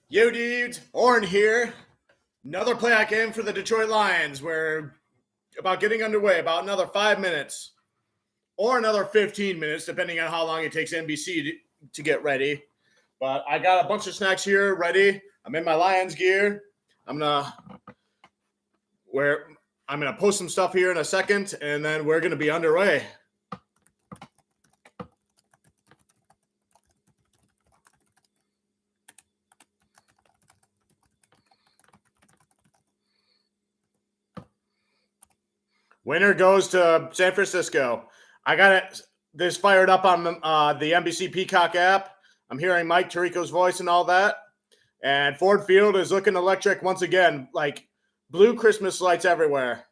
Yo, dudes, Oren here. Another playoff game for the Detroit Lions. We're about getting underway, about another 5 minutes or another 15 minutes, depending on how long it takes NBC to get ready. But I got a bunch of snacks here ready. I'm in my Lions gear. I'm gonna post some stuff here in a second, and then we're gonna be underway. Winner goes to San Francisco. I got this fired up on the NBC Peacock app. I'm hearing Mike Tirico's voice and all that. And Ford Field is looking electric once again, like blue Christmas lights everywhere.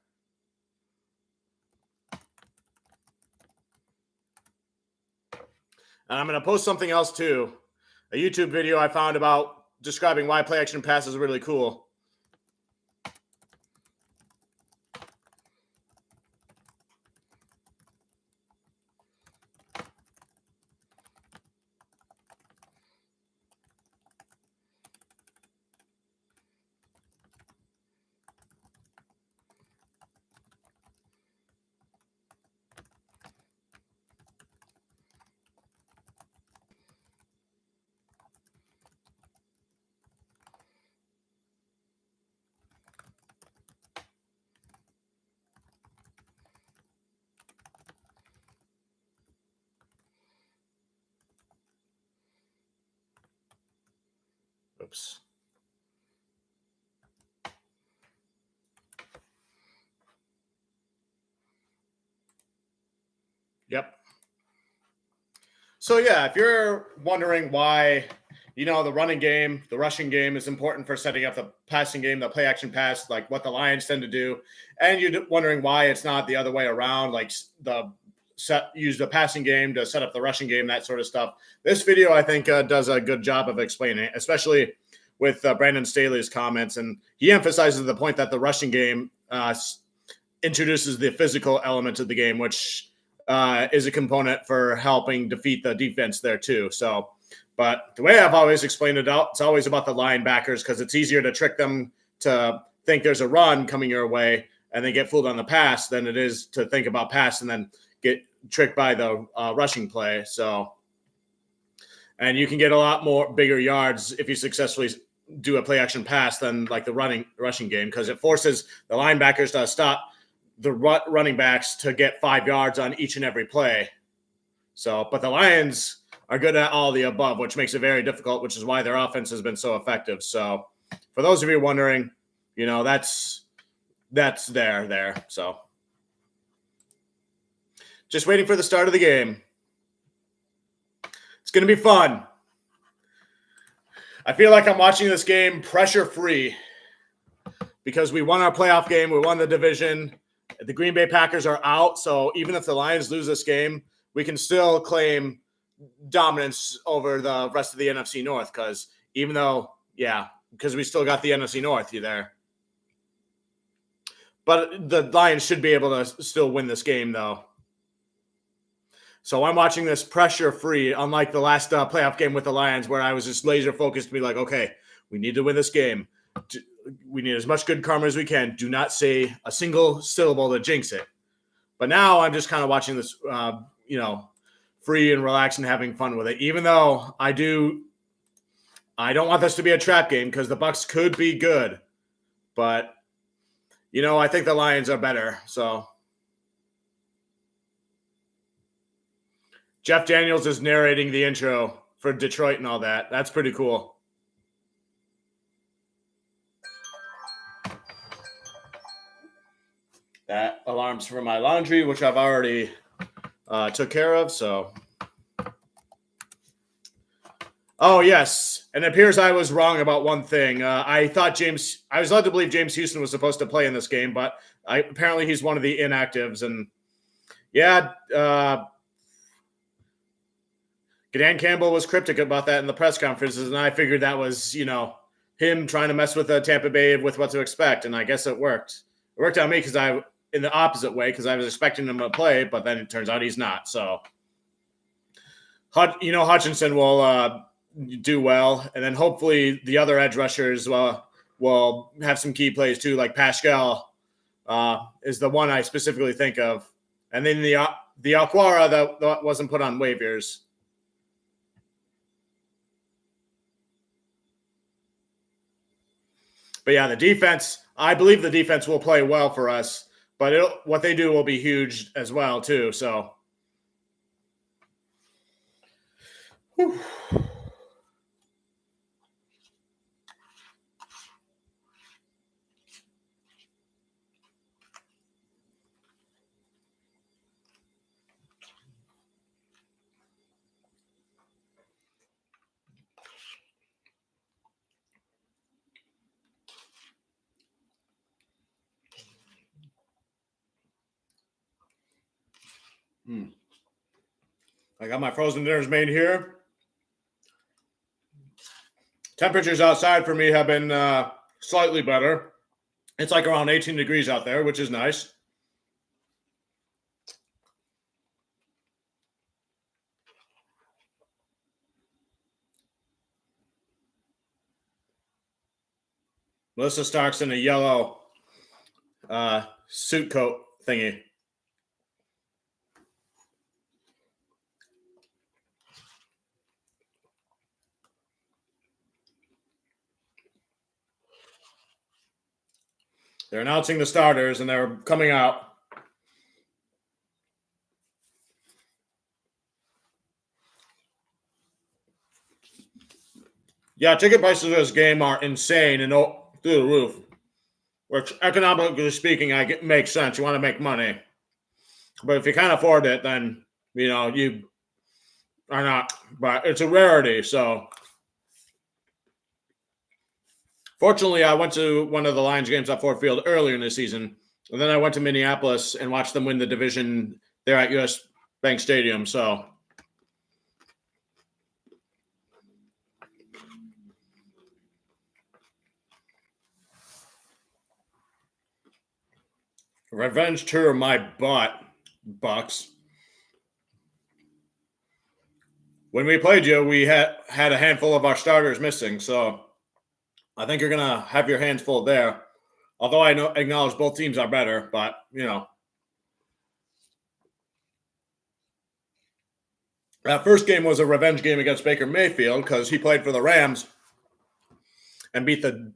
And I'm going to post something else too. A YouTube video I found about describing why play action pass is really cool. Oops. Yep. So yeah, if you're wondering why, the running game, the rushing game is important for setting up the passing game, the play action pass, like what the Lions tend to do, and you're wondering why it's not the other way around, like use the passing game to set up the rushing game, that sort of stuff. This video, I think, does a good job of explaining it, especially with Brandon Staley's comments, and he emphasizes the point that the rushing game introduces the physical element of the game, which is a component for helping defeat the defense there too. So, but the way I've always explained it out, it's always about the linebackers because it's easier to trick them to think there's a run coming your way and they get fooled on the pass than it is to think about pass and then get tricked by the rushing play. So, and you can get a lot more bigger yards if you successfully do a play action pass than like the rushing game because it forces the linebackers to stop the running backs to get 5 yards on each and every play. So, but the Lions are good at all the above, which makes it very difficult, which is why their offense has been so effective. So for those of you wondering, that's there. So just waiting for the start of the game. It's going to be fun. I feel like I'm watching this game pressure-free because we won our playoff game. We won the division. The Green Bay Packers are out, so even if the Lions lose this game, we can still claim dominance over the rest of the NFC North because we still got the NFC North there. But the Lions should be able to still win this game, though. So I'm watching this pressure-free, unlike the last playoff game with the Lions where I was just laser-focused to be like, okay, we need to win this game. We need as much good karma as we can. Do not say a single syllable to jinx it. But now I'm just kind of watching this, free and relaxed and having fun with it. Even though I don't want this to be a trap game because the Bucs could be good. But, I think the Lions are better. So Jeff Daniels is narrating the intro for Detroit and all that. That's pretty cool. That alarms for my laundry, which I've already took care of. So, oh yes, and it appears I was wrong about one thing. I was led to believe James Houston was supposed to play in this game, but apparently he's one of the inactives. And yeah, Dan Campbell was cryptic about that in the press conferences, and I figured that was him trying to mess with Tampa Bay with what to expect, and I guess it worked. It worked on me because in the opposite way because I was expecting him to play, but then it turns out he's not. So, Hutchinson will do well, and then hopefully the other edge rushers will have some key plays too, like Pascal is the one I specifically think of, and then the Alquara that wasn't put on waivers. But yeah, the defense, I believe the defense will play well for us, but what they do will be huge as well too. So. Whew. I got my frozen dinners made here. Temperatures outside for me have been slightly better. It's like around 18 degrees out there, which is nice. Melissa Stark's in a yellow suit coat thingy. They're announcing the starters, and they're coming out. Yeah, ticket prices of this game are insane and through the roof, which economically speaking, makes sense. You want to make money. But if you can't afford it, then, you are not. But it's a rarity, so. Fortunately, I went to one of the Lions games at Ford Field earlier in the season, and then I went to Minneapolis and watched them win the division there at US Bank Stadium. So, revenge tour my butt, Bucks. When we played you, we had a handful of our starters missing, so I think you're going to have your hands full there. Although I acknowledge both teams are better, but, That first game was a revenge game against Baker Mayfield because he played for the Rams and beat the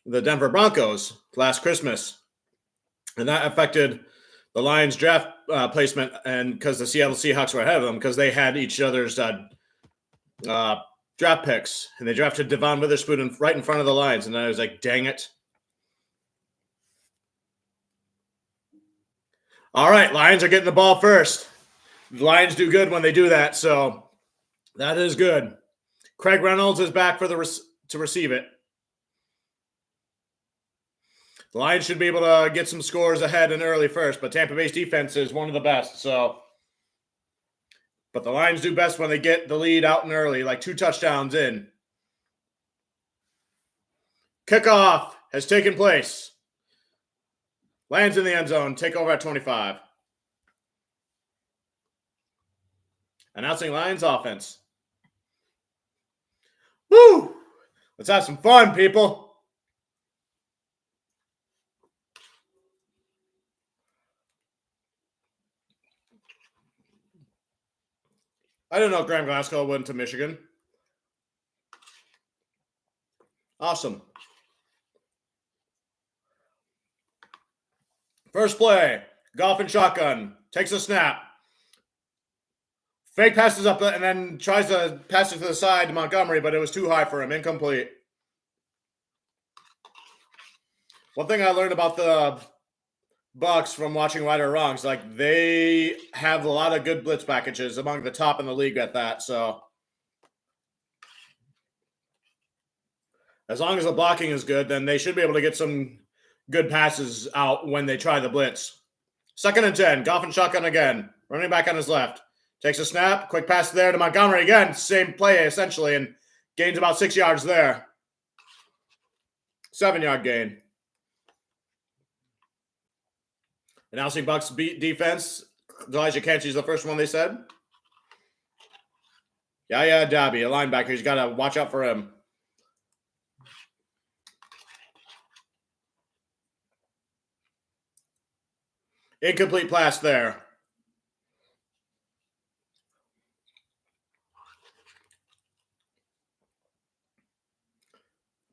Denver Broncos last Christmas. And that affected the Lions draft placement, and because the Seattle Seahawks were ahead of them because they had each other's draft picks, and they drafted Devon Witherspoon right in front of the Lions, and I was like, dang it. All right, Lions are getting the ball first. The Lions do good when they do that, so that is good. Craig Reynolds is back to receive it. The Lions should be able to get some scores ahead and early first, but Tampa Bay's defense is one of the best, so. But the Lions do best when they get the lead out and early, like 2 touchdowns in. Kickoff has taken place. Lions in the end zone, take over at 25. Announcing Lions offense. Woo! Let's have some fun, people. I didn't know Graham Glasgow went to Michigan. Awesome. First play, golf and shotgun. Takes a snap. Fake passes up and then tries to pass it to the side to Montgomery, but it was too high for him. Incomplete. One thing I learned about the Bucks from watching Right or Wrong is like they have a lot of good blitz packages, among the top in the league at that. So as long as the blocking is good, then they should be able to get some good passes out when they try the blitz. 2nd and 10, golf and shotgun again. Running back on his left. Takes a snap, quick pass there to Montgomery again. Same play essentially, and gains about 6 yards there. 7-yard gain. Announcing Bucks beat defense. Elijah Kanchi's the first one they said. Yaya Dabi, a linebacker. He's got to watch out for him. Incomplete pass there.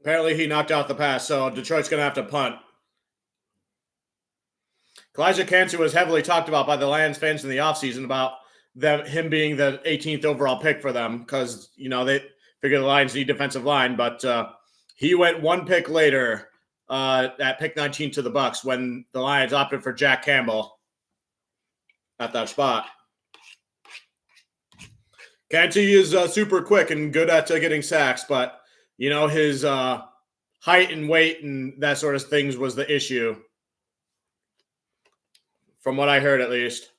Apparently he knocked out the pass, so Detroit's going to have to punt. Kalijah Kancey was heavily talked about by the Lions fans in the offseason about him being the 18th overall pick for them because, they figure the Lions need defensive line, but he went one pick later at pick 19 to the Bucs when the Lions opted for Jack Campbell at that spot. Kancey is super quick and good at getting sacks, but, his height and weight and that sort of things was the issue. From what I heard, at least.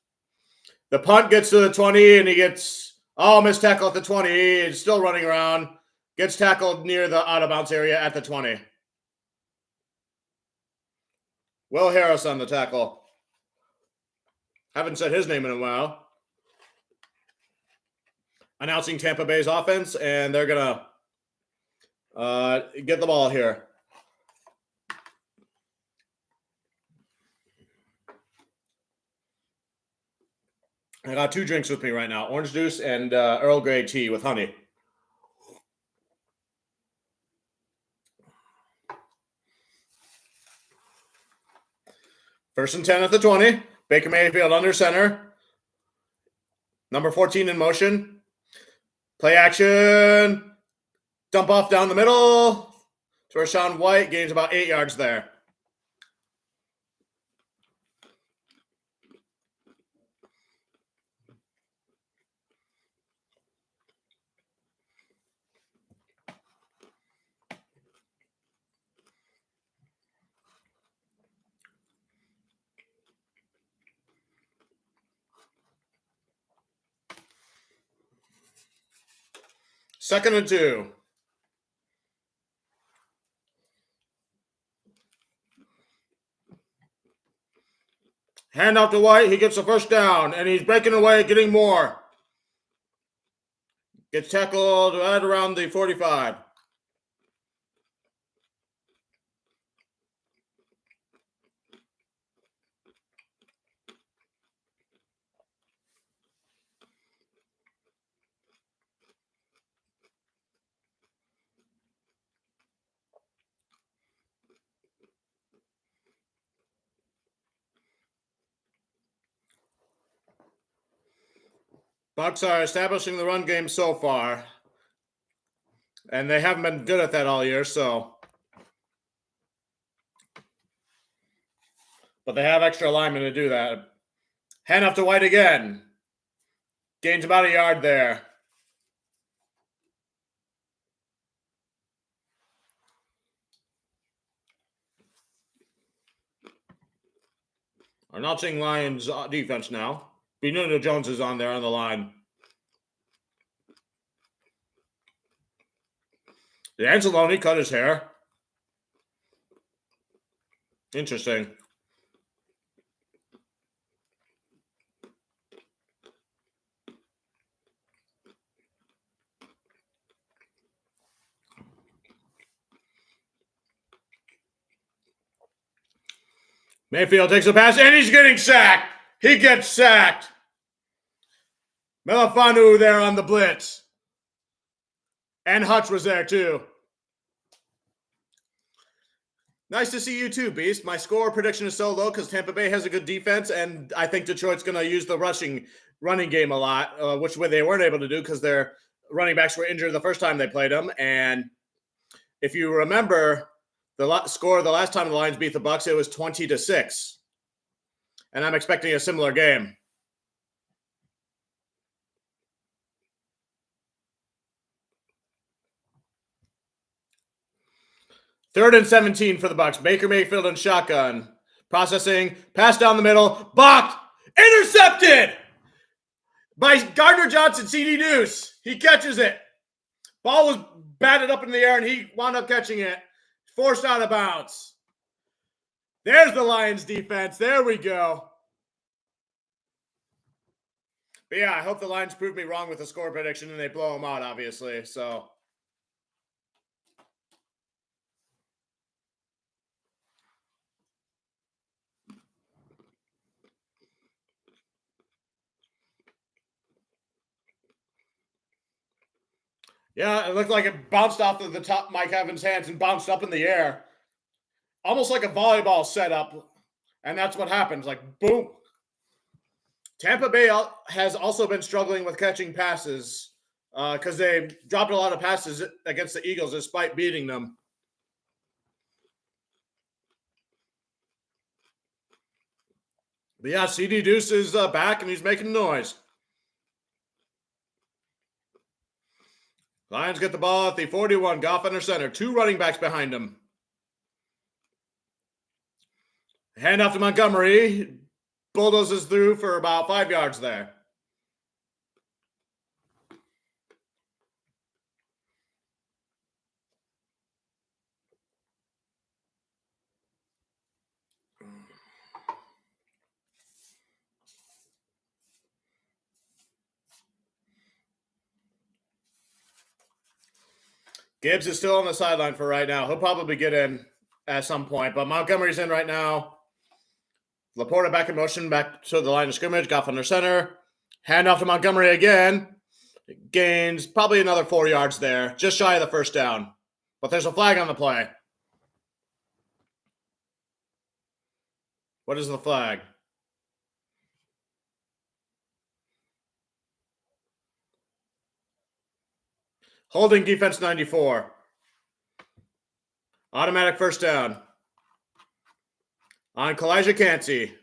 The punt gets to the 20, and he gets, missed tackle at the 20. He's still running around. Gets tackled near the out-of-bounds area at the 20. Will Harris on the tackle. Haven't said his name in a while. Announcing Tampa Bay's offense, and they're going to get the ball here. I got 2 drinks with me right now, orange juice and Earl Grey tea with honey. First and 10 at the 20. Baker Mayfield under center. Number 14 in motion. Play action. Dump off down the middle to Rashawn White. Gains about 8 yards there. Second and 2. Hand off to White. He gets the first down, and he's breaking away, getting more. Gets tackled right around the 45. Bucs are establishing the run game so far, and they haven't been good at that all year, but they have extra linemen to do that. Hand off to White again. Gains about a yard there. Announcing Lions defense now. Benito Jones is on there on the line. Anzalone cut his hair. Interesting. Mayfield takes a pass, and he's getting sacked. He gets sacked. Melifanu there on the blitz. And Hutch was there, too. Nice to see you, too, Beast. My score prediction is so low because Tampa Bay has a good defense, and I think Detroit's going to use the running game a lot, which they weren't able to do because their running backs were injured the first time they played them. And if you remember the score the last time the Lions beat the Bucs, it was 20-6. And I'm expecting a similar game. Third and 17 for the Bucs. Baker Mayfield and shotgun. Processing. Pass down the middle. Blocked. Intercepted by Gardner Johnson, CD Deuce. He catches it. Ball was batted up in the air, and he wound up catching it. Forced out of bounds. There's the Lions defense. There we go. But yeah, I hope the Lions prove me wrong with the score prediction and they blow them out, obviously. So yeah, it looked like it bounced off of the top Mike Evans' hands and bounced up in the air. Almost like a volleyball setup. And that's what happens. Like, boom. Tampa Bay has also been struggling with catching passes because they dropped a lot of passes against the Eagles despite beating them. But yeah, CD Deuce is back and he's making noise. Lions get the ball at the 41. Goff under center. 2 running backs behind him. Hand off to Montgomery. Bulldozes through for about 5 yards there. Gibbs is still on the sideline for right now. He'll probably get in at some point, but Montgomery's in right now. Laporta back in motion, back to the line of scrimmage. Goff under center. Hand off to Montgomery again. Gains probably another 4 yards there, just shy of the first down. But there's a flag on the play. What is the flag? Holding defense 94. Automatic first down. On Kalijah Kancey.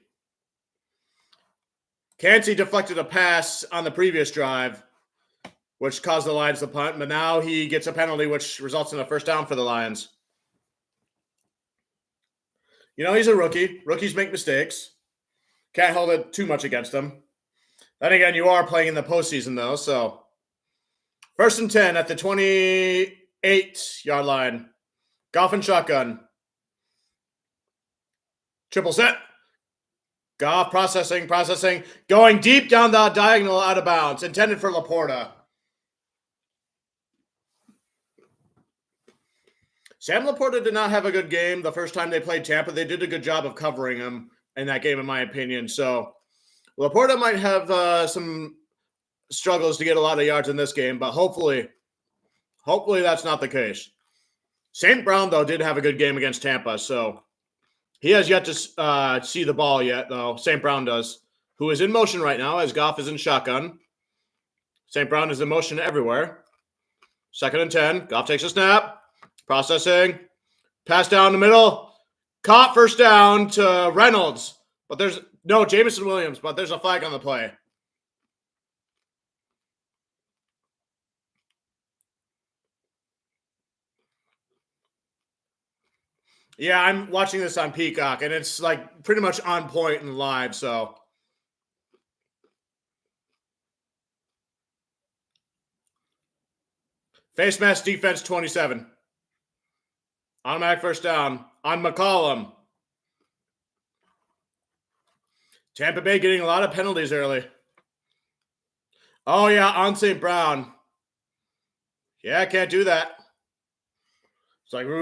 Kancey deflected a pass on the previous drive, which caused the Lions to punt, but now he gets a penalty, which results in a first down for the Lions. You know, he's a rookie. Rookies make mistakes. Can't hold it too much against him. Then again, you are playing in the postseason, though, so. First and 10 at the 28-yard line. Goff and shotgun. Triple set. Goff processing. Going deep down the diagonal out of bounds. Intended for Laporta. Sam Laporta did not have a good game the first time they played Tampa. They did a good job of covering him in that game, in my opinion. So Laporta might have some struggles to get a lot of yards in this game, but hopefully that's not the case. St. Brown, though, did have a good game against Tampa, so he has yet to see the ball yet, though. St. Brown does, who is in motion right now as Goff is in shotgun. St. Brown is in motion everywhere. Second and 10. Goff takes a snap. Processing. Pass down the middle. Caught first down to Reynolds. But there's no Jameson Williams, but there's a flag on the play. Yeah, I'm watching this on Peacock, and it's like pretty much on point and live, so. Face mask defense 27. Automatic first down on McCollum. Tampa Bay getting a lot of penalties early. Oh, yeah, on St. Brown. Yeah, can't do that. It's like, what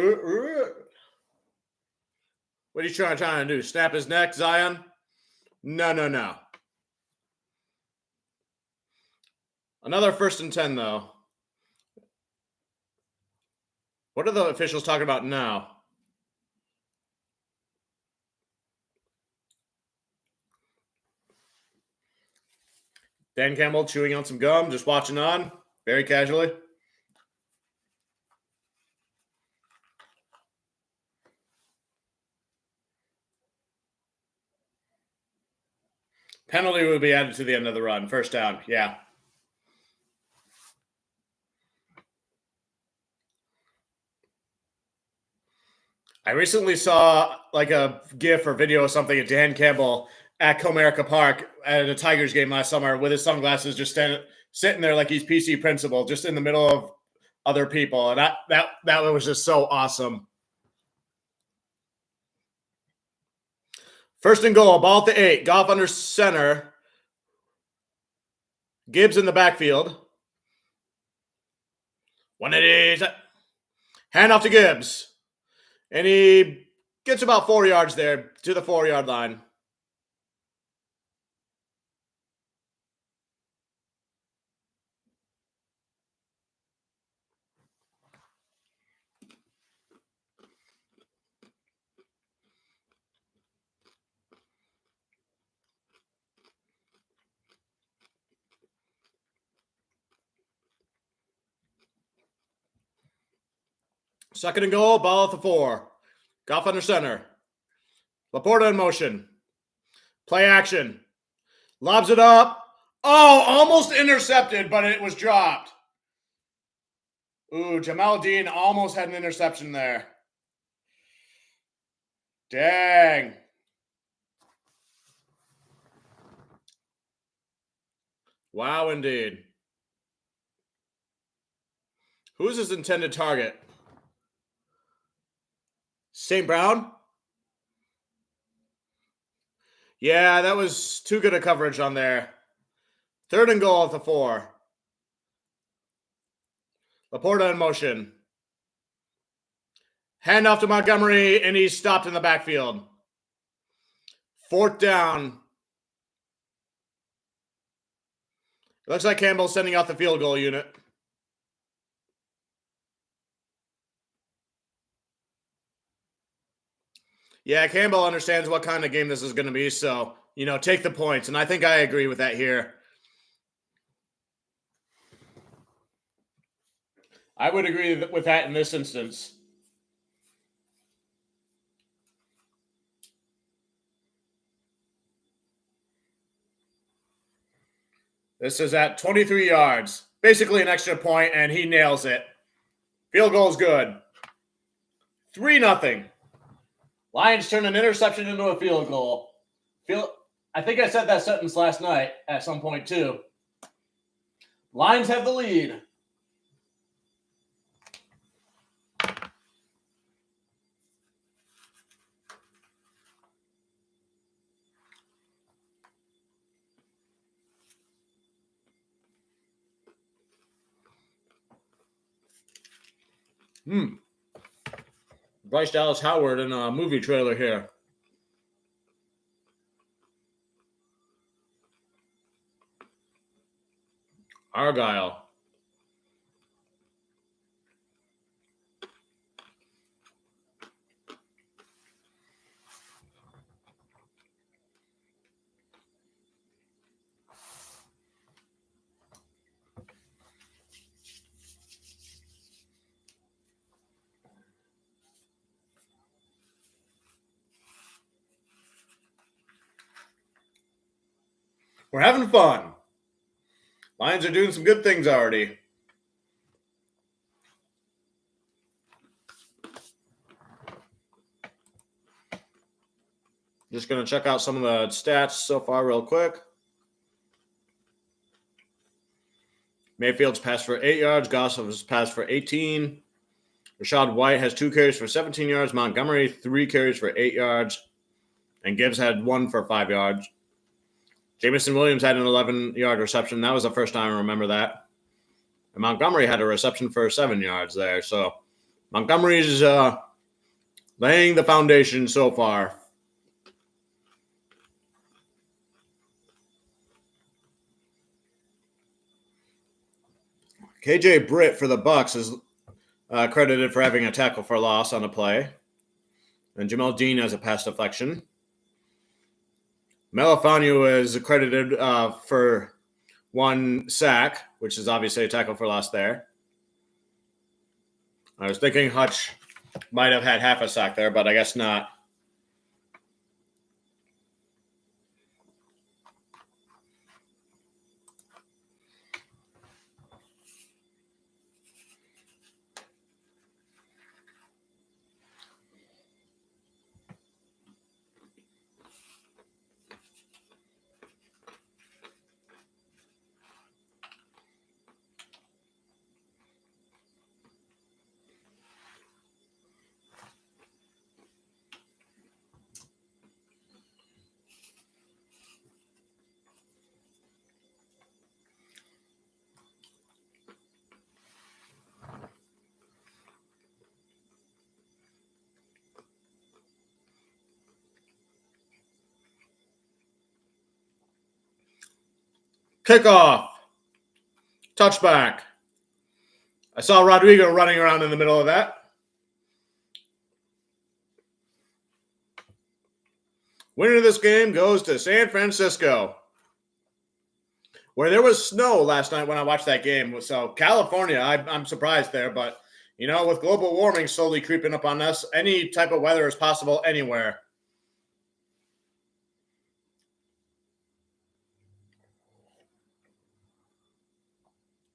are you trying to do? Snap his neck, Zion? No. Another first and 10, though. What are the officials talking about now? Dan Campbell chewing on some gum, just watching on, very casually. Penalty will be added to the end of the run. First down, yeah. I recently saw like a GIF or video or something of Dan Campbell at Comerica Park at a Tigers game last summer with his sunglasses, just sitting there like he's PC principal, just in the middle of other people, and that was just so awesome. First and goal, ball at the 8. Goff under center. Gibbs in the backfield. 180. Hand off to Gibbs. And he gets about 4 yards there to the 4-yard line. Second and goal, ball at the 4. Goff under center. Laporta in motion. Play action. Lobs it up. Oh, almost intercepted, but it was dropped. Ooh, Jamal Dean almost had an interception there. Dang. Wow, indeed. Who is his intended target? St. Brown? Yeah, that was too good a coverage on there. Third and goal at the 4. Laporta in motion. Hand off to Montgomery, and he's stopped in the backfield. 4th down. It looks like Campbell's sending out the field goal unit. Yeah, Campbell understands what kind of game this is going to be, so, take the points. And I think I agree with that here. I would agree with that in this instance. This is at 23 yards. Basically an extra point, and he nails it. Field goal is good. 3-0. Lions turn an interception into a field goal. I think I said that sentence last night at some point too. Lions have the lead. Bryce Dallas Howard in a movie trailer here. Argyle. We're having fun. Lions are doing some good things already. Just going to check out some of the stats so far real quick. Mayfield's passed for 8 yards. Gossip has passed for 18. Rashad White has 2 carries for 17 yards. Montgomery, 3 carries for 8 yards. And Gibbs had 1 for 5 yards. Jamison Williams had an 11-yard reception. That was the first time I remember that. And Montgomery had a reception for 7 yards there. So Montgomery's laying the foundation so far. KJ Britt for the Bucs is credited for having a tackle for loss on a play. And Jamal Dean has a pass deflection. Melifonwu is credited for 1 sack, which is obviously a tackle for loss there. I was thinking Hutch might have had half a sack there, but I guess not. Kickoff. Touchback. I saw Rodrigo running around in the middle of that. Winner of this game goes to San Francisco, where there was snow last night when I watched that game. So California, I'm surprised there, but with global warming slowly creeping up on us, any type of weather is possible anywhere.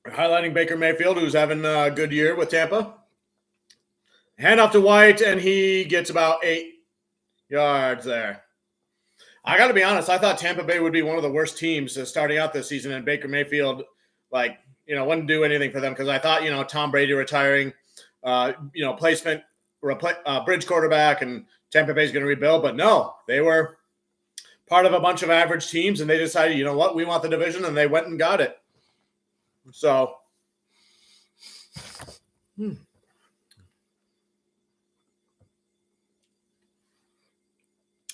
Highlighting Baker Mayfield, who's having a good year with Tampa. Hand off to White, and he gets about 8 yards there. I got to be honest, I thought Tampa Bay would be one of the worst teams starting out this season, and Baker Mayfield, wouldn't do anything for them because I thought, Tom Brady retiring, placement, bridge quarterback, and Tampa Bay's going to rebuild. But no, they were part of a bunch of average teams, and they decided, we want the division, and they went and got it. So,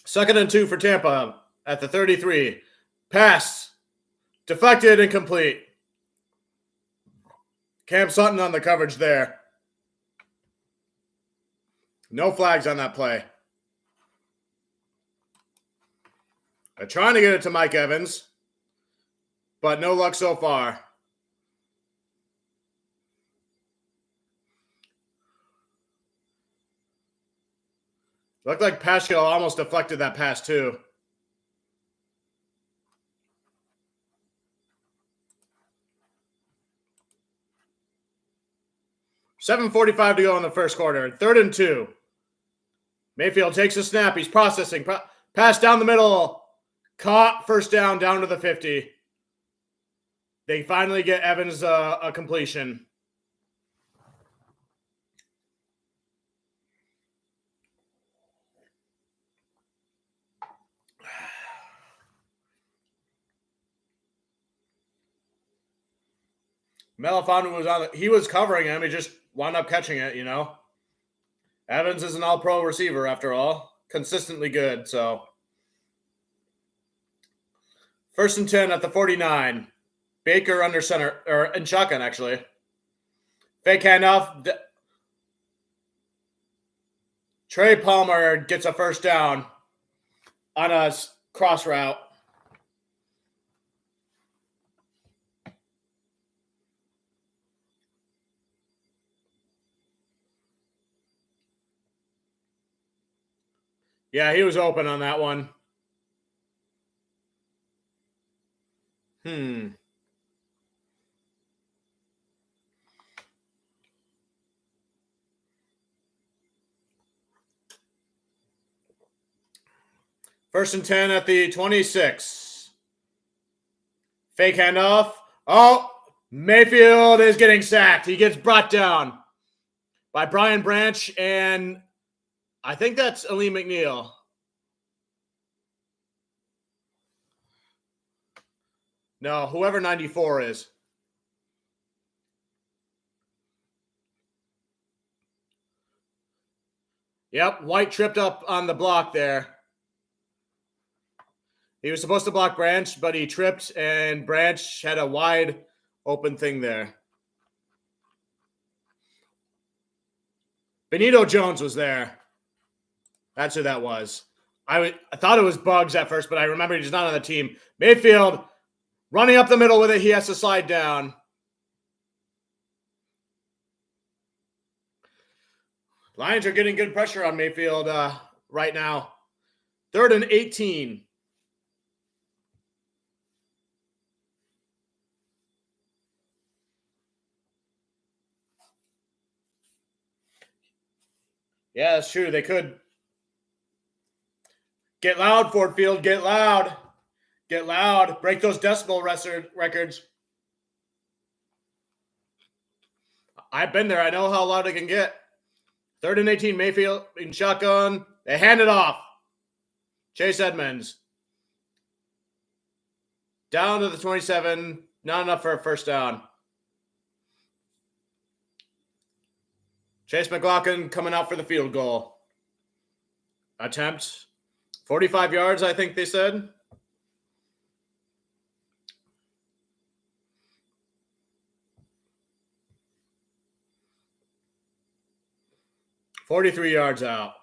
Second and 2 for Tampa at the 33. Pass. Deflected and complete. Cam Sutton on the coverage there. No flags on that play. They're trying to get it to Mike Evans, but no luck so far. Looked like Pascal almost deflected that pass too. $7:45 to go in the first quarter. 3rd and 2. Mayfield takes a snap. He's processing. Pass down the middle. Caught. First down to the 50. They finally get Evans a completion. Melifonwu he was covering him. He just wound up catching it, Evans is an all-pro receiver after all. Consistently good, so. 1st and 10 at the 49. Baker under center, or in shotgun, actually. Fake handoff. Trey Palmer gets a first down on a cross route. Yeah, he was open on that one. First and 10 at the 26. Fake handoff. Oh, Mayfield is getting sacked. He gets brought down by Brian Branch, and I think that's Ali McNeil. No, whoever 94 is. Yep, White tripped up on the block there. He was supposed to block Branch, but he tripped, and Branch had a wide open thing there. Benito Jones was there. That's who that was. I thought it was Bugs at first, but I remember he's not on the team. Mayfield running up the middle with it. He has to slide down. Lions are getting good pressure on Mayfield right now. 3rd and 18. Yeah, that's true. They could. Get loud, Ford Field. Get loud. Get loud. Break those decibel records. I've been there. I know how loud it can get. 3rd and 18, Mayfield in shotgun. They hand it off. Chase Edmonds. Down to the 27. Not enough for a first down. Chase McLaughlin coming out for the field goal. Attempt. 45 yards, I think they said. 43 yards out.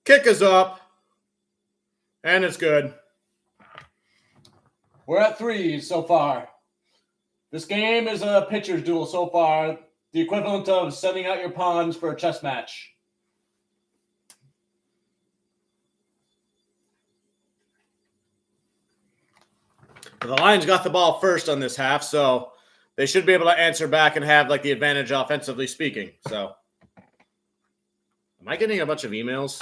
Kick is up. And it's good. We're at 3 so far. This game is a pitcher's duel so far. The equivalent of sending out your pawns for a chess match. The Lions got the ball first on this half, so they should be able to answer back and have like the advantage offensively speaking. So, am I getting a bunch of emails?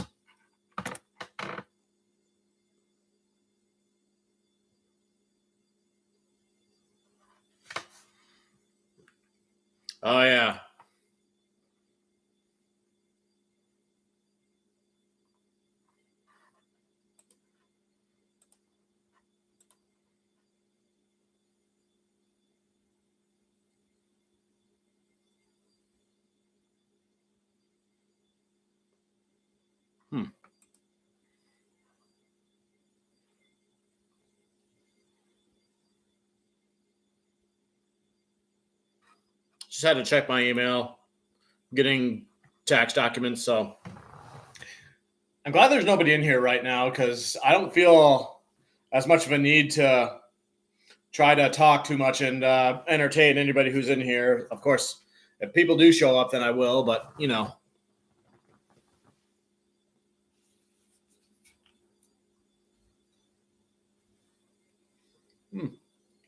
Oh, yeah. Just had to check my email, getting tax documents. So I'm glad there's nobody in here right now because I don't feel as much of a need to try to talk too much and entertain anybody who's in here. Of course, if people do show up, then I will. But, you know.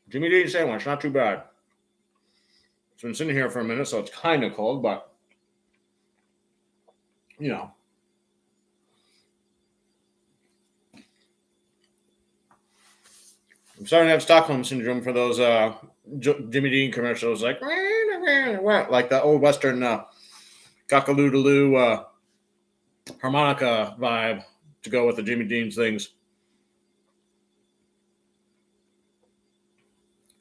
Jimmy Dean sandwich, not too bad. It's been sitting here for a minute, so it's kind of cold, but, you know. I'm starting to have Stockholm syndrome for those Jimmy Dean commercials, like the old Western cock-a-loo-doo harmonica vibe to go with the Jimmy Dean's things.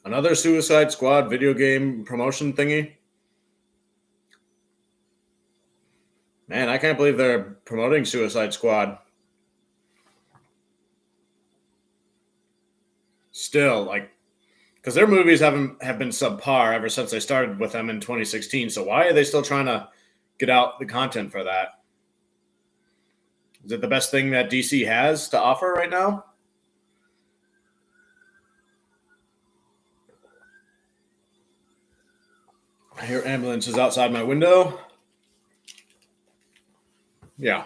Another Suicide Squad video game promotion thingy. Man, I can't believe they're promoting Suicide Squad. Still, like, because their movies have been subpar ever since they started with them in 2016. So why are they still trying to get out the content for that? Is it the best thing that DC has to offer right now? I hear ambulances outside my window. Yeah.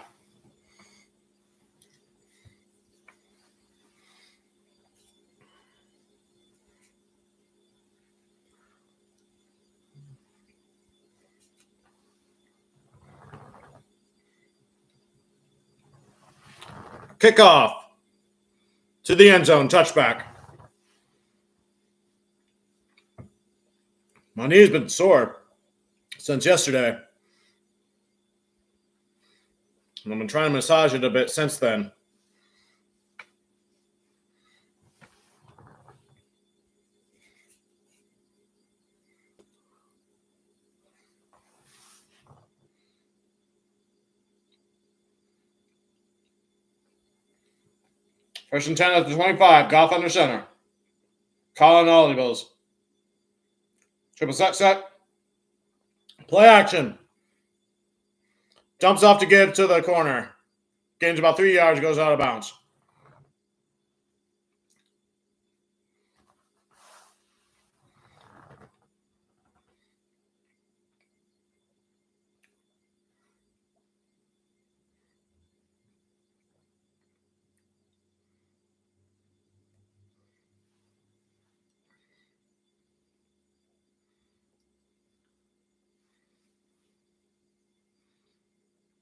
Kickoff to the end zone, touchback. My knee's been sore since yesterday. And I've been trying to massage it a bit since then. First and 10 at the 25. Goff under center. Colin Olivos. Triple set. Play action. Dumps off to give to the corner. Gains about 3 yards, goes out of bounds.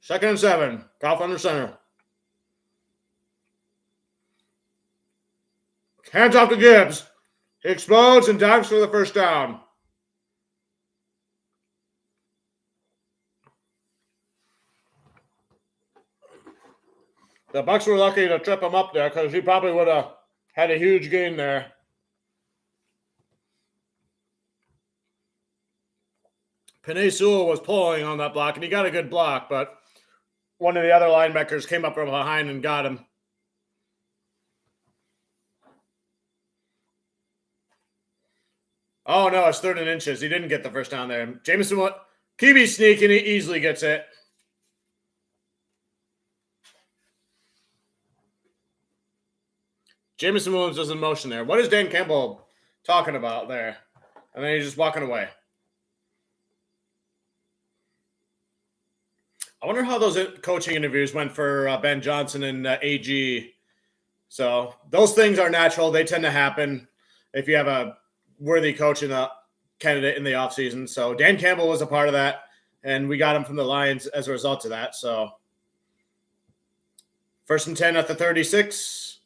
Second and 7. Goff under center. Hands off to Gibbs. He explodes and dives for the first down. The Bucs were lucky to trip him up there because he probably would have had a huge gain there. Penei Sewell was pulling on that block, and he got a good block, but one of the other linebackers came up from behind and got him. Oh, no, it's 3rd and inches. He didn't get the first down there. Jameson, QB sneak, and he easily gets it. Jameson Williams was in motion there. What is Dan Campbell talking about there? And then he's just walking away. I wonder how those coaching interviews went for Ben Johnson and AG. So those things are natural. They tend to happen if you have a worthy coach in the candidate in the offseason. So Dan Campbell was a part of that, and we got him from the Lions as a result of that. So 1st and 10 at the 36.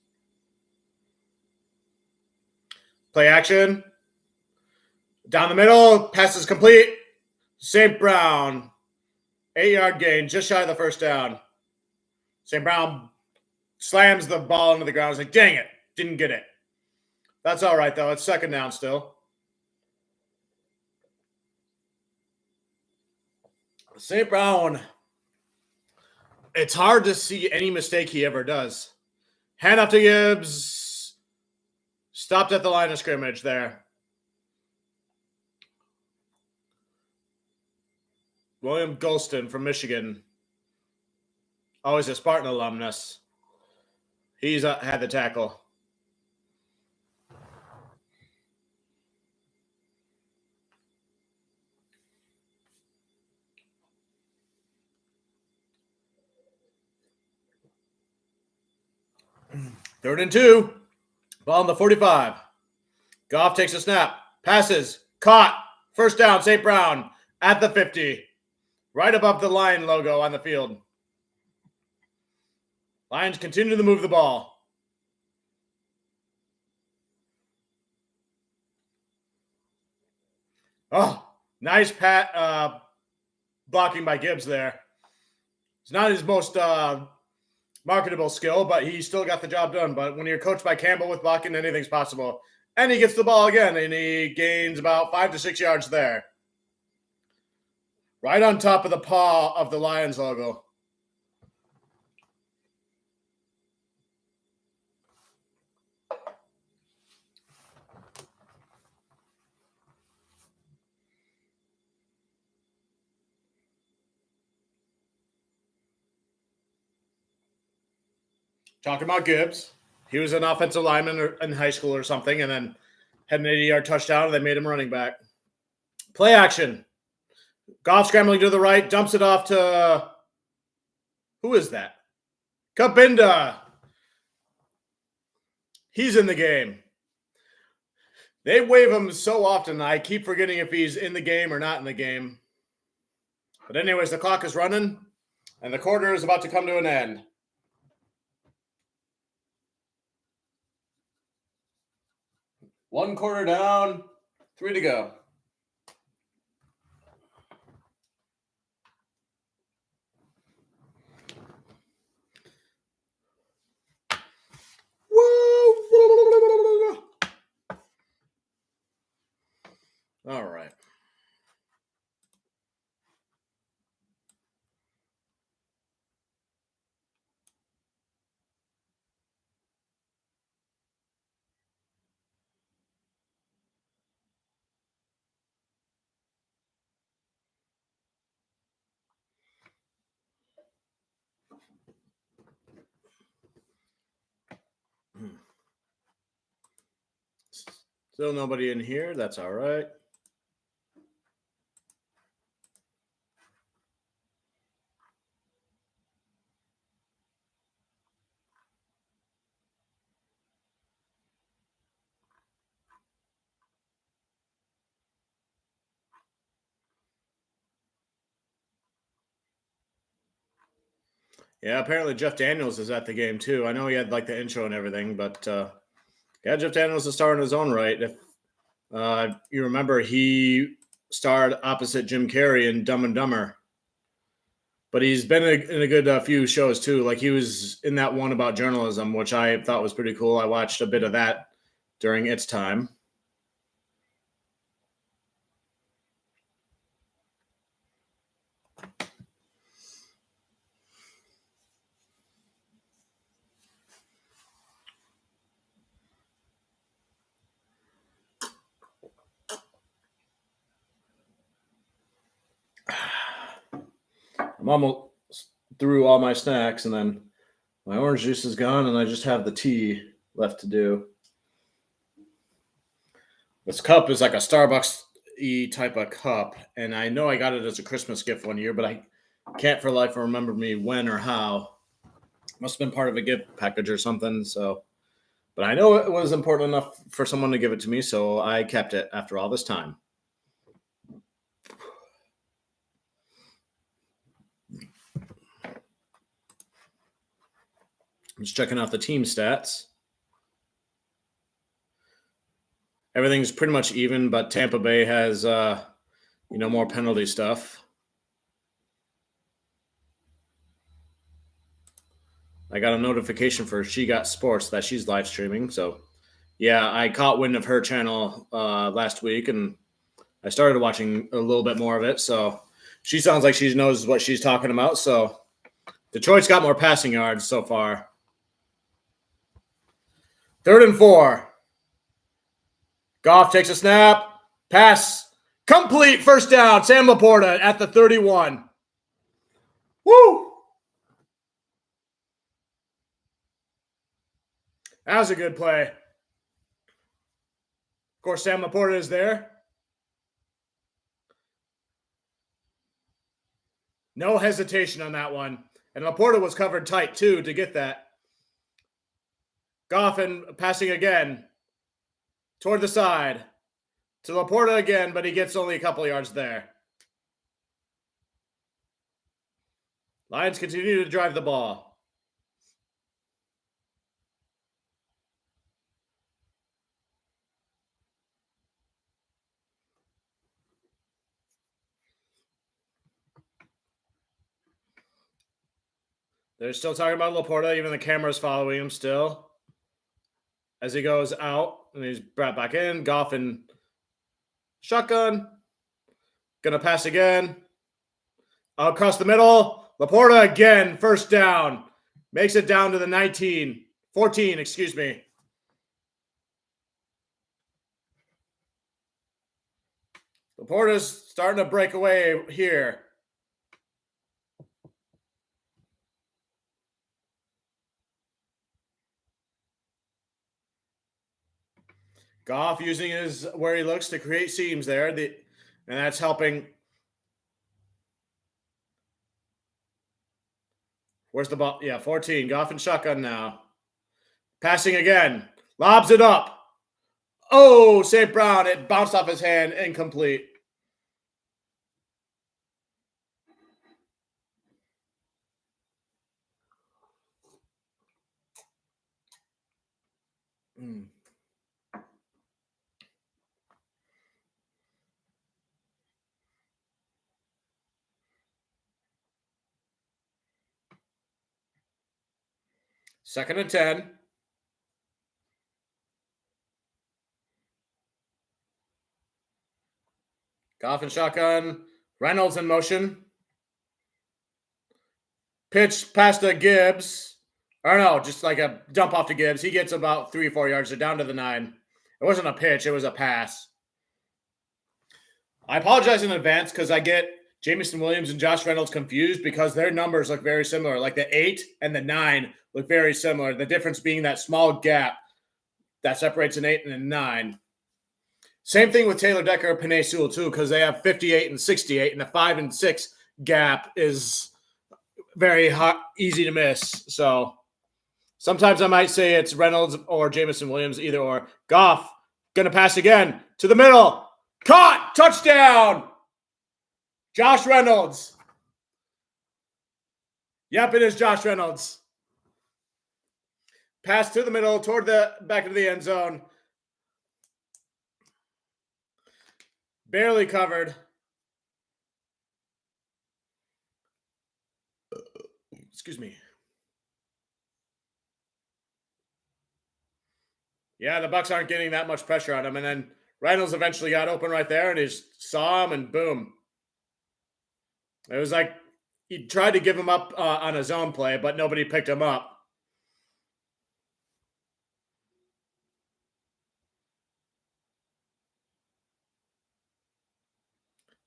Play action. Down the middle. Pass is complete. St. Brown. 8-yard gain. Just shy of the first down. St. Brown slams the ball into the ground. He's like, dang it. Didn't get it. That's all right, though. It's 2nd down still. St. Brown, it's hard to see any mistake he ever does. Hand off to Gibbs. Stopped at the line of scrimmage there. William Golston from Michigan. Always a Spartan alumnus. He's had the tackle. Third and 2. Ball on the 45. Goff takes a snap. Passes. Caught. First down, St. Brown at the 50. Right above the Lion logo on the field. Lions continue to move the ball. Oh, nice blocking by Gibbs there. It's not his most marketable skill, but he still got the job done. But when you're coached by Campbell with blocking, anything's possible. And he gets the ball again, and he gains about 5 to 6 yards there. Right on top of the paw of the Lions logo. Talking about Gibbs. He was an offensive lineman in high school or something, and then had an 80-yard touchdown, and they made him running back. Play action. Goff scrambling to the right, dumps it off to who is that? Kabinda. He's in the game. They waive him so often, I keep forgetting if he's in the game or not in the game. But anyways, the clock is running, and the quarter is about to come to an end. One quarter down, 3 to go. Woo! All right. Still nobody in here. That's all right. Yeah, apparently Jeff Daniels is at the game too. I know he had like the intro and everything, but yeah, Jeff Daniels is a star in his own right. If you remember, he starred opposite Jim Carrey in Dumb and Dumber. But he's been in a good few shows too. Like he was in that one about journalism, which I thought was pretty cool. I watched a bit of that during its time. I'm almost through all my snacks, and then my orange juice is gone, and I just have the tea left to do. This cup is like a Starbucks-y type of cup, and I know I got it as a Christmas gift one year, but I can't for life remember me when or how. Must have been part of a gift package or something. So, but I know it was important enough for someone to give it to me, so I kept it after all this time. I'm just checking out the team stats. Everything's pretty much even, but Tampa Bay has, more penalty stuff. I got a notification for She Got Sports that she's live streaming. So, yeah, I caught wind of her channel last week, and I started watching a little bit more of it. So, she sounds like she knows what she's talking about. So, Detroit's got more passing yards so far. 3rd and 4. Goff takes a snap. Pass. Complete. First down. Sam Laporta at the 31. Woo! That was a good play. Of course, Sam Laporta is there. No hesitation on that one. And Laporta was covered tight, too, to get that. Goff and passing again toward the side to Laporta again, but he gets only a couple yards there. Lions continue to drive the ball. They're still talking about Laporta. Even the camera's following him still. As he goes out, and he's brought back in. Goff and shotgun. Gonna pass again. Across the middle. Laporta again. First down. Makes it down to the 14, excuse me. Laporta's starting to break away here. Goff using his where he looks to create seams there, and that's helping. Where's the ball? Yeah, 14. Goff and shotgun now. Passing again. Lobs it up. Oh, St. Brown. It bounced off his hand. Incomplete. Mm. Second and 10. Goff and shotgun. Reynolds in motion. Pitch past to Gibbs. Or no, just like a dump off to Gibbs. He gets about 3 or 4 yards. They're down to the 9. It wasn't a pitch. It was a pass. I apologize in advance because I get Jameson Williams and Josh Reynolds confused because their numbers look very similar. Like the 8 and the 9 look very similar. The difference being that small gap that separates an 8 and a 9. Same thing with Taylor Decker and Penei Sewell too, because they have 58 and 68, and the 5 and 6 gap is very easy to miss. So sometimes I might say it's Reynolds or Jameson Williams, either or. Goff going to pass again to the middle. Caught! Touchdown! Josh Reynolds. Yep, it is Josh Reynolds. Pass to the middle, toward the back of the end zone. Barely covered. Excuse me. Yeah, the Bucs aren't getting that much pressure on him. And then Reynolds eventually got open right there, and he just saw him, and boom. It was like he tried to give him up on a zone play, but nobody picked him up.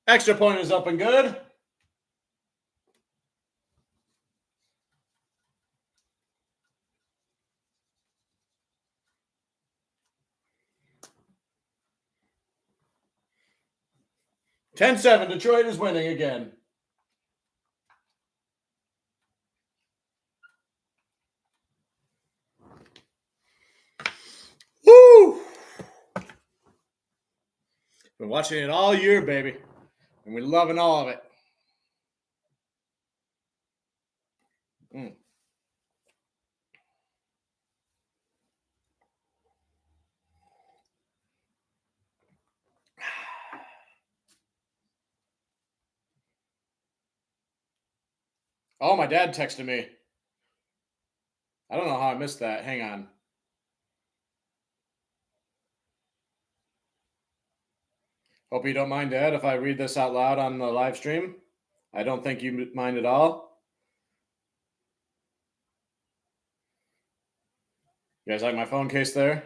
Extra point is up and good. 10-7. Detroit is winning again. Woo! Been watching it all year, baby. And we're loving all of it. Oh, my dad texted me. I don't know how I missed that. Hang on. Hope you don't mind, Dad, if I read this out loud on the live stream. I don't think you mind at all. You guys like my phone case there?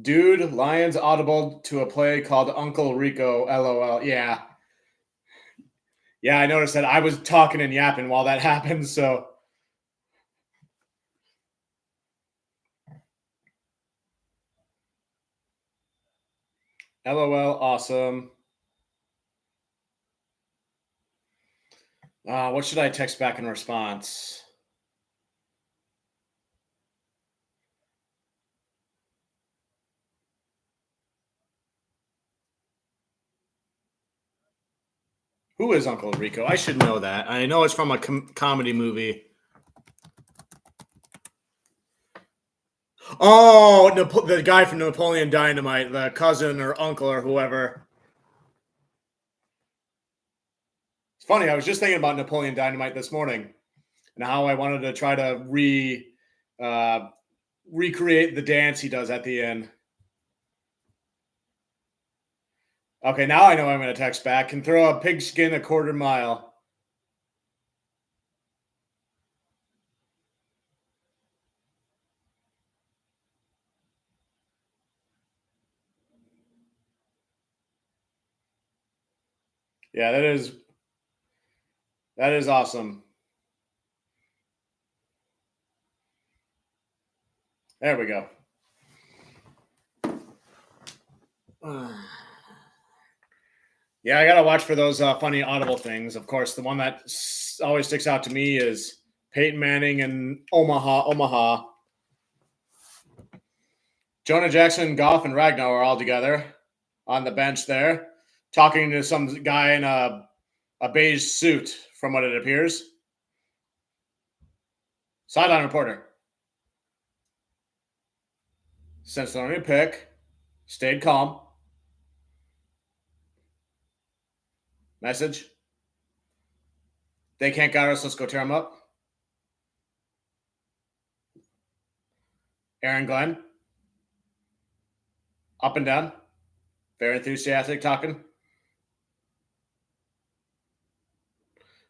Dude, Lions audible to a play called Uncle Rico, LOL. Yeah. Yeah, I noticed that. I was talking and yapping while that happened, so. LOL, awesome. What should I text back in response? Who is Uncle Rico? I should know that. I know it's from a comedy movie. Oh, the guy from Napoleon Dynamite, the cousin or uncle or whoever. It's funny. I was just thinking about Napoleon Dynamite this morning and how I wanted to try to recreate the dance he does at the end. Okay, now I know I'm going to text back. Can throw a pigskin a quarter mile. Yeah, that is awesome. There we go. Yeah, I gotta watch for those funny audible things. Of course, the one that always sticks out to me is Peyton Manning and Omaha. Jonah Jackson, Goff, and Ragnar are all together on the bench there, talking to some guy in a beige suit, from what it appears. Sideline reporter. Since they're only a pick, stayed calm. Message. They can't guard us. Let's go tear them up. Aaron Glenn. Up and down. Very enthusiastic talking.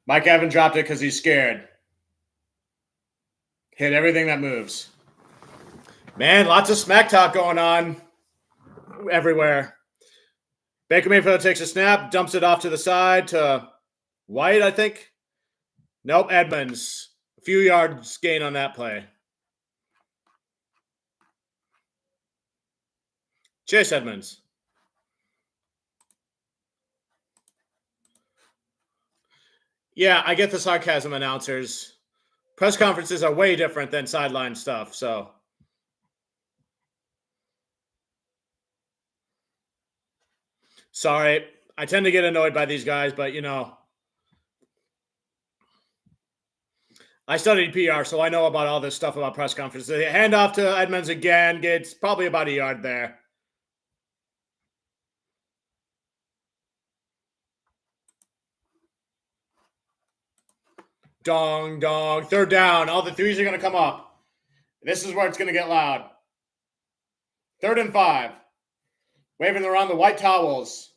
Mike Evans dropped it because he's scared. Hit everything that moves. Man, lots of smack talk going on everywhere. Baker Mayfield takes a snap, dumps it off to the side to White, I think. Nope, Edmonds. A few yards gain on that play. Chase Edmonds. Yeah, I get the sarcasm, announcers. Press conferences are way different than sideline stuff, so. Sorry. I tend to get annoyed by these guys, but, I studied PR, so I know about all this stuff about press conferences. The handoff to Edmonds again gets probably about a yard there. Dong, dong. Third down. All the threes are going to come up. This is where it's going to get loud. 3rd and 5. Waving around the white towels.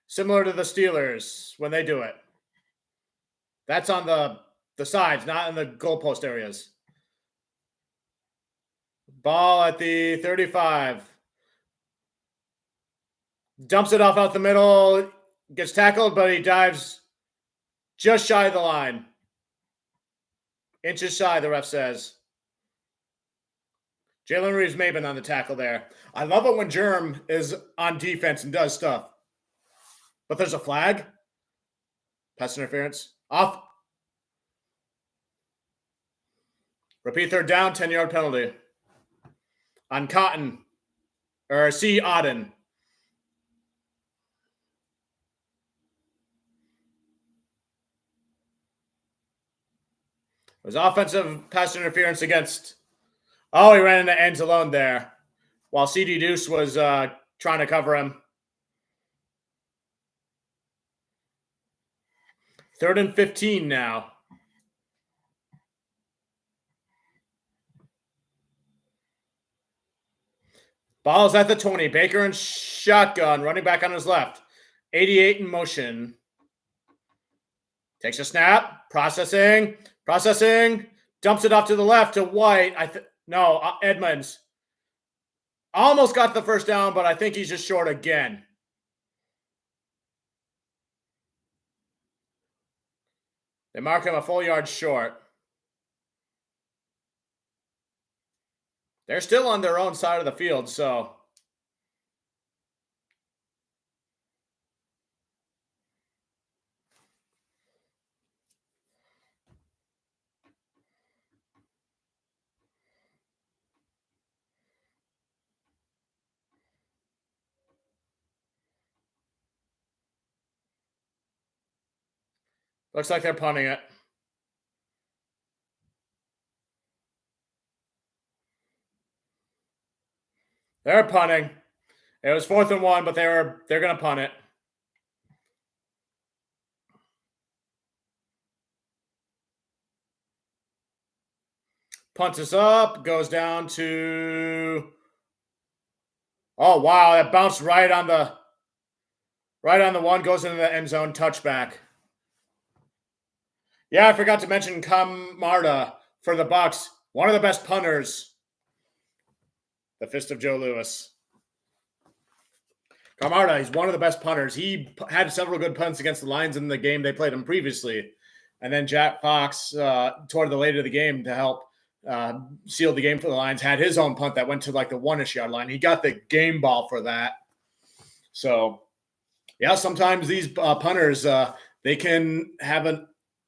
Similar to the Steelers when they do it. That's on the sides, not in the goalpost areas. Ball at the 35. Dumps it off out the middle. Gets tackled, but he dives just shy of the line. Inches shy, the ref says. Jalen Reeves-Maybin on the tackle there. I love it when Germ is on defense and does stuff. But there's a flag. Pass interference. Off. Repeat third down, 10-yard penalty. On Cotton. Or C. Auden. It was offensive pass interference against... Oh, he ran into ends alone there. While C.D. Deuce was trying to cover him. 3rd and 15 now. Ball's at the 20. Baker in shotgun. Running back on his left. 88 in motion. Takes a snap. Processing. Dumps it off to the left to White. Edmonds. Almost got the first down, but I think he's just short again. They mark him a full yard short. They're still on their own side of the field, so... Looks like they're punting it. They're punting. It was 4th and 1, but they're going to punt it. Punts us up, goes down to... Oh, wow, that bounced right on the one, goes into the end zone, touchback. Yeah, I forgot to mention Camarda for the Bucs. One of the best punters. The fist of Joe Louis. Camarda, he's one of the best punters. He had several good punts against the Lions in the game they played him previously. And then Jack Fox, toward the late of the game to help seal the game for the Lions, had his own punt that went to like the 1-ish yard line. He got the game ball for that. So, yeah, sometimes these punters, they can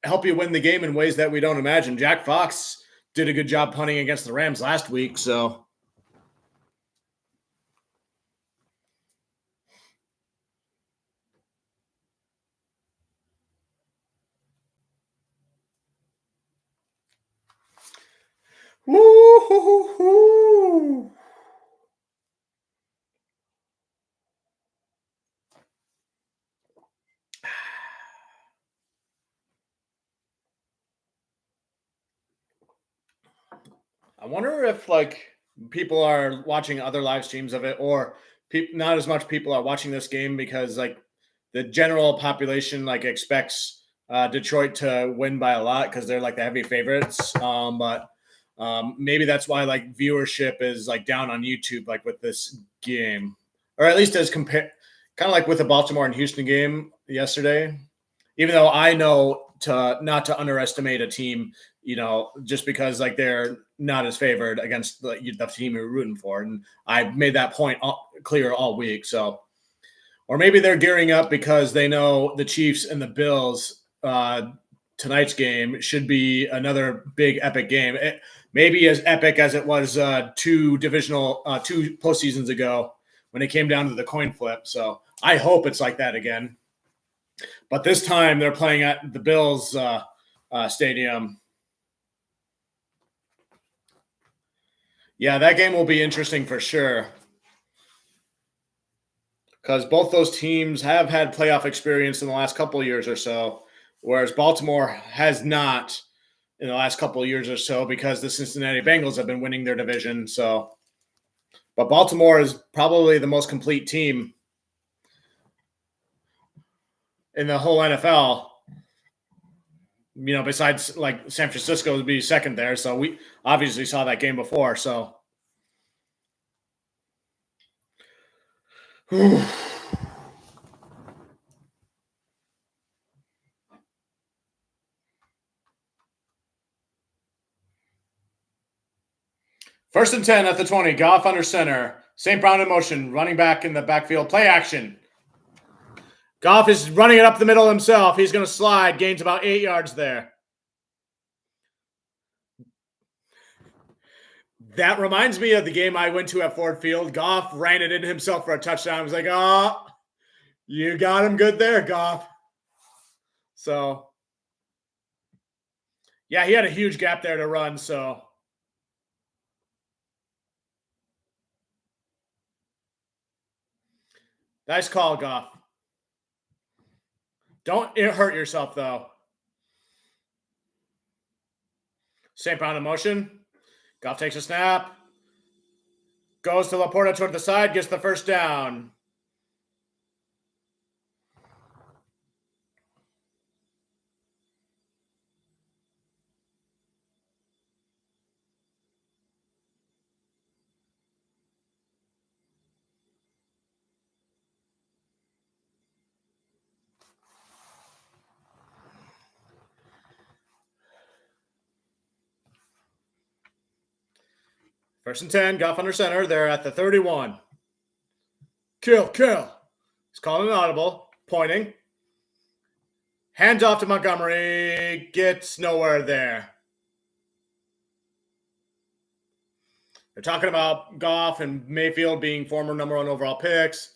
help you win the game in ways that we don't imagine. Jack Fox did a good job punting against the Rams last week, so... Woo-hoo-hoo-hoo. I wonder if people are watching other live streams of it, or not as much people are watching this game because the general population expects Detroit to win by a lot because they're the heavy favorites. But maybe that's why viewership is down on YouTube with this game, or at least as kind of with the Baltimore and Houston game yesterday. Even though I know not to underestimate a team, just because they're not as favored against the team you're rooting for, and I've made that point clear all week. So, or maybe they're gearing up because they know the Chiefs and the Bills tonight's game should be another big epic game. Maybe as epic as it was two postseasons ago when it came down to the coin flip. So I hope it's like that again. But this time they're playing at the Bills stadium. Yeah, that game will be interesting for sure. Because both those teams have had playoff experience in the last couple of years or so, whereas Baltimore has not in the last couple of years or so because the Cincinnati Bengals have been winning their division. So, but Baltimore is probably the most complete team in the whole NFL. Besides San Francisco would be second there. So we obviously saw that game before. So. First and 10 at the 20. Goff under center. St. Brown in motion. Running back in the backfield. Play action. Goff is running it up the middle himself. He's going to slide. Gains about 8 yards there. That reminds me of the game I went to at Ford Field. Goff ran it in himself for a touchdown. I was like, oh, you got him good there, Goff. So, yeah, he had a huge gap there to run, so. Nice call, Goff. Don't hurt yourself, though. St. Brown in motion. Goff takes a snap. Goes to Laporta toward the side. Gets the first down. First and 10, Goff under center. They're at the 31. Kill. He's calling an audible, pointing. Hands off to Montgomery. Gets nowhere there. They're talking about Goff and Mayfield being former number 1 overall picks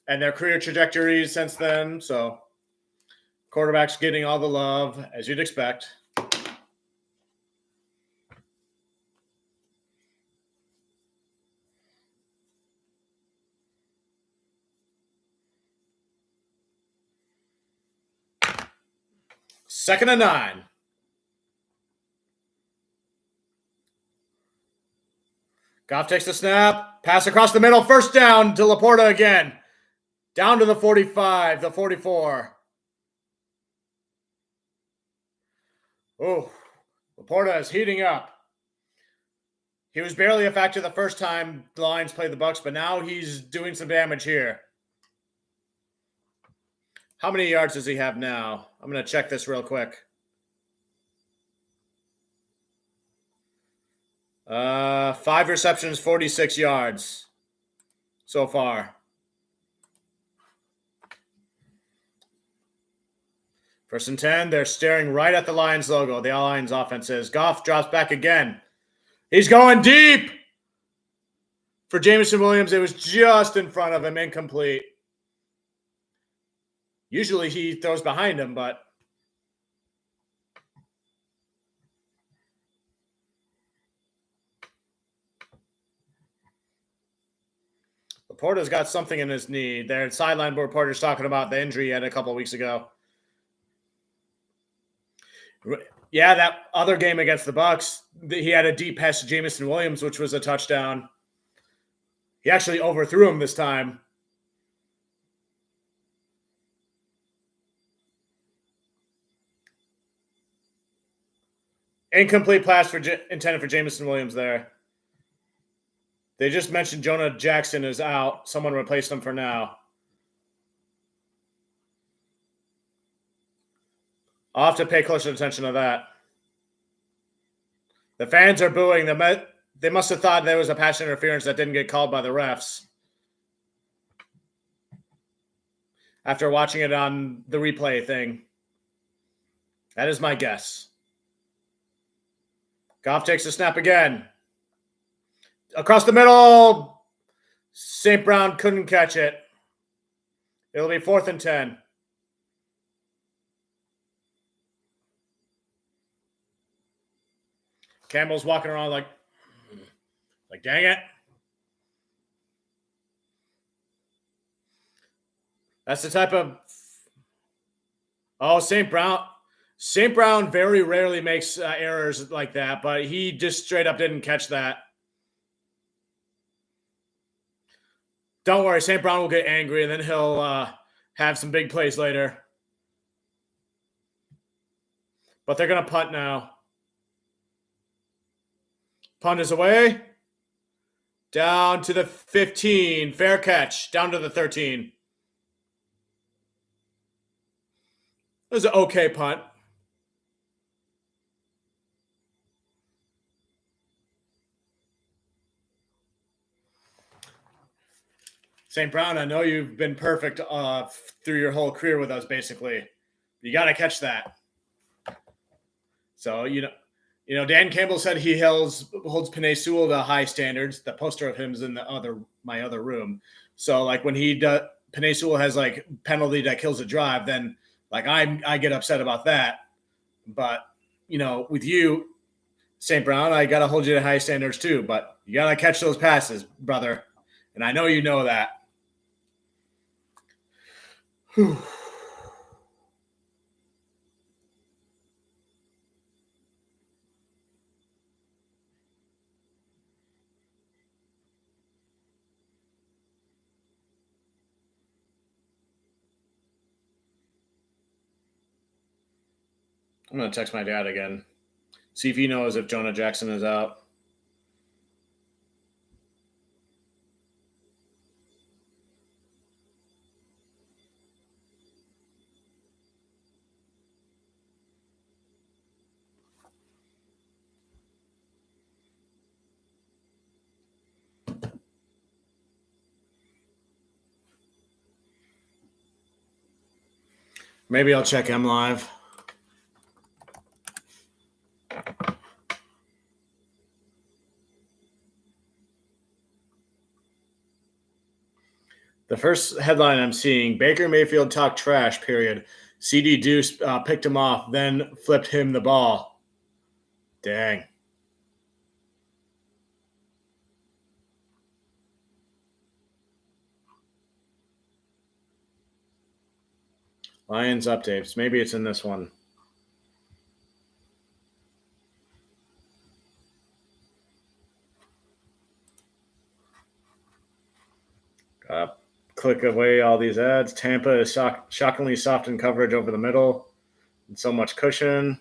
and their career trajectories since then. So, quarterbacks getting all the love, as you'd expect. Second and 9. Goff takes the snap. Pass across the middle. First down to Laporta again. Down to the 45, the 44. Oh, Laporta is heating up. He was barely a factor the first time the Lions played the Bucs, but now he's doing some damage here. How many yards does he have now? I'm going to check this real quick. 5 receptions, 46 yards so far. First and 10, they're staring right at the Lions logo. The Lions offense is. Goff drops back again. He's going deep for Jameson Williams. It was just in front of him, incomplete. Usually he throws behind him, but Laporta's got something in his knee. Their sideline reporters talking about the injury he had a couple of weeks ago. Yeah, that other game against the Bucs, he had a deep pass to Jameson Williams, which was a touchdown. He actually overthrew him this time. Incomplete pass intended for Jameson Williams there. They just mentioned Jonah Jackson is out. Someone replaced him for now. I'll have to pay closer attention to that. The fans are booing. They must have thought there was a pass interference that didn't get called by the refs. After watching it on the replay thing. That is my guess. Goff takes the snap again. Across the middle. St. Brown couldn't catch it. It'll be 4th and 10. Campbell's walking around like dang it. That's the type of. Oh, St. Brown. St. Brown very rarely makes errors like that, but he just straight up didn't catch that. Don't worry, St. Brown will get angry, and then he'll have some big plays later. But they're going to punt now. Punt is away. Down to the 15. Fair catch. Down to the 13. It was an okay punt. St. Brown, I know you've been perfect through your whole career with us, basically. You got to catch that. So, Dan Campbell said he holds Penei Sewell to high standards. The poster of him is in my other room. So, like, when Penei Sewell has, like, penalty that kills a drive, then, like, I get upset about that. But, with you, St. Brown, I got to hold you to high standards too. But you got to catch those passes, brother. And I know you know that. Whew. I'm going to text my dad again. See if he knows if Jonah Jackson is out. Maybe I'll check him live. The first headline I'm seeing, Baker Mayfield talked trash, period. CD Deuce picked him off, then flipped him the ball. Dang. Lions updates. Maybe it's in this one. Click away all these ads. Tampa is shockingly soft in coverage over the middle. And so much cushion.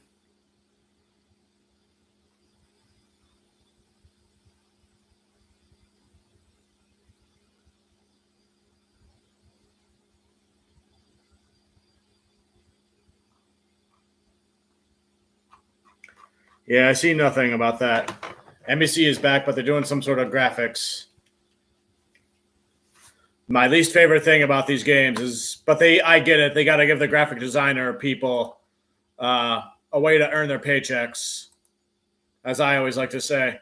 Yeah, I see nothing about that. NBC is back, but they're doing some sort of graphics. My least favorite thing about these games is, I get it. They got to give the graphic designer people a way to earn their paychecks, as I always like to say.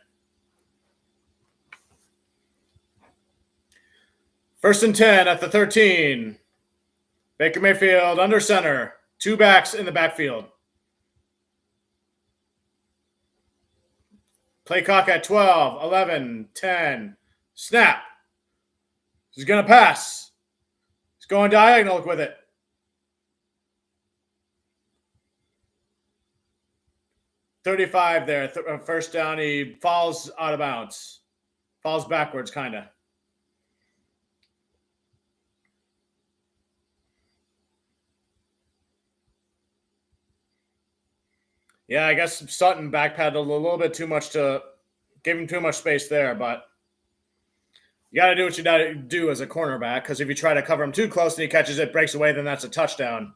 1st and 10 at the 13. Baker Mayfield under center. 2 backs in the backfield. Play clock at 12, 11, 10. Snap. He's going to pass. He's going diagonal with it. .35 there. First down. He falls out of bounds. Falls backwards, kind of. Yeah, I guess Sutton backpedaled a little bit too much give him too much space there, but you got to do what you got to do as a cornerback, because if you try to cover him too close and he catches it, breaks away, then that's a touchdown.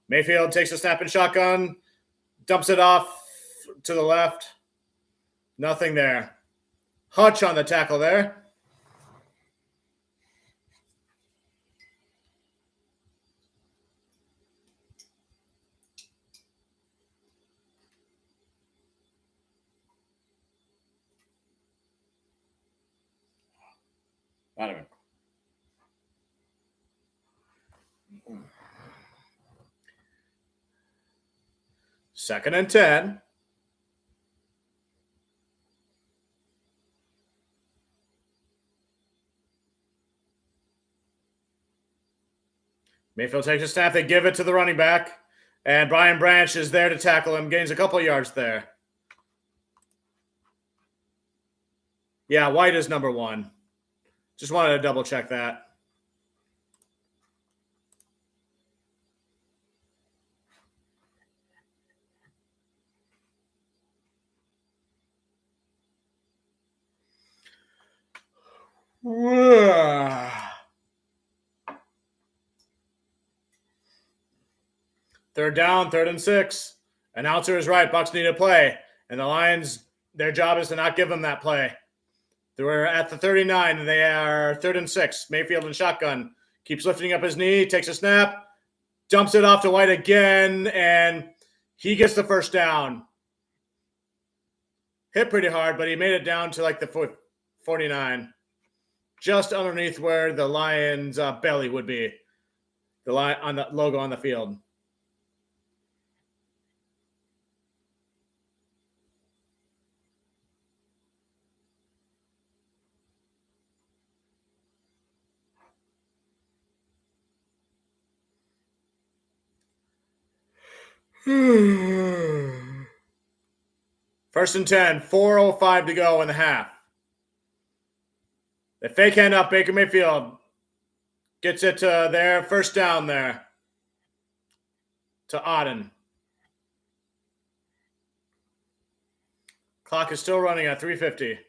Mayfield takes a snap and shotgun, dumps it off to the left. Nothing there. Hutch on the tackle there. Not even. Second and 10. Mayfield takes a snap. They give it to the running back. And Brian Branch is there to tackle him. Gains a couple of yards there. Yeah, White is number 1. Just wanted to double check that. Third down, 3rd and 6. Announcer is right. Bucs need a play. And the Lions, their job is to not give them that play. They're at the 39, and they are 3rd and 6. Mayfield in shotgun. Keeps lifting up his knee, takes a snap, dumps it off to White again, and he gets the first down. Hit pretty hard, but he made it down to like the 49. Just underneath where the Lions' belly would be. The on the logo on the field. First and 10, 4:05 to go in the half. They fake hand up. Baker Mayfield gets it to their first down there to Auden. Clock is still running at 3:50.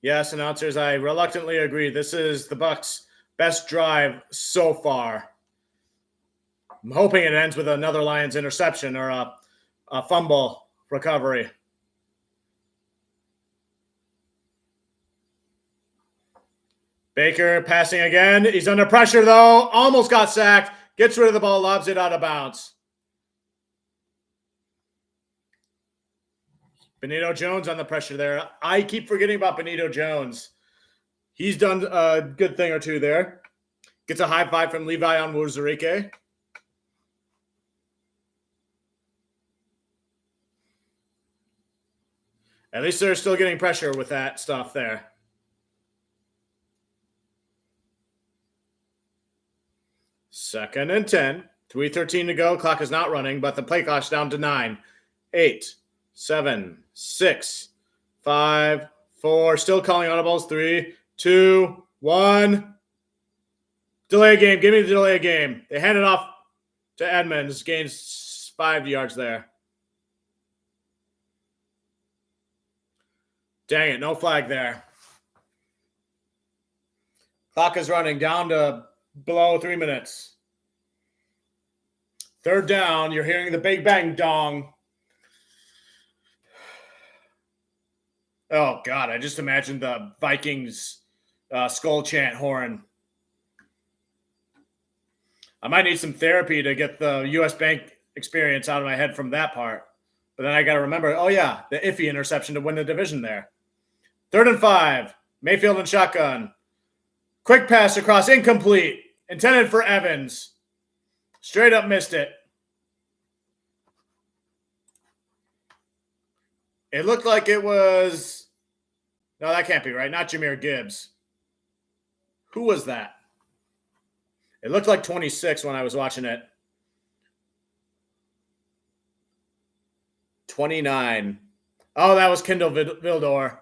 Yes, announcers, I reluctantly agree. This is the Bucs' best drive so far. I'm hoping it ends with another Lions interception or a fumble recovery. Baker passing again. He's under pressure, though. Almost got sacked. Gets rid of the ball, lobs it out of bounds. Benito Jones on the pressure there. I keep forgetting about Benito Jones. He's done a good thing or two there. Gets a high five from Levi on Wuzurike. At least they're still getting pressure with that stuff there. Second and 10. 3:13 to go. Clock is not running, but the play clock's down to 9, 8, 7, 6, 5, 4. Still calling audibles. 3, 2, 1. Delay game. Give me the delay game. They hand it off to Edmonds. Gains 5 yards there. Dang it. No flag there. Clock is running down to below 3 minutes. Third down. You're hearing the big bang dong. Oh, God. I just imagined the Vikings skull chant horn. I might need some therapy to get the U.S. Bank experience out of my head from that part. But then I got to remember, oh, yeah, the iffy interception to win the division there. 3rd and 5. Mayfield and shotgun. Quick pass across, incomplete. Intended for Evans. Straight up missed it. It looked like it was... No, that can't be right. Not Jahmyr Gibbs. Who was that? It looked like 26 when I was watching it. 29. Oh, that was Kendall Vildor.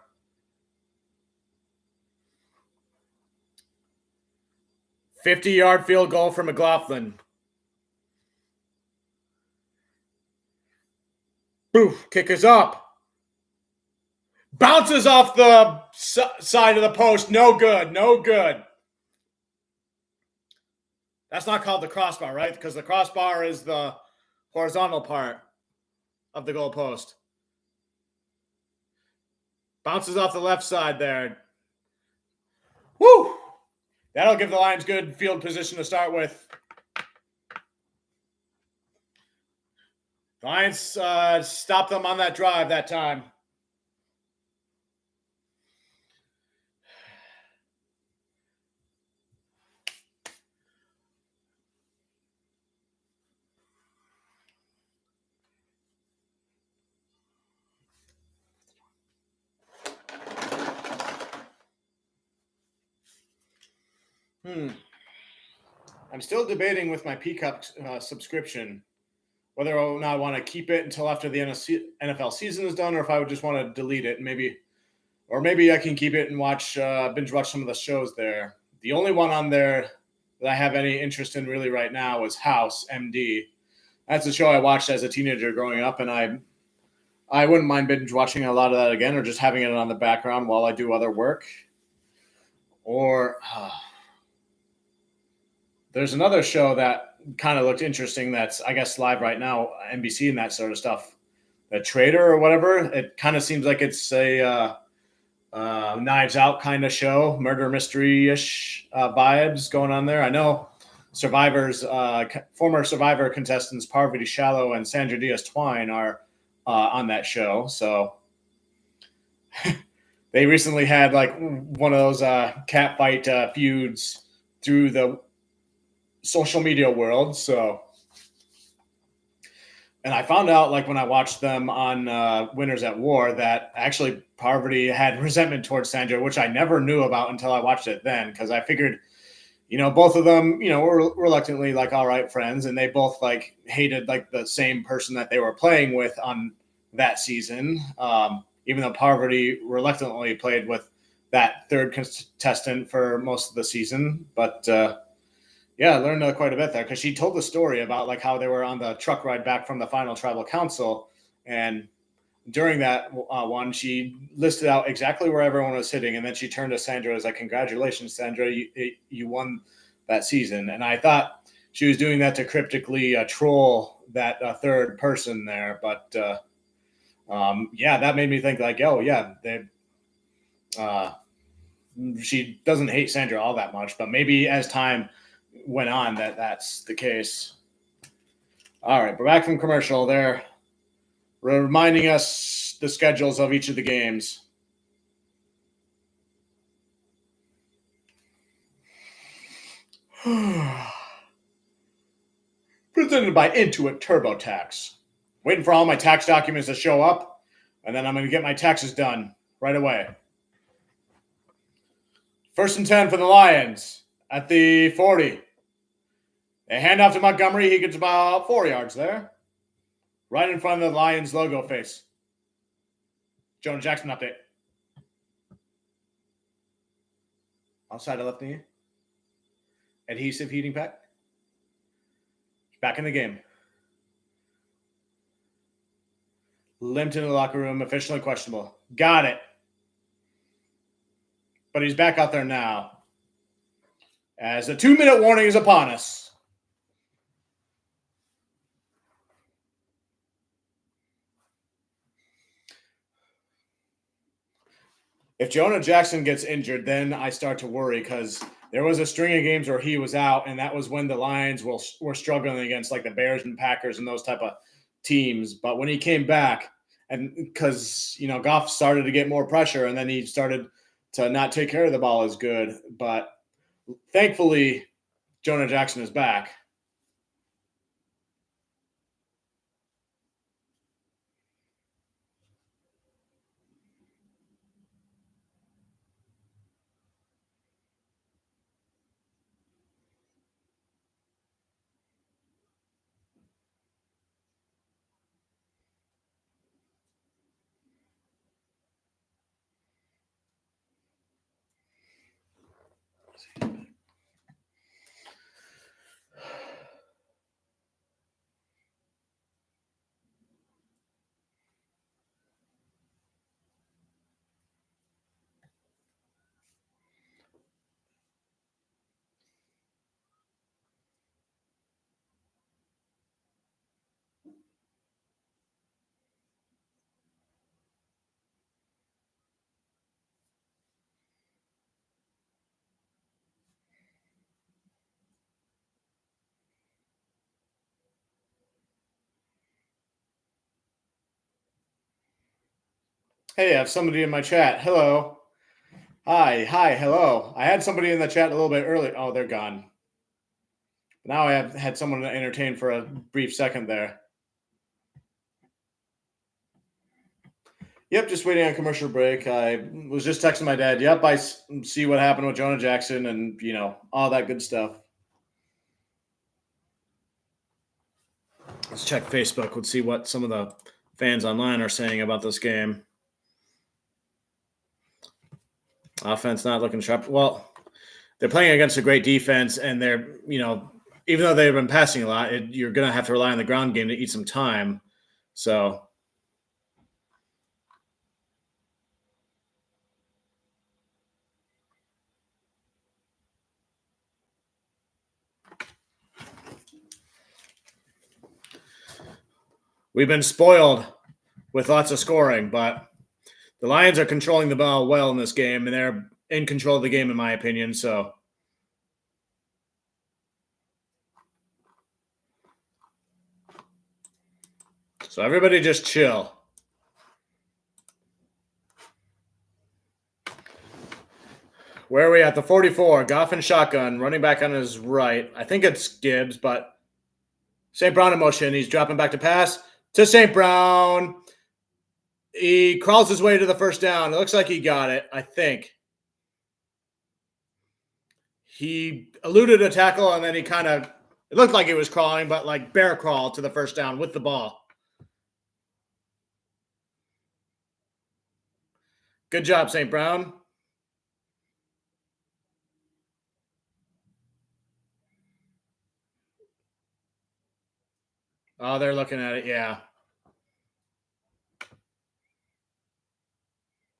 $50-yard field goal for McLaughlin. Boof, kick is up. Bounces off the side of the post. No good, no good. That's not called the crossbar, right? Because the crossbar is the horizontal part of the goal post. Bounces off the left side there. Woo! That'll give the Lions good field position to start with. The Lions stopped them on that drive that time. I'm still debating with my Peacock subscription whether or not I want to keep it until after the NFL season is done, or if I would just want to delete it. Maybe I can keep it and binge watch some of the shows there. The only one on there that I have any interest in really right now is House MD. That's a show I watched as a teenager growing up, and I wouldn't mind binge watching a lot of that again, or just having it on the background while I do other work. Or There's another show that kind of looked interesting that's, I guess, live right now, NBC and that sort of stuff. The Trader or whatever. It kind of seems like it's a Knives Out kind of show, murder mystery-ish vibes going on there. I know former Survivor contestants Parvati Shallow and Sandra Diaz-Twine are on that show. So they recently had like one of those cat fight feuds through the social media world. So, and I found out like when I watched them on Winners at War that actually Parvati had resentment towards Sandra, which I never knew about until I watched it then, because I figured, both of them, were reluctantly like all right friends, and they both like hated like the same person that they were playing with on that season. Even though Parvati reluctantly played with that third contestant for most of the season, but yeah, I learned quite a bit there because she told the story about like how they were on the truck ride back from the final tribal council, and during that one, she listed out exactly where everyone was sitting, and then she turned to Sandra and was like, "Congratulations, Sandra, you won that season." And I thought she was doing that to cryptically troll that third person there, but yeah, that made me think like, oh yeah, she doesn't hate Sandra all that much, but maybe as time went on that's the case. All right, we're back from commercial. They're reminding us the schedules of each of the games. Presented by Intuit TurboTax. Waiting for all my tax documents to show up, and then I'm going to get my taxes done right away. 1st and 10 for the Lions at the 40. They hand off to Montgomery. He gets about 4 yards there. Right in front of the Lions logo face. Jonah Jackson update. Outside of left knee. Adhesive heating pack. Back in the game. Limped into the locker room. Officially questionable. Got it. But he's back out there now. As the 2-minute warning is upon us. If Jonah Jackson gets injured, then I start to worry because there was a string of games where he was out, and that was when the Lions were struggling against like the Bears and Packers and those type of teams. But when he came back, and because Goff started to get more pressure, and then he started to not take care of the ball as good. But thankfully, Jonah Jackson is back. Hey, I have somebody in my chat. Hello. Hi, hello. I had somebody in the chat a little bit earlier. Oh, they're gone. Now I have had someone to entertain for a brief second there. Yep, just waiting on commercial break. I was just texting my dad. Yep, I see what happened with Jonah Jackson and, all that good stuff. Let's check Facebook. Let's see what some of the fans online are saying about this game. Offense not looking sharp. Well, they're playing against a great defense, and they're, even though they've been passing a lot, you're going to have to rely on the ground game to eat some time. So We've been spoiled with lots of scoring, but the Lions are controlling the ball well in this game, and they're in control of the game, in my opinion. So everybody just chill. Where are we at? The 44. Goff and shotgun, running back on his right. I think it's Gibbs, but St. Brown in motion. He's dropping back to pass to St. Brown. He crawls his way to the first down. It looks like he got it, I think. He eluded a tackle, and then he kind of, it looked like he was crawling, but like bear crawl to the first down with the ball. Good job, St. Brown. Oh, they're looking at it, yeah.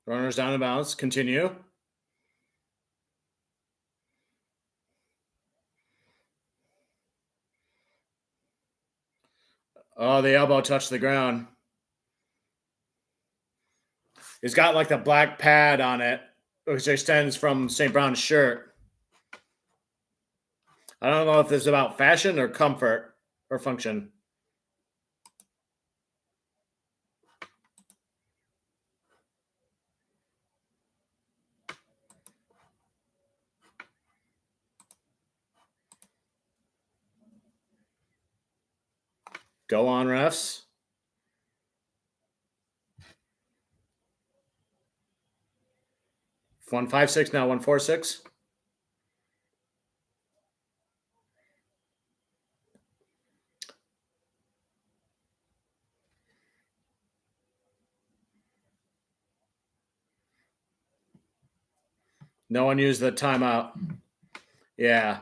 Runners down the bounce. Continue. Oh, the elbow touched the ground. It's got like the black pad on it, which extends from St. Brown's shirt. I don't know if this is about fashion or comfort or function. Go on, refs. One 5-6 now, 1-4-6. No one used the timeout. Yeah.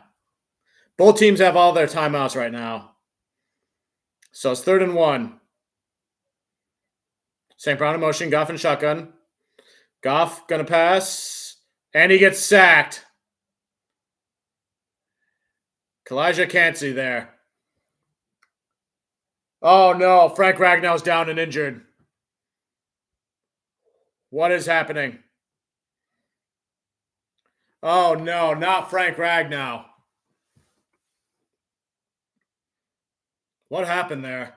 Both teams have all their timeouts right now. So it's 3rd and 1. St. Brown in motion, Goff and shotgun. Goff going to pass, and he gets sacked. Kalijah Cansey there. Oh, no. Frank Ragnow's down and injured. What is happening? Oh, no. Not Frank Ragnow. What happened there?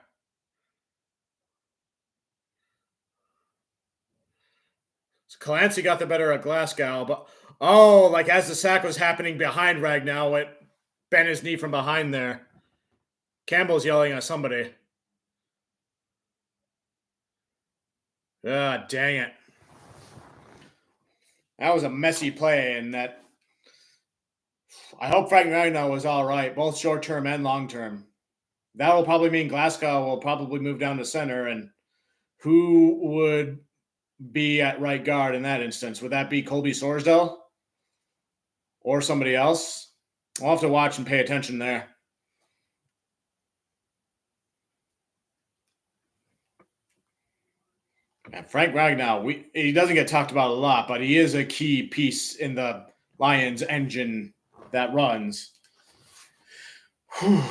So Clancy got the better of Glasgow, but like as the sack was happening behind Ragnow, it bent his knee from behind there. Campbell's yelling at somebody. Ah, dang it. That was a messy play, and that I hope Frank Ragnow was all right, both short term and long term. That will probably mean Glasgow will probably move down to center, and who would be at right guard in that instance? Would that be Colby Sorsdale or somebody else? I'll have to watch and pay attention there. And Frank Ragnow, he doesn't get talked about a lot, but he is a key piece in the Lions engine that runs. Whew.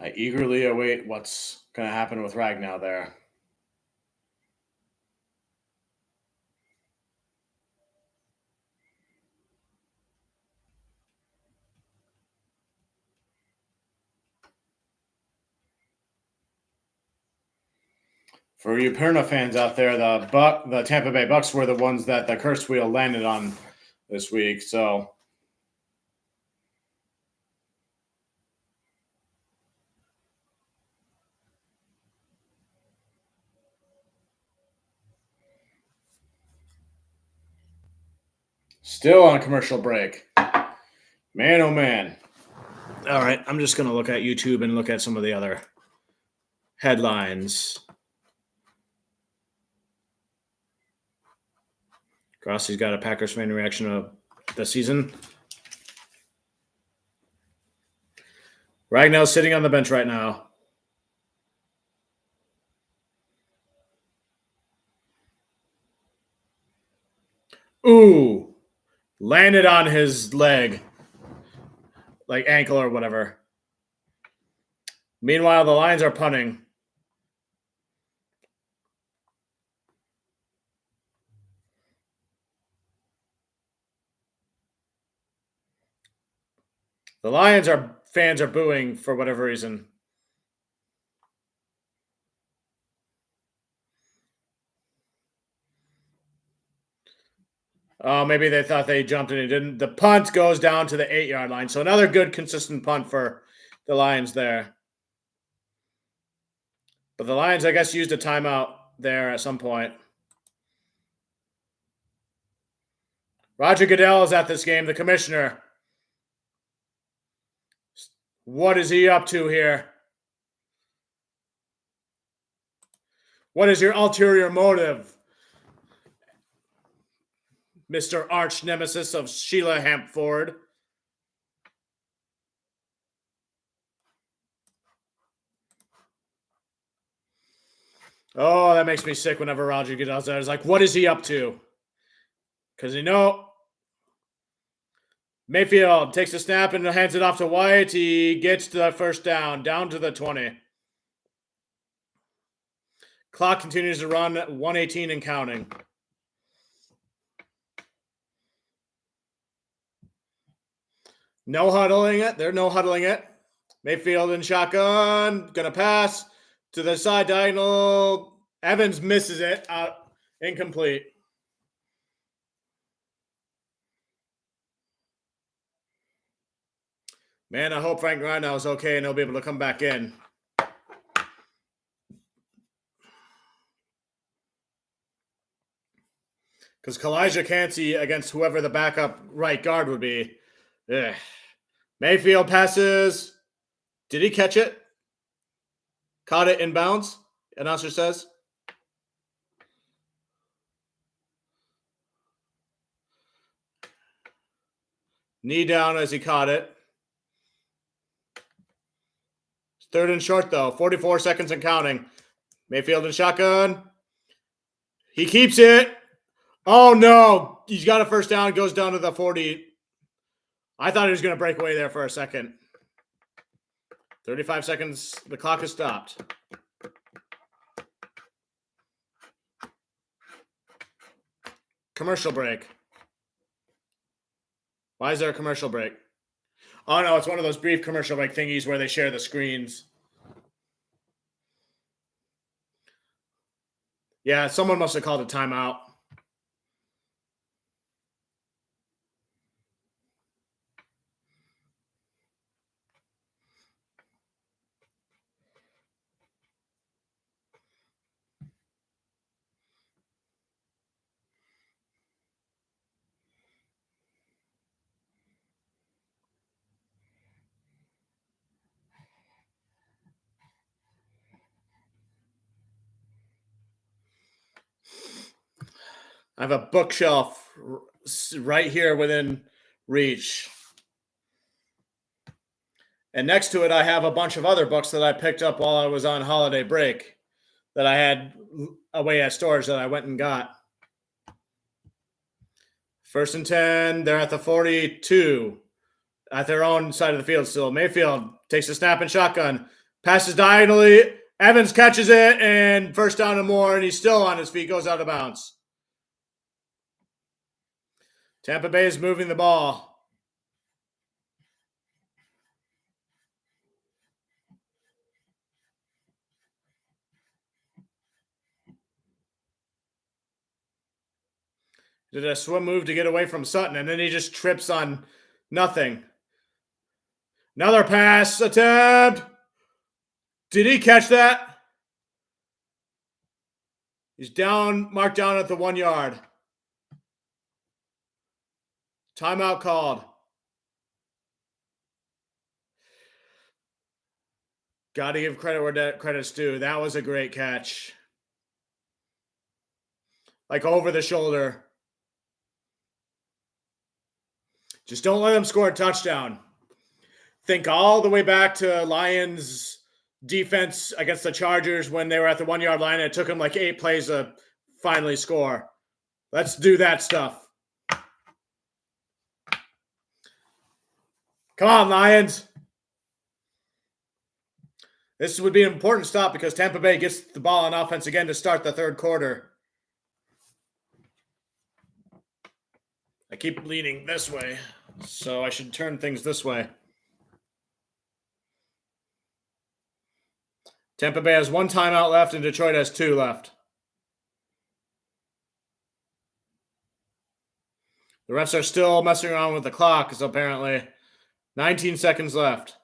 I eagerly await what's going to happen with Ragnow there. For you Perna fans out there, the Tampa Bay Bucks were the ones that the curse wheel landed on this week. So Still on commercial break. Man, oh man. All right, I'm just going to look at YouTube and look at some of the other headlines. Grossi's got a Packers fan reaction of the season. Ragnell's sitting on the bench right now. Ooh. Landed on his leg. Like ankle or whatever. Meanwhile, the Lions are punting. The Lions fans are booing for whatever reason. Oh, maybe they thought they jumped and it didn't. The punt goes down to the 8-yard line. So another good, consistent punt for the Lions there. But the Lions, I guess, used a timeout there at some point. Roger Goodell is at this game, the commissioner. What is he up to here? What is your ulterior motive, Mr. Arch Nemesis of Sheila Hampford? Oh, that makes me sick whenever Roger Goodell's there. It's like, what is he up to? Because Mayfield takes a snap and hands it off to White. He gets the first down to the 20. Clock continues to run, 1:18 and counting. No huddling it. They're no huddling it. Mayfield in shotgun. Going to pass to the side diagonal. Evans misses it. Incomplete. Man, I hope Frank Rhino is okay and he'll be able to come back in. Because Kalijah Cansey against whoever the backup right guard would be. Ugh. Mayfield passes. Did he catch it? Caught it inbounds, announcer says. Knee down as he caught it. Third and short, though. 44 seconds and counting. Mayfield in shotgun. He keeps it. Oh, no. He's got a first down. Goes down to the 40. I thought he was going to break away there for a second. 35 seconds. The clock has stopped. Commercial break. Why is there a commercial break? Oh, no, it's one of those brief commercial break thingies where they share the screens. Yeah, someone must have called a timeout. I have a bookshelf right here within reach. And next to it, I have a bunch of other books that I picked up while I was on holiday break that I had away at storage that I went and got. 1st and 10. They're at the 42 at their own side of the field still. Mayfield takes a snap and shotgun. Passes diagonally. Evans catches it and first down and more, and he's still on his feet. Goes out of bounds. Tampa Bay is moving the ball. Did a swim move to get away from Sutton, and then he just trips on nothing. Another pass attempt. Did he catch that? He's down, marked down at the 1 yard. Timeout called. Got to give credit where credit's due. That was a great catch. Like over the shoulder. Just don't let them score a touchdown. Think all the way back to Lions defense against the Chargers when they were at the 1 yard line. And it took them like 8 plays to finally score. Let's do that stuff. Come on, Lions. This would be an important stop because Tampa Bay gets the ball on offense again to start the third quarter. I keep leaning this way, so I should turn things this way. Tampa Bay has 1 timeout left and Detroit has 2 left. The refs are still messing around with the clock because apparently 19 seconds left.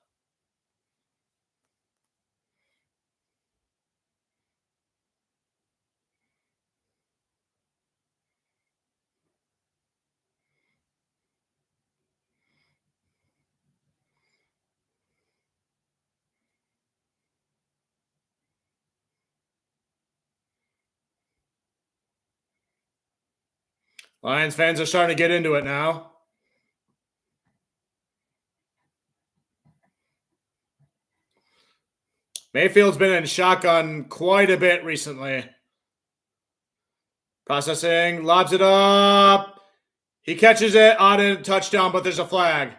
Lions fans are starting to get into it now. Mayfield's been in shotgun quite a bit recently. Processing, lobs it up. He catches it on a touchdown, but there's a flag.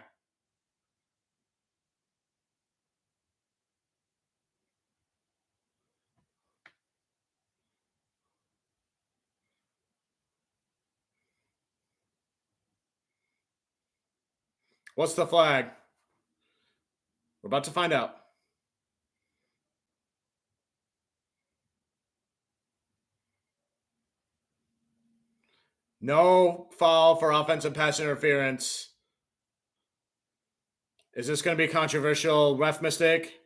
What's the flag? We're about to find out. No foul for offensive pass interference. Is this going to be a controversial ref mistake?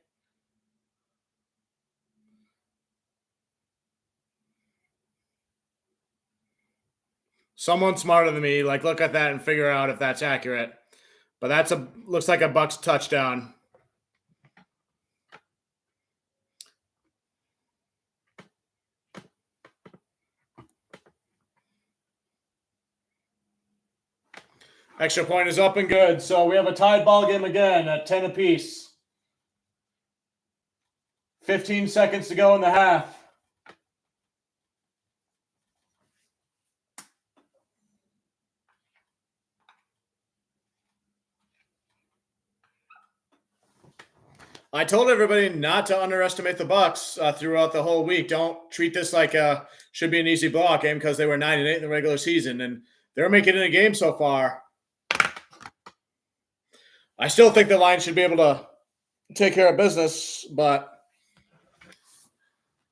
Someone smarter than me, look at that and figure out if that's accurate. But looks like a Bucs touchdown. Extra point is up and good. So we have a tied ball game again at 10 apiece. 15 seconds to go in the half. I told everybody not to underestimate the Bucs throughout the whole week. Don't treat this like should be an easy blowout game because they were 9-8 in the regular season, and they're making it in a game so far. I still think the Lions should be able to take care of business, but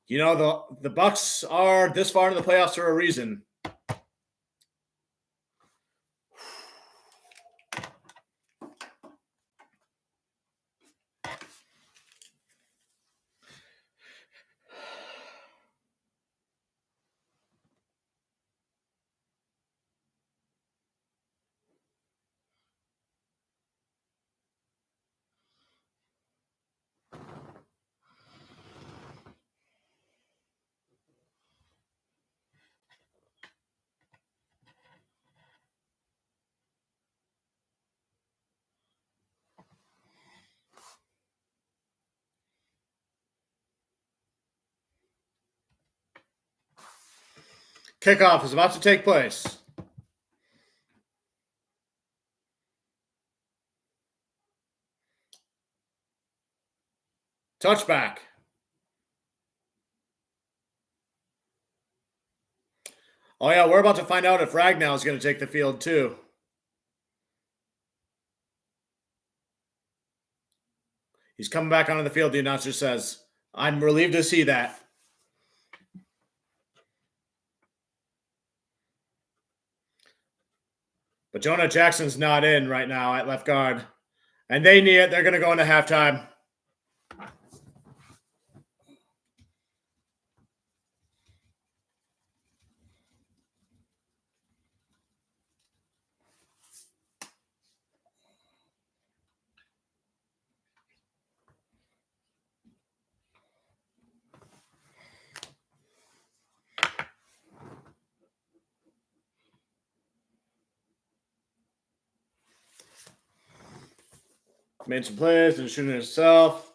the Bucs are this far in the playoffs for a reason. Kickoff is about to take place. Touchback. Oh, yeah, we're about to find out if Ragnow is going to take the field, too. He's coming back onto the field, the announcer says. I'm relieved to see that. But Jonah Jackson's not in right now at left guard. And they need it. They're going to go into halftime. Made some plays and shooting himself.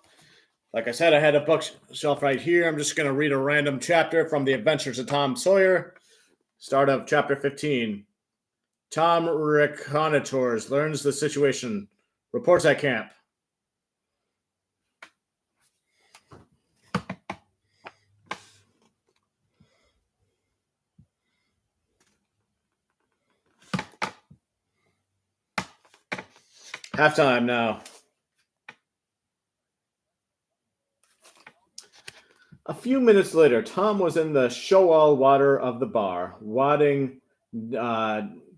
Like I said, I had a bookshelf right here. I'm just going to read a random chapter from The Adventures of Tom Sawyer. Start of chapter 15. Tom reconnoiters, learns the situation, reports at camp. Halftime now. A few minutes later, Tom was in the shoal water of the bar, wading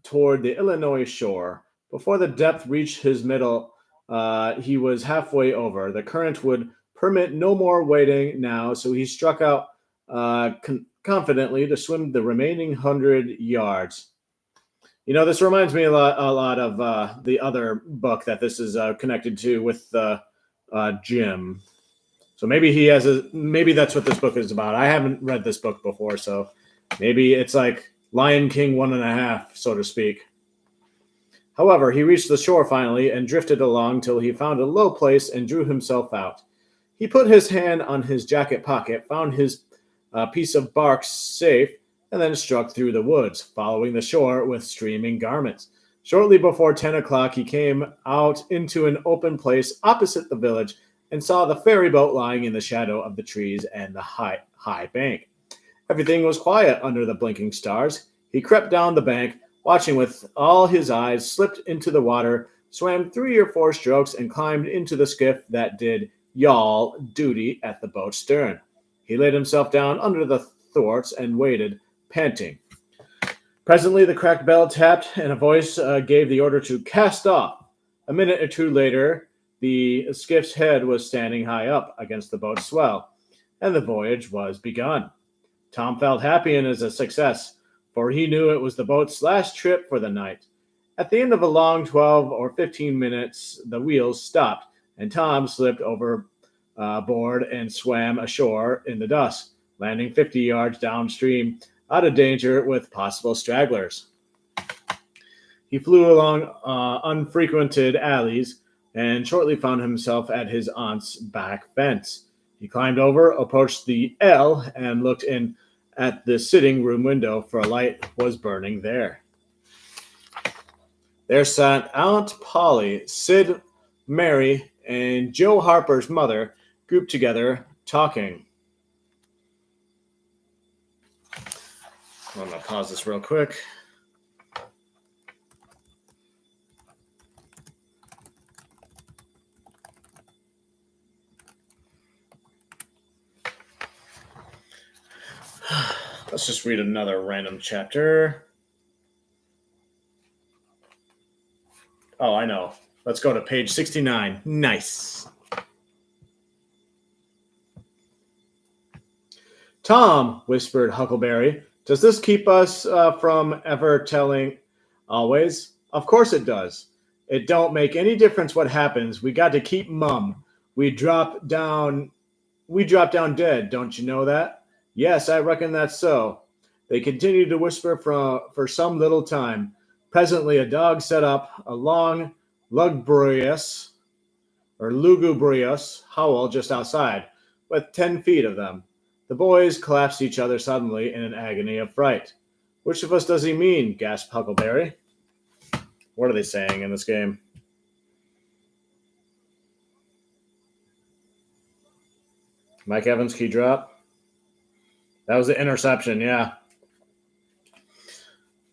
toward the Illinois shore. Before the depth reached his middle, he was halfway over. The current would permit no more wading now, so he struck out confidently to swim the remaining 100 yards. You know, this reminds me a lot of the other book that this is connected to with Jim. So maybe that's what this book is about. I haven't read this book before, so maybe it's like Lion King 1.5, so to speak. However, he reached the shore finally and drifted along till he found a low place and drew himself out. He put his hand on his jacket pocket, found his piece of bark safe, and then struck through the woods, following the shore with streaming garments. Shortly before 10 o'clock, he came out into an open place opposite the village and saw the ferry boat lying in the shadow of the trees and the high bank. Everything was quiet under the blinking stars. He crept down the bank, watching with all his eyes, slipped into the water, swam 3 or 4 strokes, and climbed into the skiff that did yawl duty at the boat's stern. He laid himself down under the thwarts and waited, panting. Presently the cracked bell tapped, and a voice gave the order to cast off. A minute or two later, the skiff's head was standing high up against the boat's swell, and the voyage was begun. Tom felt happy in his success, for he knew it was the boat's last trip for the night. At the end of a long 12 or 15 minutes, the wheels stopped, and Tom slipped overboard and swam ashore in the dusk, landing 50 yards downstream, out of danger with possible stragglers. He flew along unfrequented alleys, and shortly found himself at his aunt's back fence. He climbed over, approached the L, and looked in at the sitting room window, for a light was burning there. There sat Aunt Polly, Sid, Mary, and Joe Harper's mother, grouped together, talking. I'm going to pause this real quick. Let's just read another random chapter. Oh, I know. Let's go to page 69. Nice. Tom, whispered Huckleberry, does this keep us from ever telling always? Of course it does. It don't make any difference what happens. We got to keep mum. We drop down dead. Don't you know that? Yes, I reckon that's so. They continued to whisper for some little time. Presently, a dog set up a long, lugubrious howl just outside, with 10 feet of them. The boys collapsed each other suddenly in an agony of fright. Which of us does he mean? Gasped Huckleberry. What are they saying in this game? Mike Evans, key drop. That was the interception, yeah.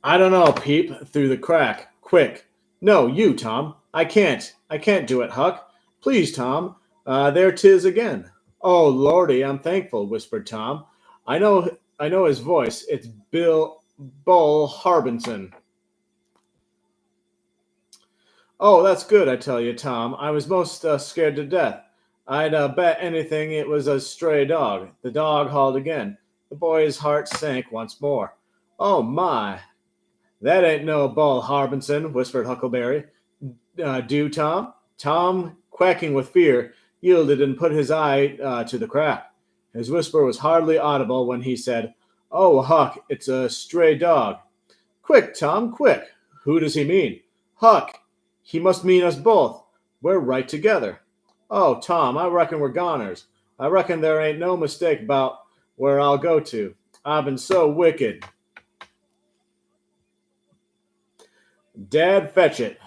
I don't know, peep, through the crack. Quick. No, you, Tom. I can't do it, Huck. Please, Tom. There 'tis again. Oh, Lordy, I'm thankful, whispered Tom. I know his voice. It's Bull Harbinson. Oh, that's good, I tell you, Tom. I was most scared to death. I'd bet anything it was a stray dog. The dog hauled again. The boy's heart sank once more. Oh, my. That ain't no Bull Harbinson, whispered Huckleberry. Do, Tom? Tom, quacking with fear, yielded and put his eye to the crack. His whisper was hardly audible when he said, Oh, Huck, it's a stray dog. Quick, Tom, quick. Who does he mean? Huck, he must mean us both. We're right together. Oh, Tom, I reckon we're goners. I reckon there ain't no mistake about where I'll go to. I've been so wicked. Dad, fetch it.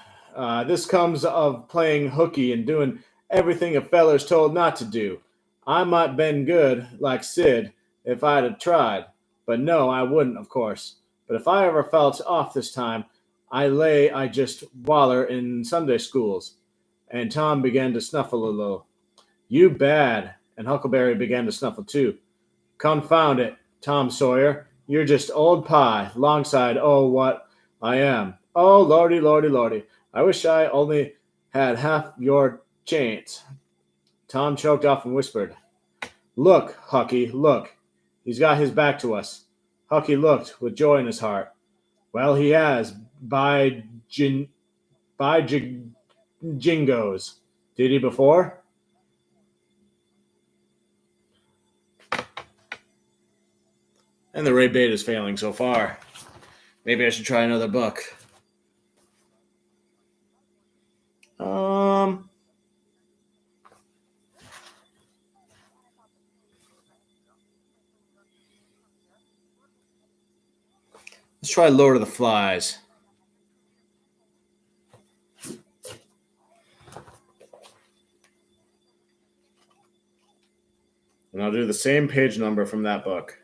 This comes of playing hooky and doing everything a feller's told not to do. I might been good, like Sid, if I'd have tried. But no, I wouldn't, of course. But if I ever felt off this time, I just waller in Sunday schools. And Tom began to snuffle a little. You bad. And Huckleberry began to snuffle too. Confound it, Tom Sawyer. You're just old pie, longside, oh, what I am. Oh, lordy, lordy, lordy. I wish I only had half your chance. Tom choked off and whispered, Look, Hucky, look. He's got his back to us. Hucky looked with joy in his heart. Well, he has, by jingoes. Did he before? And the Ray Bait is failing so far. Maybe I should try another book. Let's try Lord of the Flies. And I'll do the same page number from that book.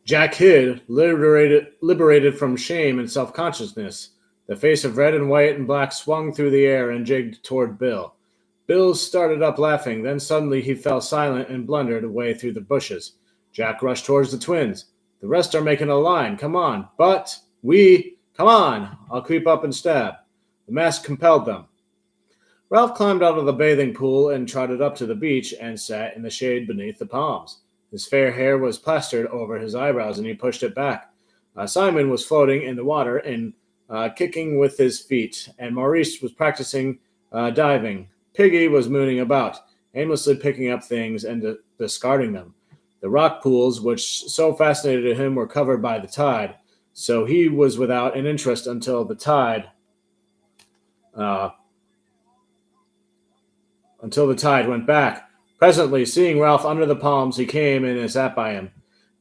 Jack hid, liberated from shame and self-consciousness. The face of red and white and black swung through the air and jigged toward Bill. Bill started up laughing, then suddenly he fell silent and blundered away through the bushes. Jack rushed towards the twins. The rest are making a line. Come on. Come on. I'll creep up and stab. The mask compelled them. Ralph climbed out of the bathing pool and trotted up to the beach and sat in the shade beneath the palms. His fair hair was plastered over his eyebrows, and he pushed it back. Simon was floating in the water and kicking with his feet, and Maurice was practicing diving. Piggy was mooning about, aimlessly picking up things and discarding them. The rock pools, which so fascinated him, were covered by the tide, so he was without an interest until the tide went back. Presently, seeing Ralph under the palms, he came and sat by him.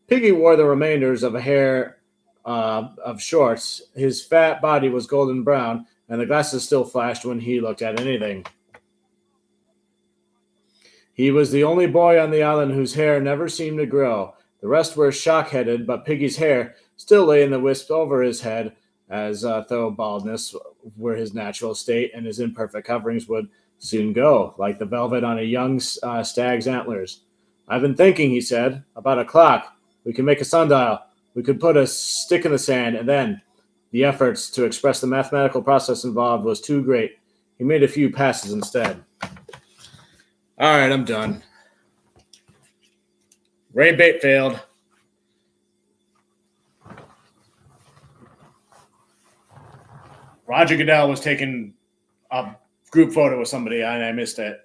Piggy wore the remainders of a hair of shorts. His fat body was golden brown, and the glasses still flashed when he looked at anything. He was the only boy on the island whose hair never seemed to grow. The rest were shock-headed, but Piggy's hair still lay in the wisp over his head, as though baldness were his natural state, and his imperfect coverings would soon go, like the velvet on a young stag's antlers. I've been thinking, he said, about a clock. We can make a sundial. We could put a stick in the sand, and then the efforts to express the mathematical process involved was too great. He made a few passes instead. All right, I'm done. Ray Bait failed. Roger Goodell was taking a group photo with somebody, and I missed it.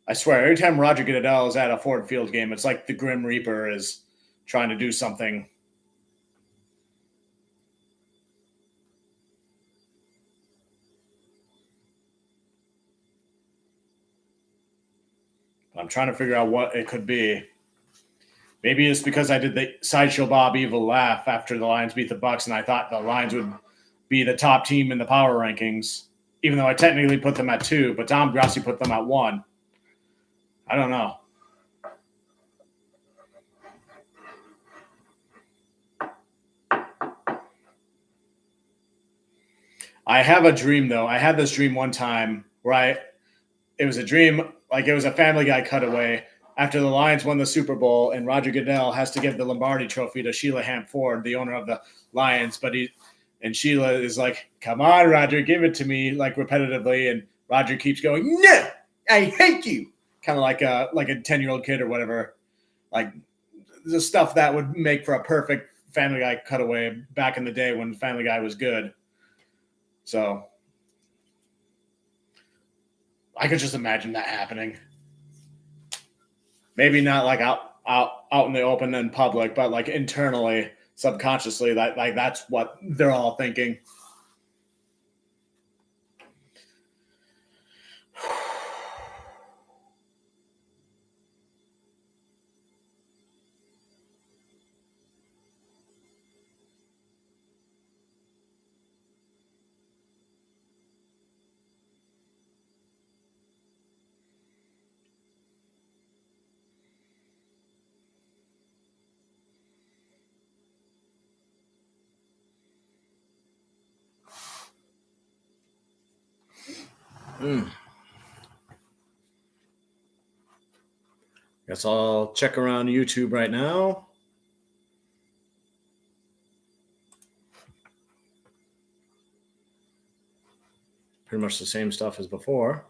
I swear, every time Roger Goodell is at a Ford Field game, it's like the Grim Reaper is trying to do something. I'm trying to figure out what it could be. Maybe it's because I did the Sideshow Bob evil laugh after the Lions beat the Bucs, and I thought the Lions would be the top team in the power rankings, even though I technically put them at 2, but Tom Grossi put them at 1. I don't know. I have a dream, though. I had this dream one time where it was a dream, like it was a Family Guy cutaway after the Lions won the Super Bowl, and Roger Goodell has to give the Lombardi trophy to Sheila Hamp Ford, the owner of the Lions, and Sheila is like, come on, Roger, give it to me, like repetitively, and Roger keeps going, no, I hate you. Kind of like a 10-year-old kid or whatever, like the stuff that would make for a perfect Family Guy cutaway back in the day when Family Guy was good. So I could just imagine that happening. Maybe not like out in the open and public, but like internally, subconsciously, that's what they're all thinking. Guess I'll check around YouTube right now. Pretty much the same stuff as before.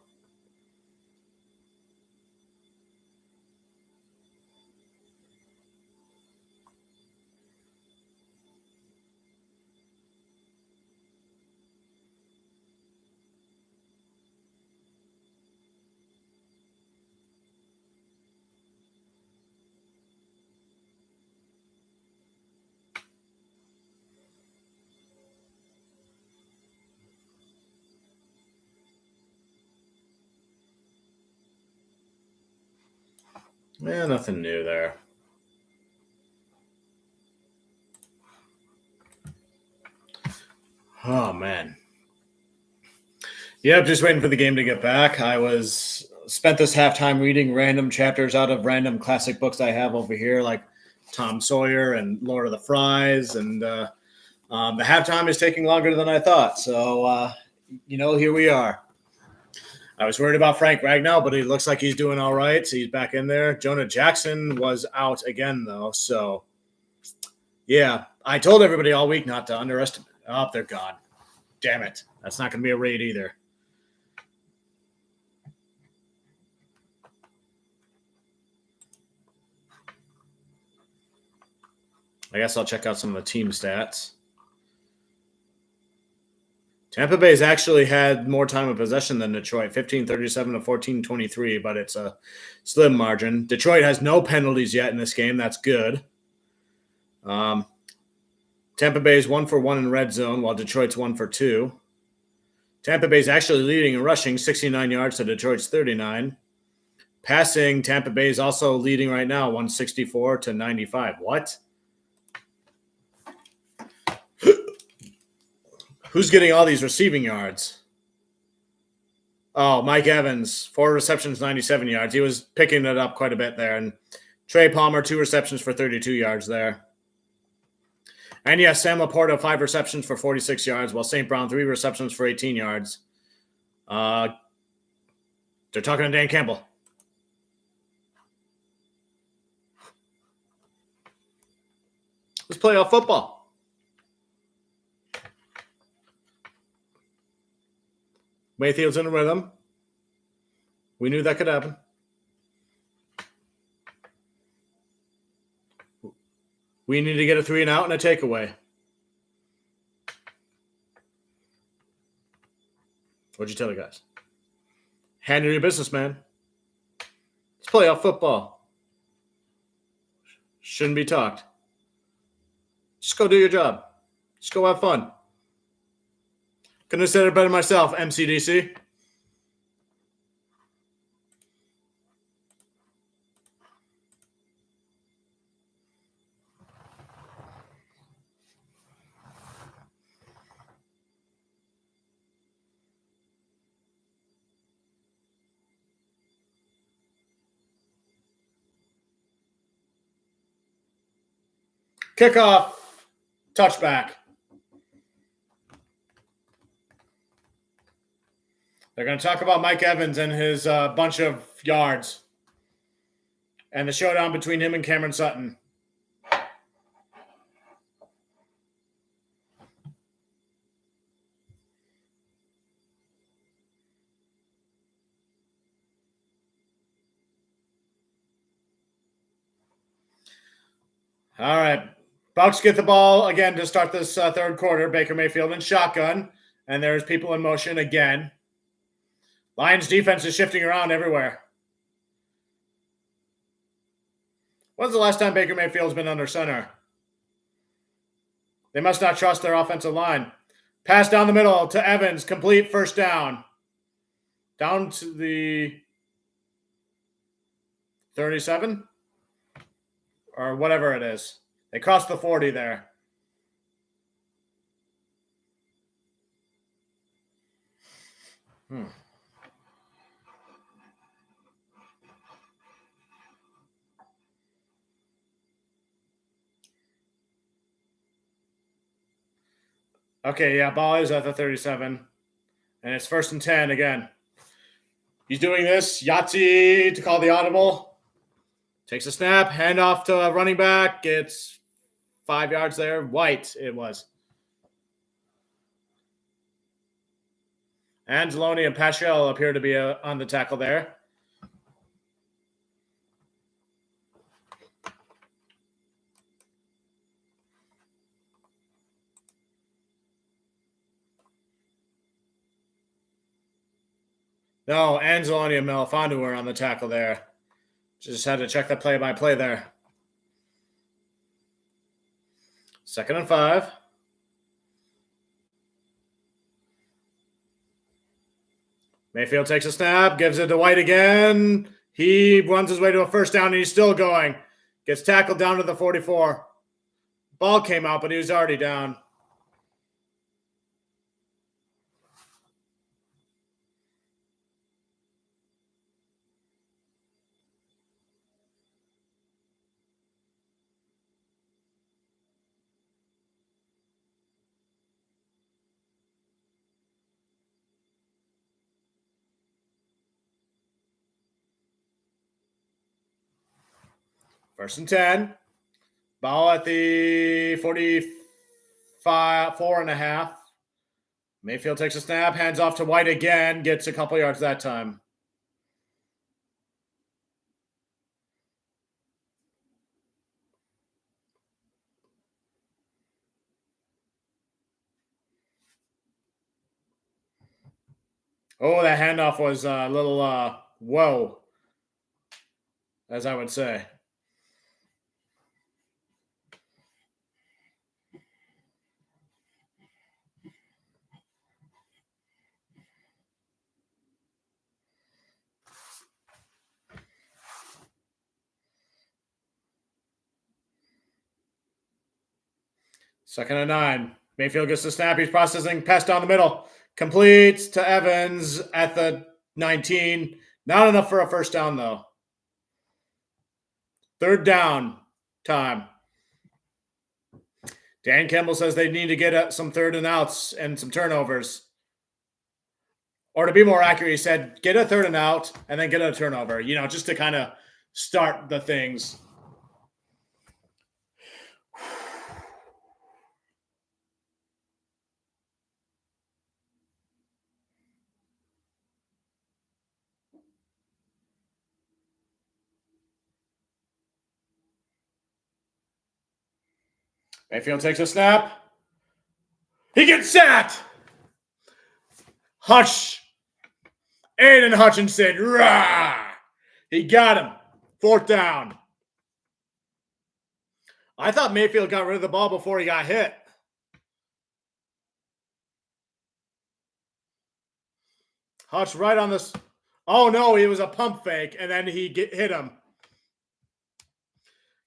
Yeah, nothing new there. Oh, man. Yep, just waiting for the game to get back. I spent this halftime reading random chapters out of random classic books I have over here, like Tom Sawyer and Lord of the Flies. And the halftime is taking longer than I thought. So, here we are. I was worried about Frank Ragnow, but he looks like he's doing all right. So he's back in there. Jonah Jackson was out again, though. So, yeah, I told everybody all week not to underestimate. Oh, they're gone. Damn it. That's not going to be a raid either. I guess I'll check out some of the team stats. Tampa Bay's actually had more time of possession than Detroit, 15-37 to 14-23, but it's a slim margin. Detroit has no penalties yet in this game. That's good. Tampa Bay's 1 for 1 in red zone, while Detroit's 1 for 2. Tampa Bay's actually leading in rushing, 69 yards to Detroit's 39. Passing, Tampa Bay's also leading right now, 164 to 95. What? Who's getting all these receiving yards? Oh, Mike Evans, 4 receptions, 97 yards. He was picking it up quite a bit there. And Trey Palmer, 2 receptions for 32 yards there. And yes, Sam Laporta, 5 receptions for 46 yards, while St. Brown, 3 receptions for 18 yards. They're talking to Dan Campbell. Let's play off football. Mayfield's in the rhythm. We knew that could happen. We need to get a 3 and out and a takeaway. What'd you tell the guys? Handle your business, man. Let's play off football. Shouldn't be talked. Just go do your job. Just go have fun. Couldn't have said it better myself, MCDC. Kickoff, touchback. They're going to talk about Mike Evans and his bunch of yards and the showdown between him and Cameron Sutton. All right. Bucs get the ball again to start this third quarter. Baker Mayfield in shotgun. And there's people in motion again. Lions defense is shifting around everywhere. When's the last time Baker Mayfield's been under center? They must not trust their offensive line. Pass down the middle to Evans. Complete first down. Down to the 37? Or whatever it is. They crossed the 40 there. Okay, yeah, ball is at the 37. And it's 1st and 10 again. He's doing this. Yahtzee to call the audible. Takes a snap. Handoff to a running back. Gets 5 yards there. White it was. Anzalone and Paschal appear to be on the tackle there. No, Anzalone and Melifonwu were on the tackle there. Just had to check the play-by-play there. 2nd and 5. Mayfield takes a snap, gives it to White again. He runs his way to a first down, and he's still going. Gets tackled down to the 44. Ball came out, but he was already down. First and 10. Ball at the 45, 4.5. Mayfield takes a snap, hands off to White again, gets a couple yards that time. Oh, that handoff was a little whoa, as I would say. Second and 9. Mayfield gets the snap. He's processing. Pass down the middle. Completes to Evans at the 19. Not enough for a first down, though. 3rd down time. Dan Campbell says they need to get some 3rd and outs and some turnovers. Or to be more accurate, he said, get a 3rd and out and then get a turnover, just to kind of start the things. Mayfield takes a snap. He gets sacked. Hush. Aiden Hutchinson. Rah! He got him. 4th down. I thought Mayfield got rid of the ball before he got hit. Hutch right on this. Oh, no, he was a pump fake, and then he hit him.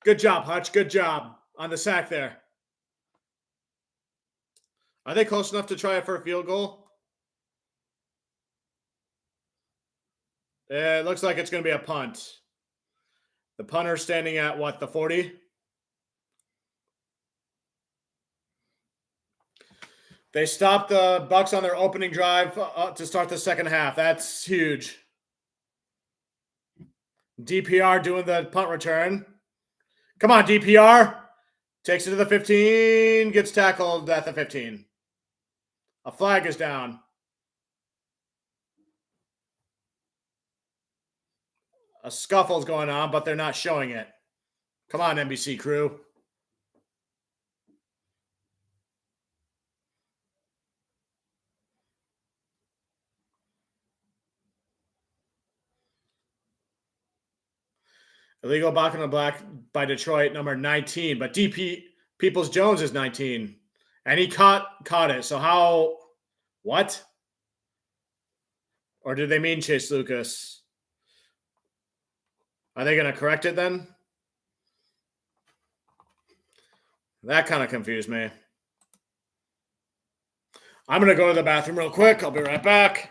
Good job, Hutch. Good job on the sack there. Are they close enough to try it for a field goal? It looks like it's going to be a punt. The punter standing at what, the 40? They stopped the Bucs on their opening drive to start the second half. That's huge. DPR doing the punt return. Come on, DPR. Takes it to the 15. Gets tackled at the 15. A flag is down. A scuffle's going on, but they're not showing it. Come on, NBC crew. Illegal blocking the black by Detroit, number 19. But DP Peoples-Jones is 19. And he caught it. So how? What? Or did they mean Chase Lucas? Are they going to correct it then? That kind of confused me. I'm going to go to the bathroom real quick. I'll be right back.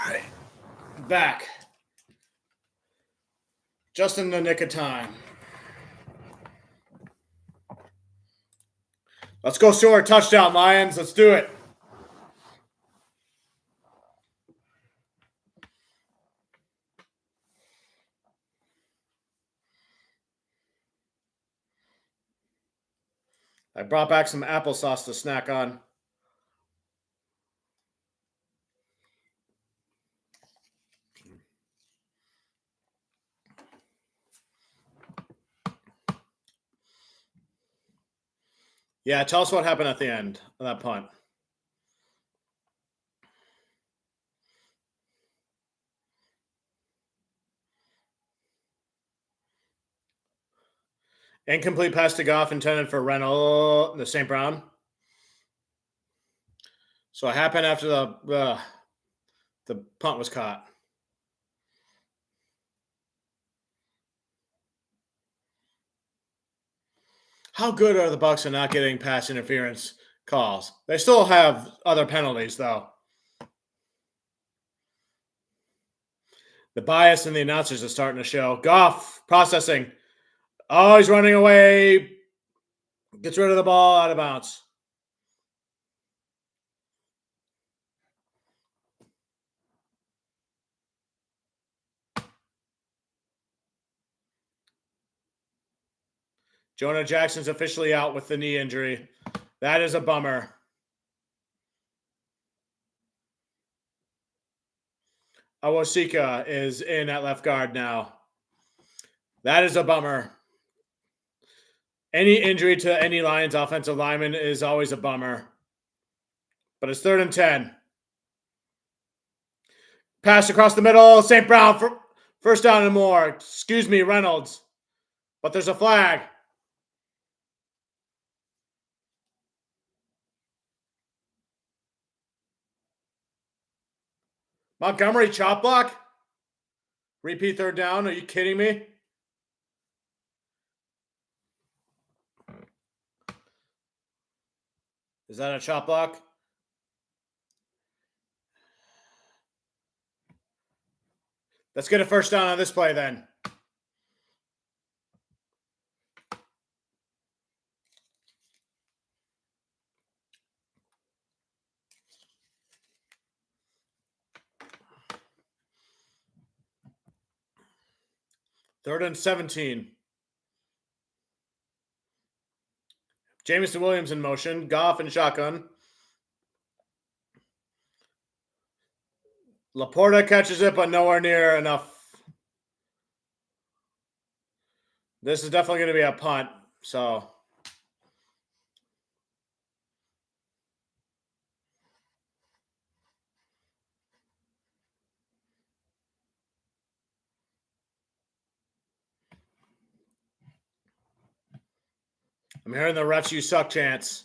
All right. Back. Just in the nick of time. Let's go score a touchdown, Lions. Let's do it. I brought back some applesauce to snack on. Yeah, tell us what happened at the end of that punt. Incomplete pass to Goff intended for Reynolds, the St. Brown. So it happened after the punt was caught. How good are the Bucs at not getting pass interference calls? They still have other penalties, though. The bias in the announcers is starting to show. Goff processing. Oh, he's running away. Gets rid of the ball out of bounds. Jonah Jackson's officially out with the knee injury. That is a bummer. Awosika is in at left guard now. That is a bummer. Any injury to any Lions offensive lineman is always a bummer. But it's 3rd and 10. Pass across the middle. St. Brown for first down and more. Excuse me, Reynolds. But there's a flag. Montgomery chop block? Repeat 3rd down? Are you kidding me? Is that a chop block? Let's get a first down on this play then. 3rd and 17. Jameson Williams in motion. Goff in shotgun. Laporta catches it, but nowhere near enough. This is definitely going to be a punt. So I'm hearing the refs you suck chants.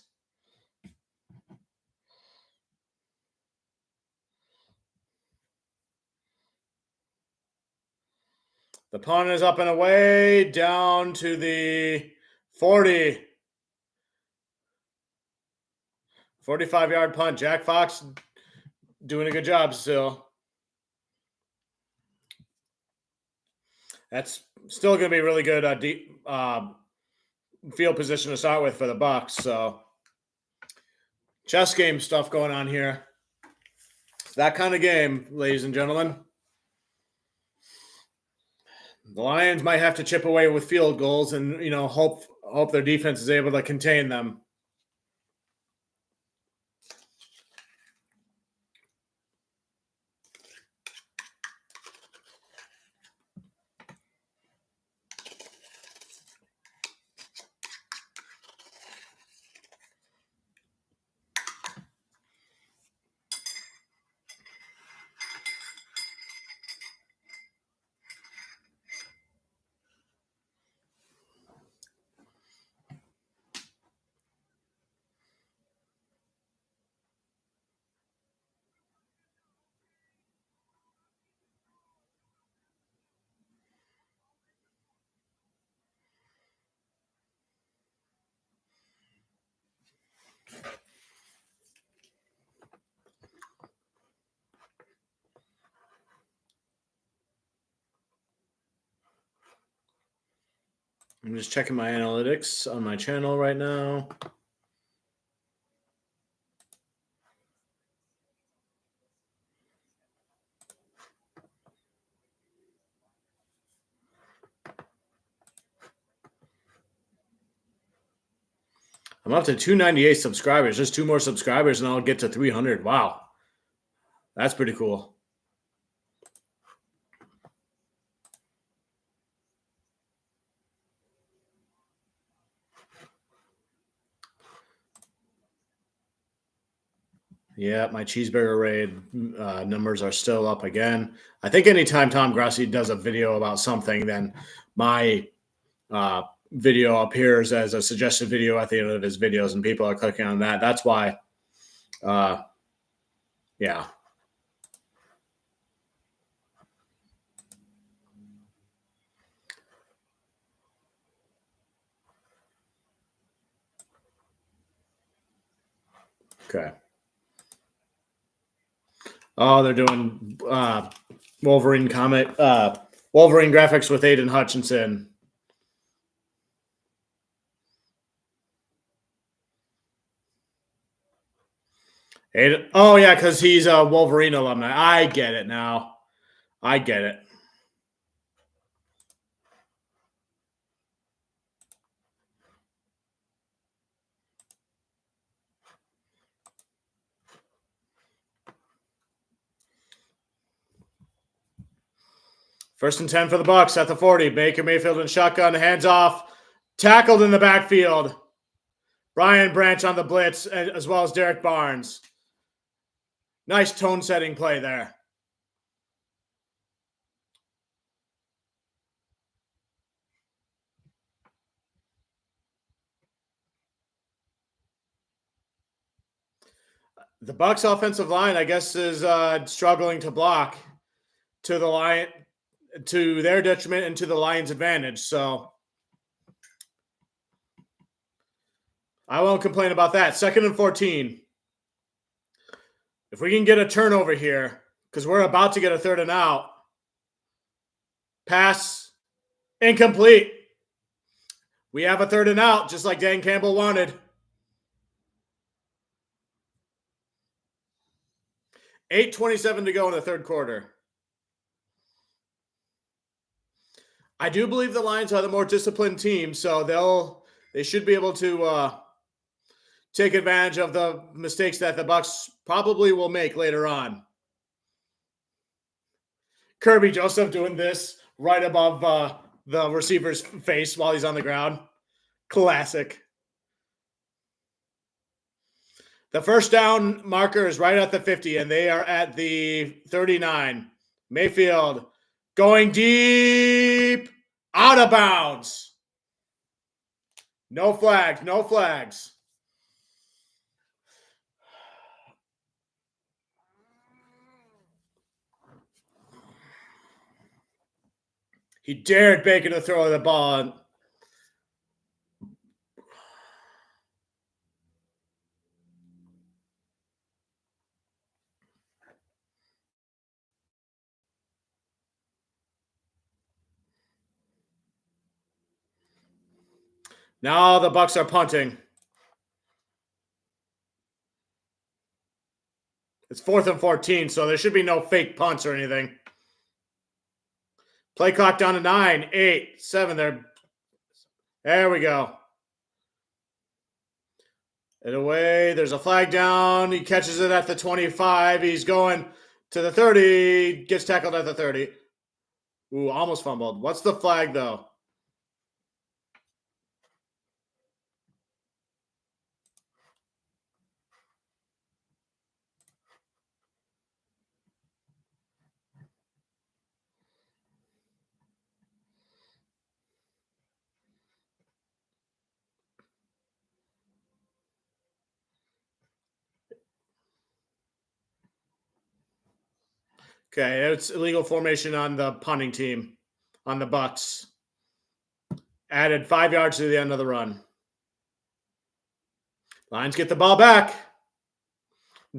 The punt is up and away down to the 40. 45-yard punt. Jack Fox doing a good job still. That's still going to be really good deep field position to start with for the Bucs. So chess game stuff going on here. It's that kind of game, ladies and gentlemen. The Lions might have to chip away with field goals and, hope their defense is able to contain them. I'm just checking my analytics on my channel right now. I'm up to 298 subscribers. Just 2 more subscribers and I'll get to 300. Wow. That's pretty cool. Yeah, my cheeseburger raid numbers are still up again. I think anytime Tom Grassi does a video about something, then my video appears as a suggested video at the end of his videos, and people are clicking on that. That's why, yeah. Okay. Oh, they're doing Wolverine graphics with Aiden Hutchinson. Aiden, oh yeah, because he's a Wolverine alumni. I get it now. I get it. First and 10 for the Bucs at the 40. Baker Mayfield in shotgun, hands off, tackled in the backfield. Brian Branch on the blitz, as well as Derek Barnes. Nice tone-setting play there. The Bucs offensive line, I guess, is struggling to block to their detriment and to the Lions' advantage. So I won't complain about that. 2nd and 14. If we can get a turnover here, because we're about to get a 3rd and out. Pass incomplete. We have a 3rd and out, just like Dan Campbell wanted. 8:27 to go in the 3rd quarter. I do believe the Lions are the more disciplined team, so they should be able to take advantage of the mistakes that the Bucs probably will make later on. Kirby Joseph doing this right above the receiver's face while he's on the ground. Classic. The first down marker is right at the 50, and they are at the 39. Mayfield going deep, out of bounds. No flags, no flags. He dared Baker to throw the ball. Now the Bucs are punting. It's 4th and 14, so there should be no fake punts or anything. Play clock down to 9, 8, 7. There we go. And away. There's a flag down. He catches it at the 25. He's going to the 30. Gets tackled at the 30. Ooh, almost fumbled. What's the flag, though? Okay, it's illegal formation on the punting team, on the Bucs. Added 5 yards to the end of the run. Lions get the ball back.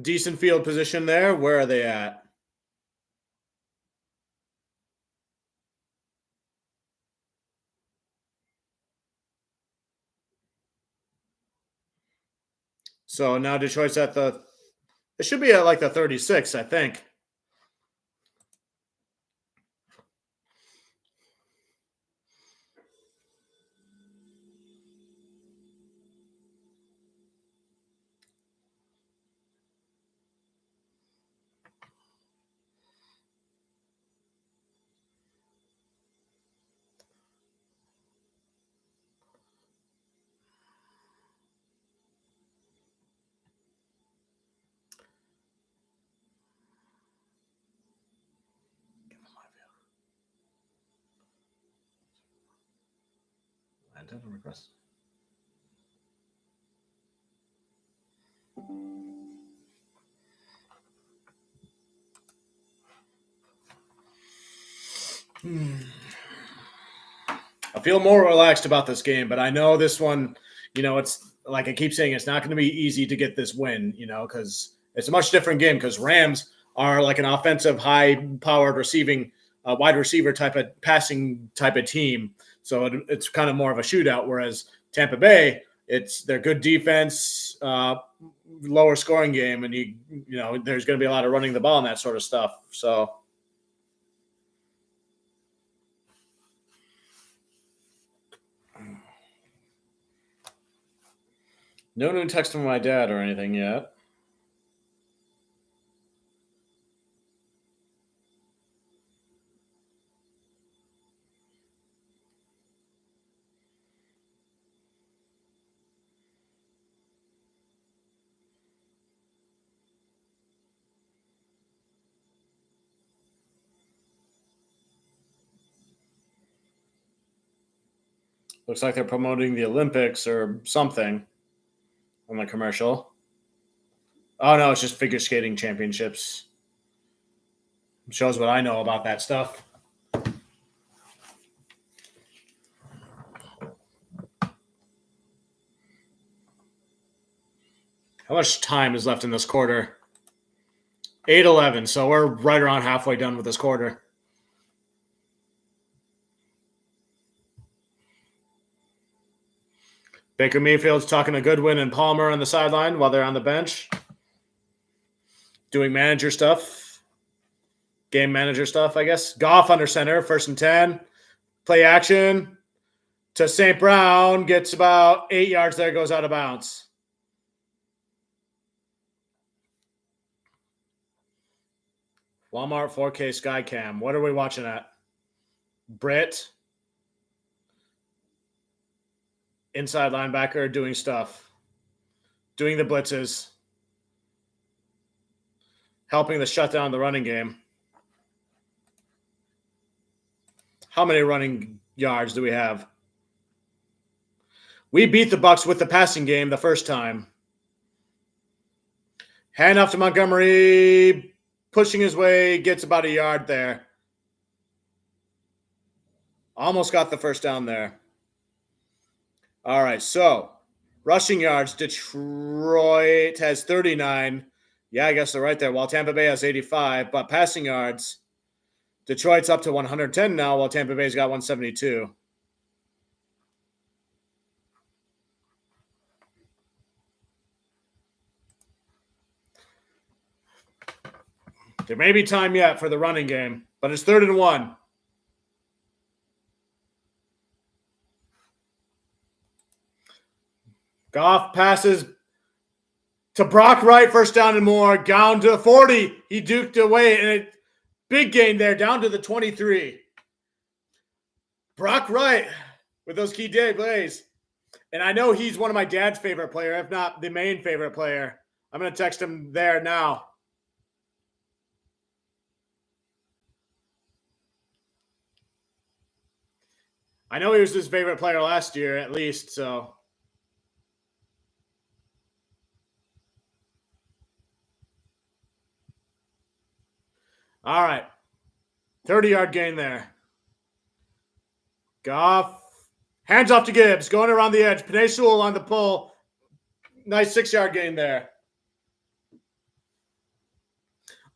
Decent field position there. Where are they at? So now Detroit's at the, it should be at like the 36, I think. Request. I feel more relaxed about this game, but I know this one, it's like I keep saying, it's not going to be easy to get this win, because it's a much different game because Rams are like an offensive, high-powered receiving, wide receiver type of passing type of team. So it's kind of more of a shootout, whereas Tampa Bay, it's their good defense, lower scoring game, and there's going to be a lot of running the ball and that sort of stuff. So no new text from my dad or anything yet. Looks like they're promoting the Olympics or something on the commercial. Oh, no, it's just figure skating championships. Shows what I know about that stuff. How much time is left in this quarter? 8:11, so we're right around halfway done with this quarter. Baker Mayfield's talking to Goodwin and Palmer on the sideline while they're on the bench. Doing manager stuff. Game manager stuff, I guess. Goff under center, 1st and 10. Play action to St. Brown. Gets about 8 yards there. Goes out of bounds. Walmart 4K Skycam. What are we watching at? Britt. Inside linebacker doing stuff. Doing the blitzes. Helping to shut down the running game. How many running yards do we have? We beat the Bucs with the passing game the first time. Hand off to Montgomery. Pushing his way. Gets about a yard there. Almost got the first down there. All right, so rushing yards. Detroit has 39. Yeah, I guess they're right there. While Tampa Bay has 85. But passing yards, Detroit's up to 110 now, while Tampa Bay's got 172. There may be time yet for the running game, but it's 3rd and 1. Goff passes to Brock Wright, first down and more, down to 40. He duked away, and a big gain there, down to the 23. Brock Wright with those key day plays. And I know he's one of my dad's favorite player, if not the main favorite player. I'm going to text him there now. I know he was his favorite player last year, at least, so. All right. 30-yard gain there. Goff. Hands off to Gibbs. Going around the edge. Penei Sewell on the pull. Nice 6-yard gain there.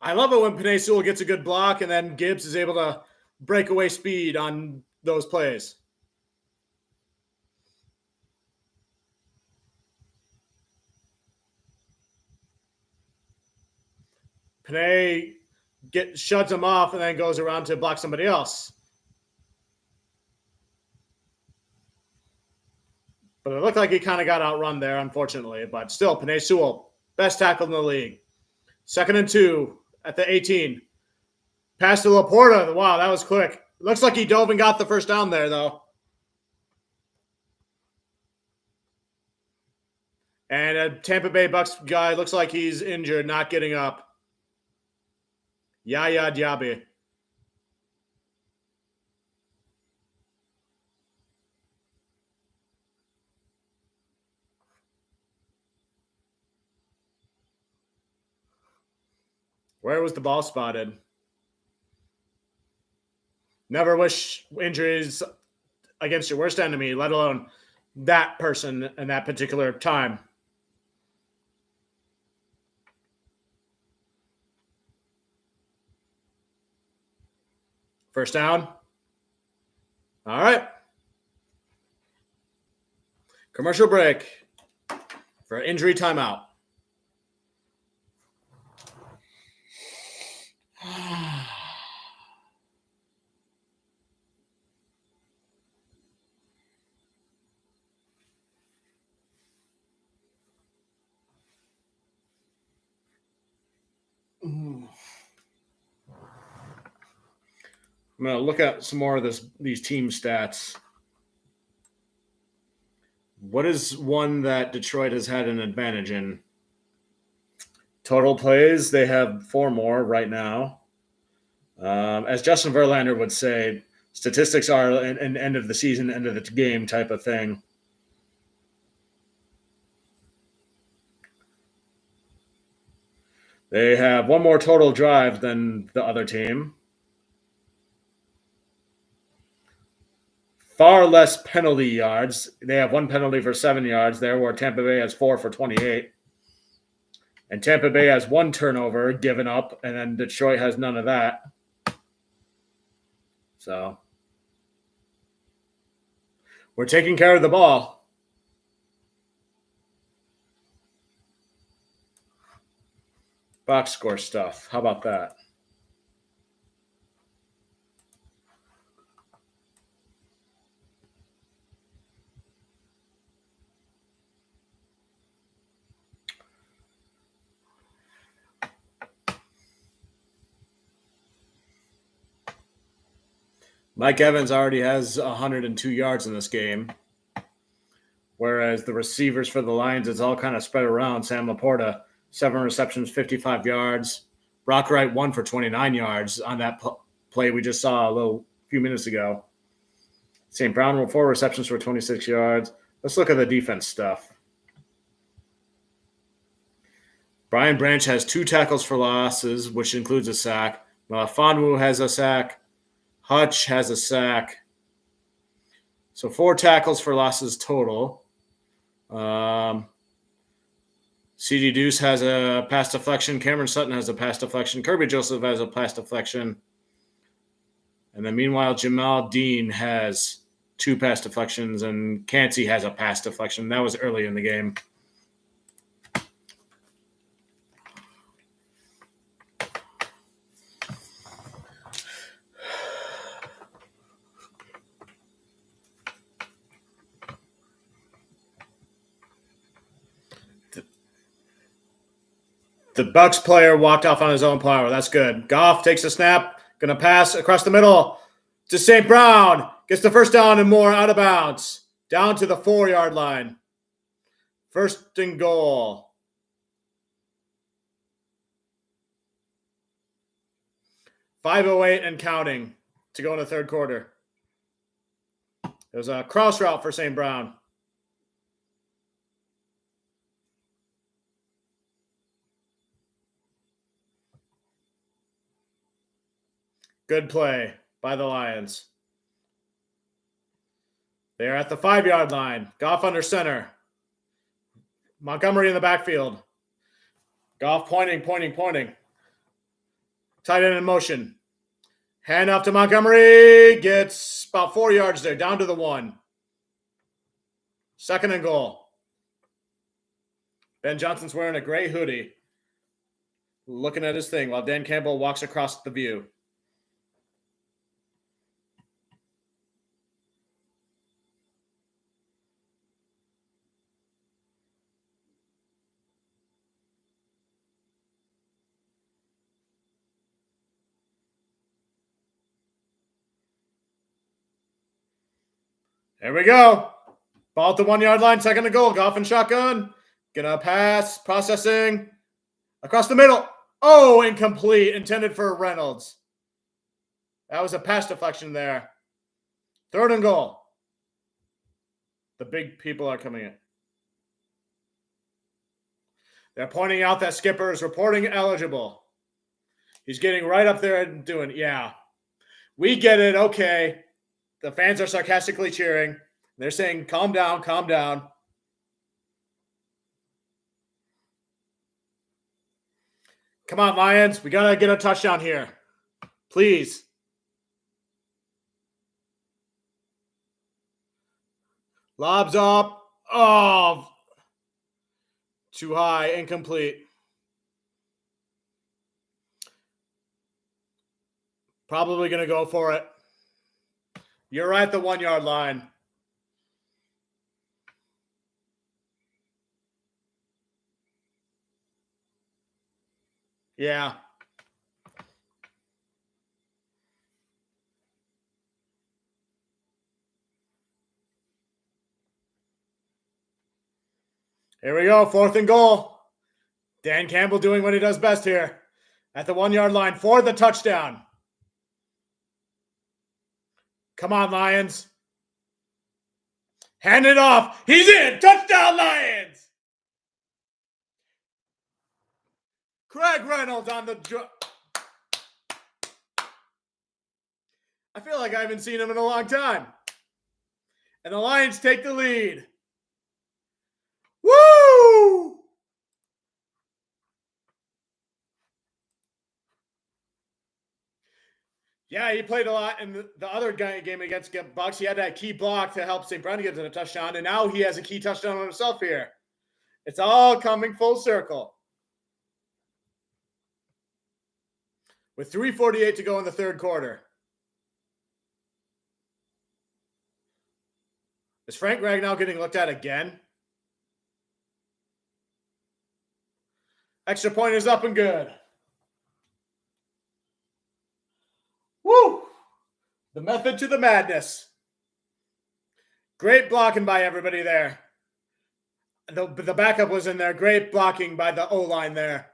I love it when Penei Sewell gets a good block and then Gibbs is able to break away speed on those plays. Penei shuts him off and then goes around to block somebody else. But it looked like he kind of got outrun there, unfortunately. But still, Penei Sewell, best tackle in the league. 2nd and 2 at the 18. Pass to Laporta. Wow, that was quick. Looks like he dove and got the first down there, though. And a Tampa Bay Bucs guy looks like he's injured, not getting up. Yaya Diaby. Where was the ball spotted? Never wish injuries against your worst enemy, let alone that person in that particular time. First down. All right. Commercial break for injury timeout. I'm going to look at some more of these team stats. What is one that Detroit has had an advantage in? Total plays, they have 4 more right now. As Justin Verlander would say, statistics are an end of the season, end of the game type of thing. They have 1 more total drive than the other team. Far less penalty yards. They have 1 penalty for 7 yards there, where Tampa Bay has 4 for 28. And Tampa Bay has 1 turnover given up, and then Detroit has none of that. So we're taking care of the ball. Box score stuff. How about that? Mike Evans already has 102 yards in this game, whereas the receivers for the Lions, it's all kind of spread around. Sam Laporta, 7 receptions, 55 yards. Brock Wright, 1 for 29 yards on that play we just saw a few minutes ago. St. Brown, 4 receptions for 26 yards. Let's look at the defense stuff. Brian Branch has 2 tackles for losses, which includes a sack. Fonwu has a sack. Hutch has a sack. So 4 tackles for losses total. CD Deuce has a pass deflection. Cameron Sutton has a pass deflection. Kirby Joseph has a pass deflection. And then meanwhile, Jamal Dean has 2 pass deflections, and Cansey has a pass deflection. That was early in the game. The Bucs player walked off on his own power. That's good. Goff takes a snap. Going to pass across the middle to St. Brown. Gets the first down and more out of bounds. Down to the 4-yard line. 1st and goal. 5:08 and counting to go in the 3rd quarter. It was a cross route for St. Brown. Good play by the Lions. They are at the 5-yard line. Goff under center. Montgomery in the backfield. Goff pointing. Tight end in motion. Hand off to Montgomery. Gets about 4 yards there. Down to the 1. 2nd and goal. Ben Johnson's wearing a gray hoodie. Looking at his thing while Dan Campbell walks across the view. There we go. Ball at the 1-yard line, 2nd and goal. Goff and shotgun. Gonna pass, processing. Across the middle. Oh, incomplete. Intended for Reynolds. That was a pass deflection there. 3rd and goal. The big people are coming in. They're pointing out that Skipper is reporting eligible. He's getting right up there and doing, yeah. We get it, okay. The fans are sarcastically cheering. They're saying, calm down, calm down. Come on, Lions. We got to get a touchdown here. Please. Lobs up. Oh. Too high. Incomplete. Probably going to go for it. You're right at the 1-yard line. Yeah. Here we go. 4th and goal. Dan Campbell doing what he does best here. At the 1-yard line for the touchdown. Come on, Lions. Hand it off. He's in. Touchdown, Lions. Craig Reynolds on the I feel like I haven't seen him in a long time. And the Lions take the lead. Woo! Yeah, he played a lot in the other game against Bucs. He had that key block to help St. Brown get to the touchdown, and now he has a key touchdown on himself here. It's all coming full circle. With 3:48 to go in the 3rd quarter. Is Frank Ragnow getting looked at again? Extra point is up and good. Woo! The method to the madness. Great blocking by everybody there. The backup was in there. Great blocking by the O-line there.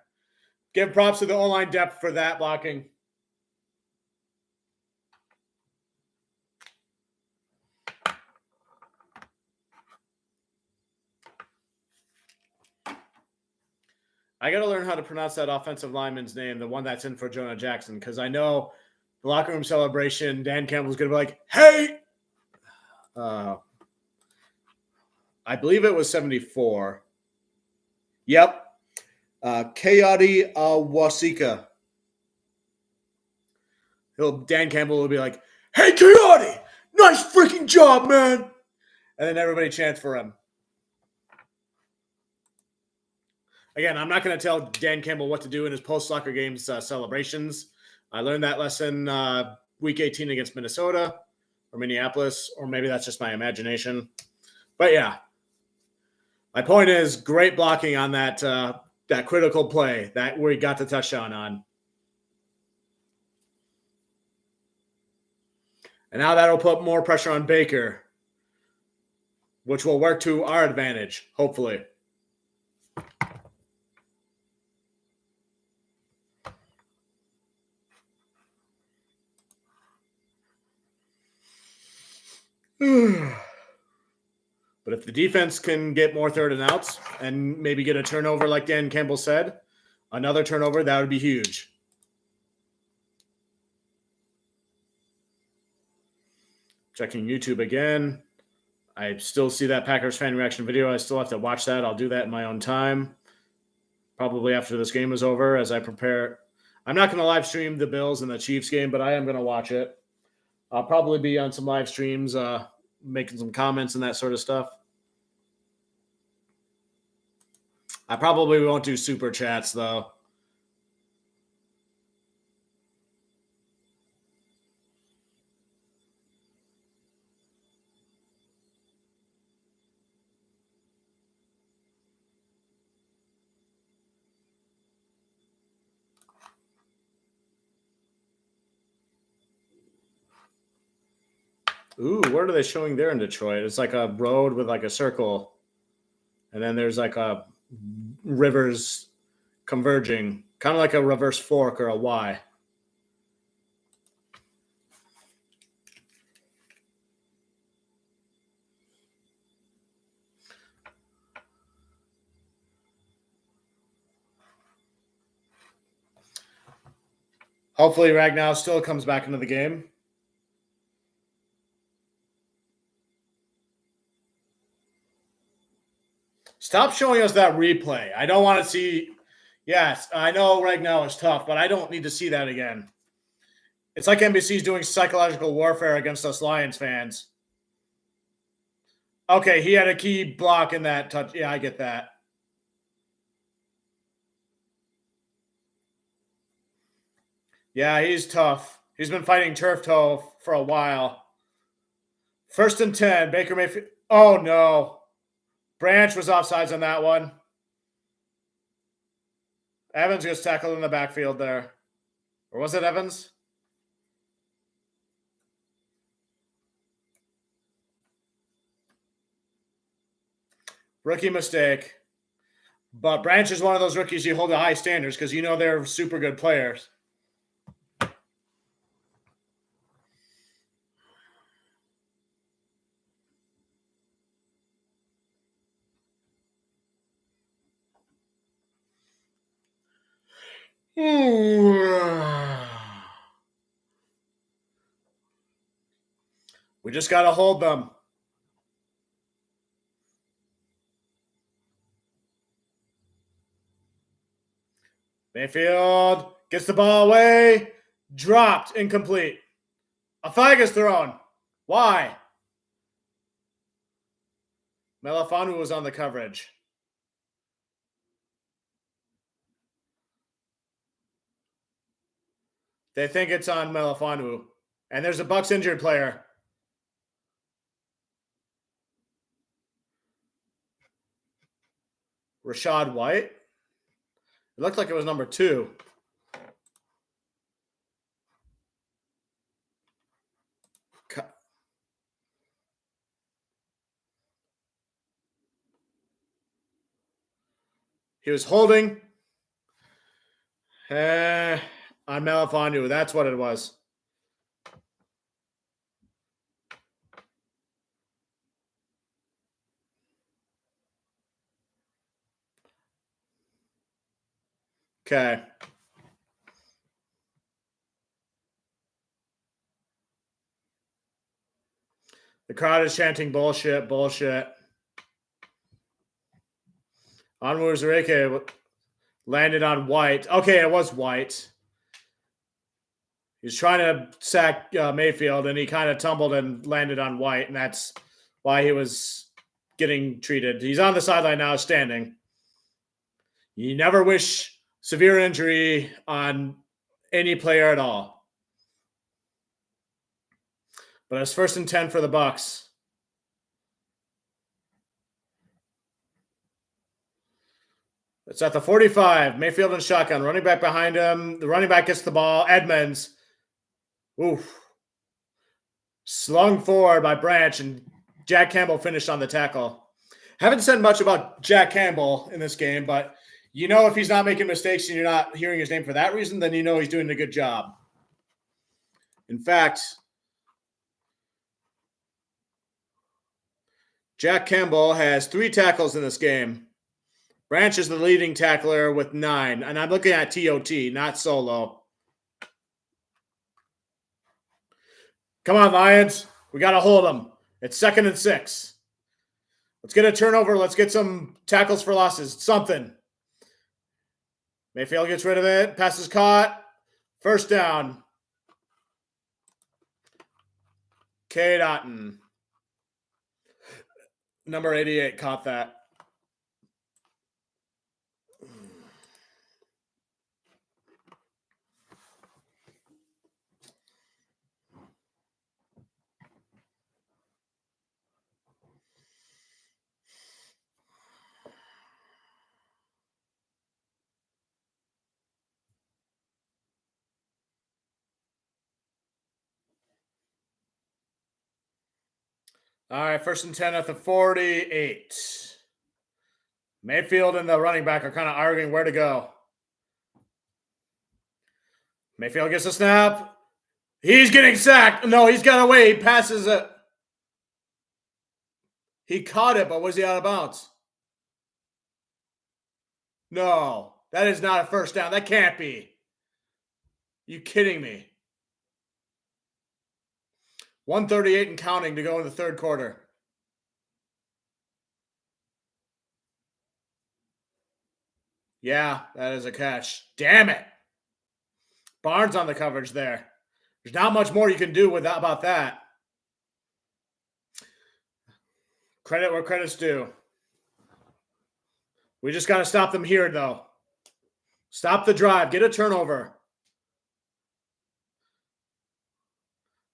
Give props to the O-line depth for that blocking. I got to learn how to pronounce that offensive lineman's name, the one that's in for Jonah Jackson, because I know the locker room celebration, Dan Campbell's going to be like, hey! I believe it was 74. Yep. Kayode Awasika. Dan Campbell will be like, hey, Kayode! Nice freaking job, man! And then everybody chants for him. Again, I'm not going to tell Dan Campbell what to do in his post-soccer games celebrations. I learned that lesson week 18 against Minnesota or Minneapolis, or maybe that's just my imagination. But yeah, my point is great blocking on that critical play that we got the touchdown on. And now that'll put more pressure on Baker, which will work to our advantage, hopefully. But if the defense can get more third and outs and maybe get a turnover like Dan Campbell said, another turnover, that would be huge. Checking YouTube again. I still see that Packers fan reaction video. I still have to watch that. I'll do that in my own time. Probably after this game is over as I prepare. I'm not going to live stream the Bills and the Chiefs game, but I am going to watch it. I'll probably be on some live streams, making some comments and that sort of stuff. I probably won't do super chats, though. Ooh, what are they showing there in Detroit? It's like a road with like a circle. And then there's like a rivers converging, kind of like a reverse fork or a Y. Hopefully Ragnow still comes back into the game. Stop showing us that replay. I don't want to see. Yes, I know Ragnow is tough, but I don't need to see that again. It's like NBC's doing psychological warfare against us Lions fans. Okay, he had a key block in that touch. Yeah, I get that. Yeah, he's tough. He's been fighting turf toe for a while. 1st and 10. Baker Mayfield. Oh, no. Branch was offsides on that one. Evans gets tackled in the backfield there. Or was it Evans? Rookie mistake. But Branch is one of those rookies you hold to high standards because you know they're super good players. We just got to hold them. Mayfield gets the ball away. Dropped. Incomplete. A flag is thrown. Why? Melifanu was on the coverage. They think it's on Melifanu. And there's a Bucs injured player. Rashad White. It looked like it was number 2. He was holding on Melifonwu. That's what it was. Okay. The crowd is chanting bullshit, bullshit. Onwuzurike landed on White. Okay, it was White. He's trying to sack Mayfield, and he kind of tumbled and landed on White, and that's why he was getting treated. He's on the sideline now, standing. You never wish severe injury on any player at all. But it's 1st and 10 for the Bucs. It's at the 45. Mayfield and shotgun. Running back behind him. The running back gets the ball. Edmonds. Oof. Slung forward by Branch, and Jack Campbell finished on the tackle. Haven't said much about Jack Campbell in this game, but you know if he's not making mistakes and you're not hearing his name for that reason, then you know he's doing a good job. In fact, Jack Campbell has 3 tackles in this game. Branch is the leading tackler with 9, and I'm looking at TOT, not solo. Come on, Lions. We got to hold them. It's 2nd and 6. Let's get a turnover. Let's get some tackles for losses. Something. Mayfield gets rid of it. Pass is caught. 1st down. Cade Otton. Number 88 caught that. All right, 1st and 10 at the 48. Mayfield and the running back are kind of arguing where to go. Mayfield gets a snap. He's getting sacked. No, he's got away. He passes it. He caught it, but was he out of bounds? No, that is not a 1st down. That can't be. You kidding me? 1:38 and counting to go in the 3rd quarter. Yeah, that is a catch. Damn it. Barnes on the coverage there. There's not much more you can do about that. Credit where credit's due. We just got to stop them here, though. Stop the drive. Get a turnover.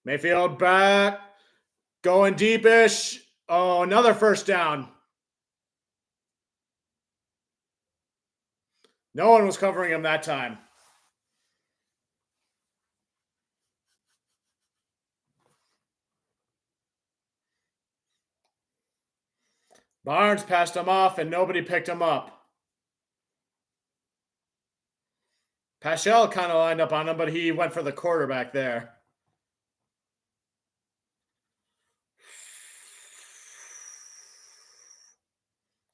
Mayfield back. Going deepish. Oh, another 1st down. No one was covering him that time. Barnes passed him off, and nobody picked him up. Paschal kind of lined up on him, but he went for the quarterback there.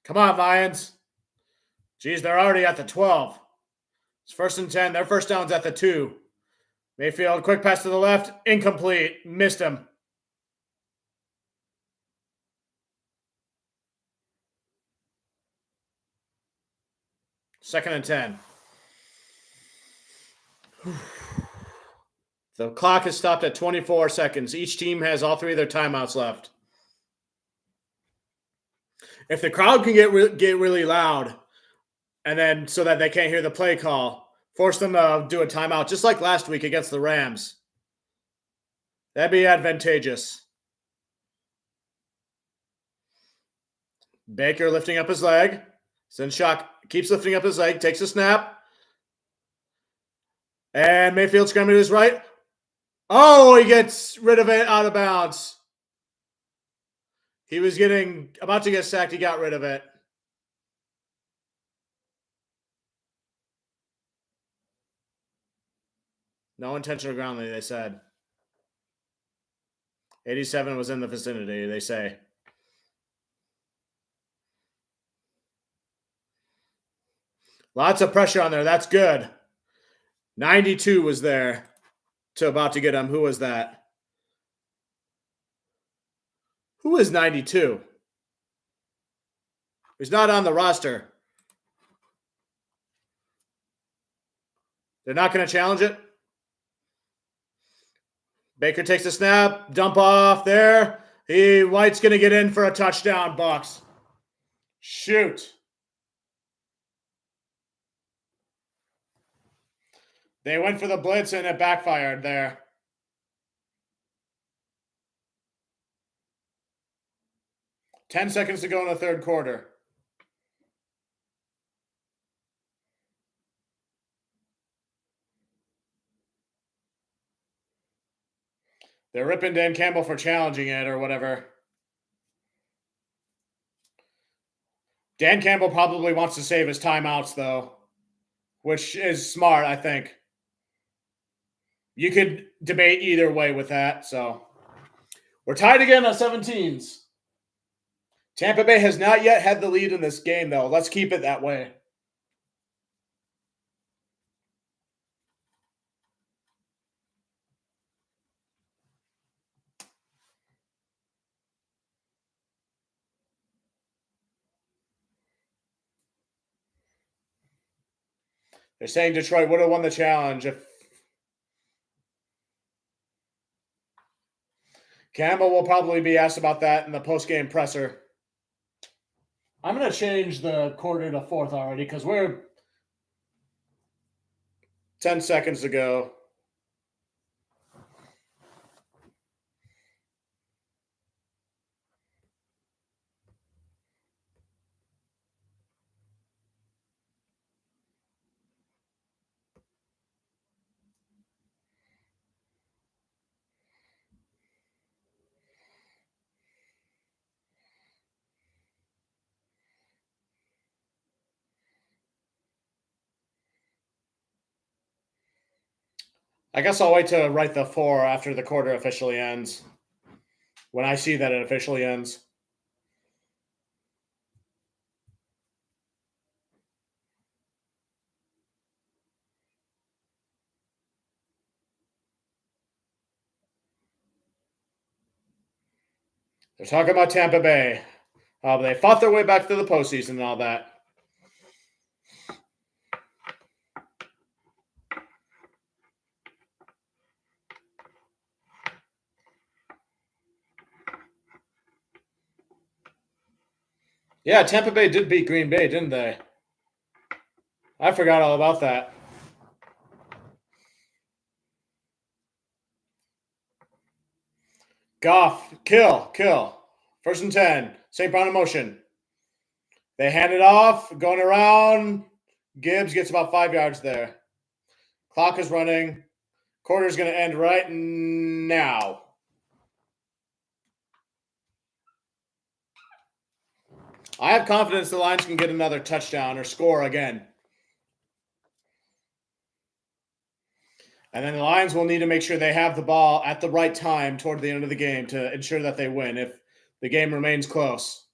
Come on, Lions. Geez, they're already at the 12. It's 1st and 10. Their 1st down's at the 2. Mayfield, quick pass to the left. Incomplete. Missed him. Second and 10. The clock is stopped at 24 seconds. Each team has all 3 of their timeouts left. If the crowd can get really loud, and then so that they can't hear the play call, force them to do a timeout, just like last week against the Rams. That'd be advantageous. Baker lifting up his leg. Sinshok keeps lifting up his leg, takes a snap. And Mayfield scrambling to his right. Oh, he gets rid of it out of bounds. He was about to get sacked. He got rid of it. No intentional grounding, they said. 87 was in the vicinity, they say. Lots of pressure on there. That's good. 92 was there to about to get him. Who was that? Who is 92? He's not on the roster. They're not going to challenge it. Baker takes a snap, dump off there. White's going to get in for a touchdown, Bucks. Shoot. They went for the blitz and it backfired there. Ten seconds to go in the third quarter. They're ripping Dan Campbell for challenging it or whatever. Dan Campbell probably wants to save his timeouts, though, which is smart, I think. You could debate either way with that. So we're tied again on 17s. Tampa Bay has not yet had the lead in this game, though. Let's keep it that way. They're saying Detroit would have won the challenge if Campbell will probably be asked about that in the post-game presser. I'm going to change the quarter to fourth already because we're 10 seconds to go. I guess I'll wait to write the 4 after the quarter officially ends. When I see that it officially ends. They're talking about Tampa Bay. They fought their way back to the postseason and all that. Yeah, Tampa Bay did beat Green Bay, didn't they? I forgot all about that. Goff, kill. First and 10. St. Brown in motion. They hand it off, going around. Gibbs gets about 5 yards there. Clock is running. Quarter's going to end right now. I have confidence the Lions can get another touchdown or score again. And then the Lions will need to make sure they have the ball at the right time toward the end of the game to ensure that they win if the game remains close.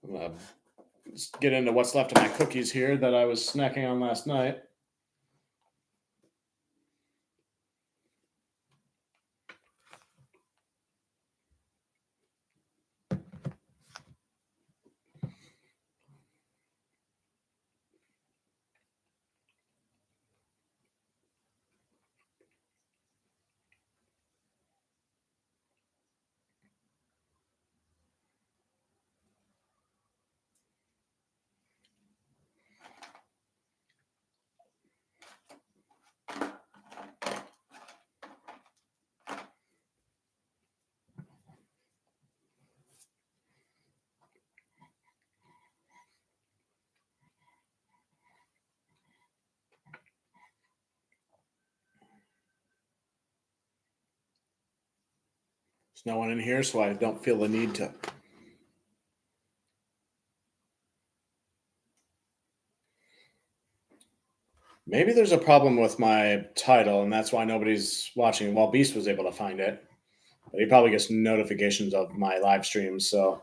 I'm going to get into what's left of my cookies here that I was snacking on last night. There's no one in here, so I don't feel the need to. Maybe there's a problem with my title, and that's why nobody's watching. Well, Beast was able to find it, but he probably gets notifications of my live streams. So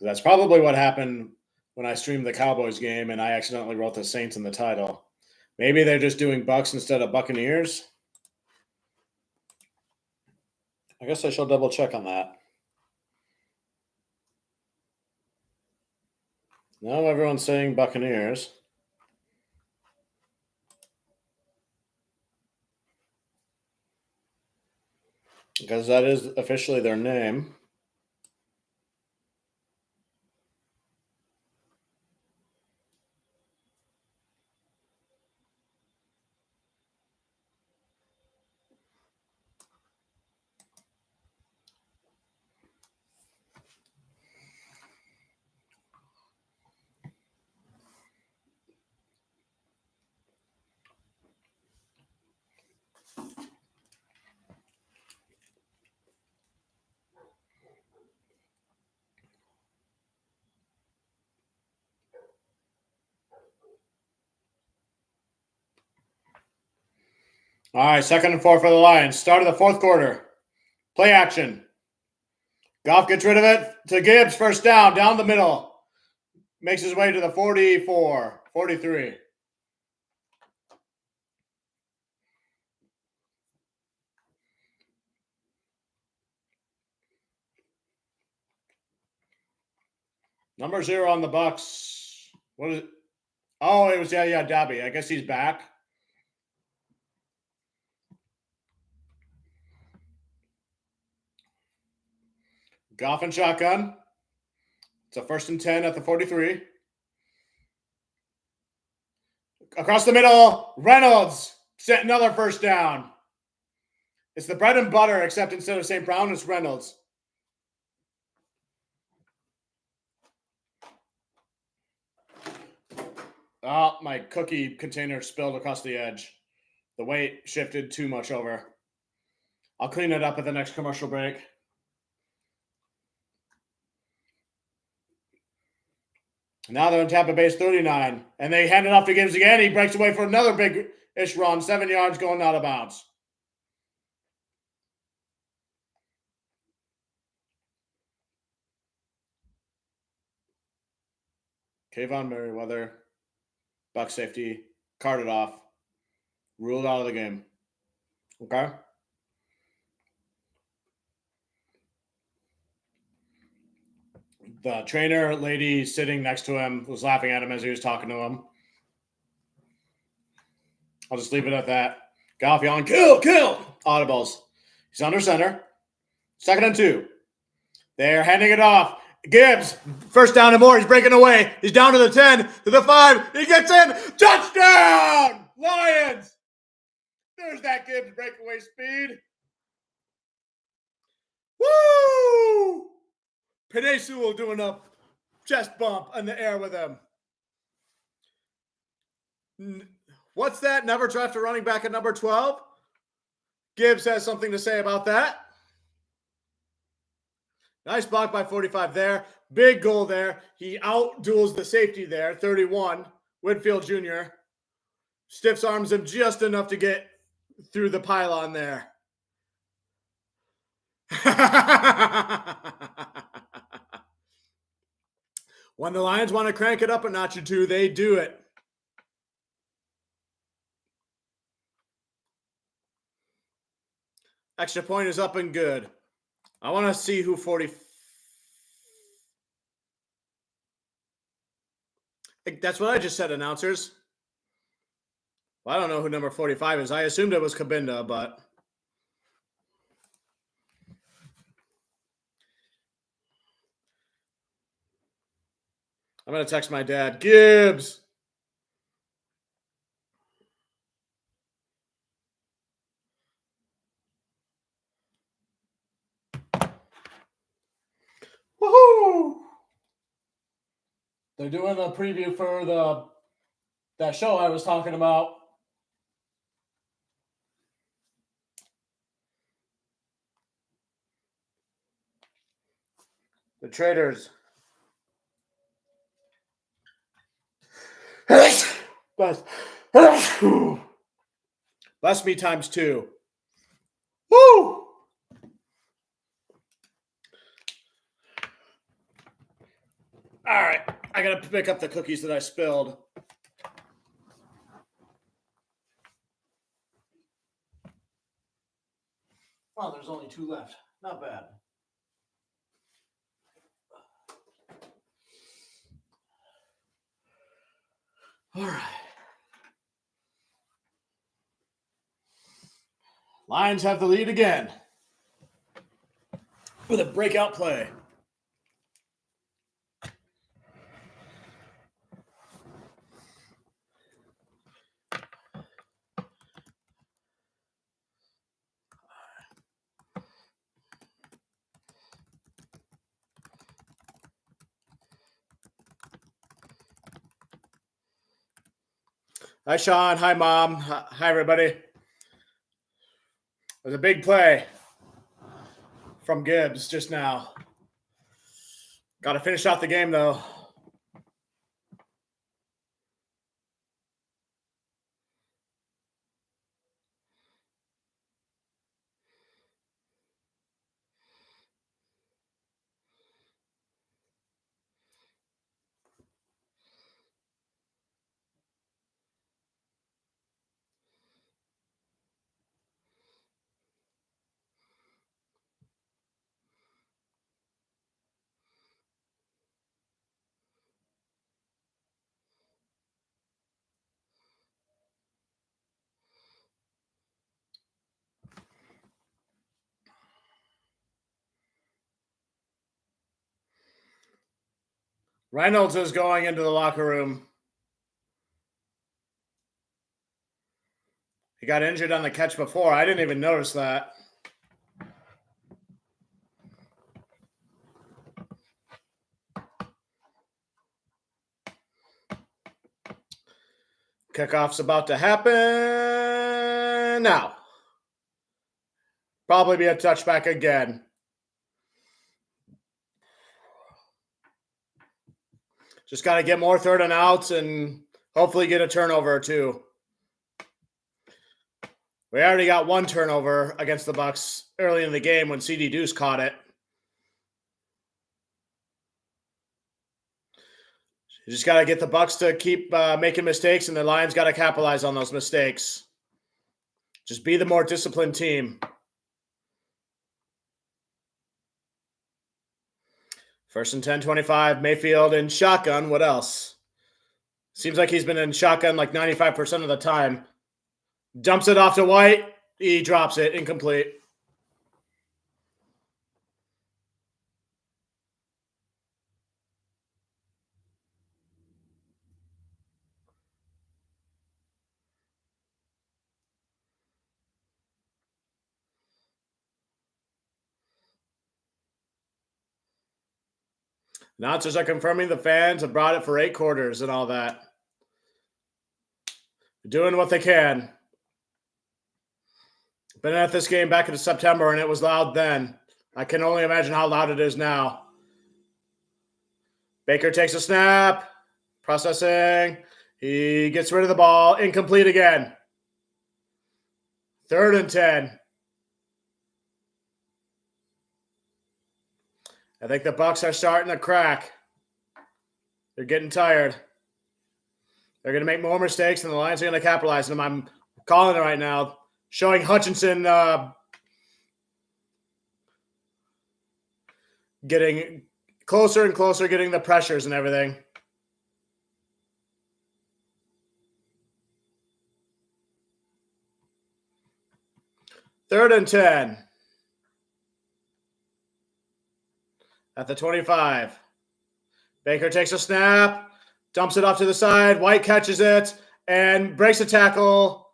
that's probably what happened when I streamed the Cowboys game, and I accidentally wrote the Saints in the title. Maybe they're just doing Bucks instead of Buccaneers. I guess I shall double check on that. Now everyone's saying Buccaneers. Because that is officially their name. All right, 2nd and 4 for the Lions. Start of the 4th quarter. Play action. Goff gets rid of it to Gibbs. First down the middle. Makes his way to the 44, 43. Number 0 on the Bucks. What is it? Oh, it was, Dabby. I guess he's back. Goff and shotgun. It's a 1st and 10 at the 43. Across the middle, Reynolds set another first down. It's the bread and butter, except instead of St. Brown, it's Reynolds. Oh, my cookie container spilled across the edge. The weight shifted too much over. I'll clean it up at the next commercial break. Now they're in Tampa Bay's 39, and they hand it off to Gibbs again. He breaks away for another big-ish run, 7 yards going out of bounds. Kayvon Merriweather, Buck safety, carted off, ruled out of the game. Okay? The trainer lady sitting next to him was laughing at him as he was talking to him. I'll just leave it at that. Goff yelling, kill! Audibles. He's under center. 2nd and 2. They're handing it off. Gibbs, first down and more. He's breaking away. He's down to the 10, to the 5. He gets in. Touchdown! Lions! There's that Gibbs breakaway speed. Woo! Penei Sewell doing a chest bump in the air with him. What's that? Never draft a running back at number 12? Gibbs has something to say about that. Nice block by 45 there. Big goal there. He out-duels the safety there, 31, Whitfield Jr. Stiffs arms him just enough to get through the pylon there. When the Lions want to crank it up a notch or two, they do it. Extra point is up and good. I want to see who 40. That's what I just said, announcers. Well, I don't know who number 45 is. I assumed it was Kabinda, but. I'm going to text my dad. Gibbs. Woohoo! They're doing a preview for that show I was talking about. The Traders. Bless me times 2. Woo! All right. I got to pick up the cookies that I spilled. Well, there's only 2 left. Not bad. All right. Lions have the lead again with a breakout play. Hi, Sean. Hi, Mom. Hi, everybody. It was a big play from Gibbs just now. Got to finish out the game, though. Reynolds is going into the locker room. He got injured on the catch before. I didn't even notice that. Kickoff's about to happen now. Probably be a touchback again. Just got to get more 3rd and outs and hopefully get a turnover or 2. We already got 1 turnover against the Bucs early in the game when CD Deuce caught it. You just got to get the Bucs to keep making mistakes, and the Lions got to capitalize on those mistakes. Just be the more disciplined team. First and 10, 25. Mayfield in shotgun. What else? Seems like he's been in shotgun like 95% of the time. Dumps it off to White. He drops it. Incomplete. Announcers are confirming the fans have brought it for 8 quarters and all that. They're doing what they can. Been at this game back in September, and it was loud then. I can only imagine how loud it is now. Baker takes a snap. Processing. He gets rid of the ball. Incomplete again. 3rd and 10. I think the Bucs are starting to crack. They're getting tired. They're going to make more mistakes, and the Lions are going to capitalize on them. I'm calling it right now. Showing Hutchinson getting closer and closer, getting the pressures and everything. Third and 10. At the 25. Baker takes a snap, dumps it off to the side. White catches it and breaks a tackle.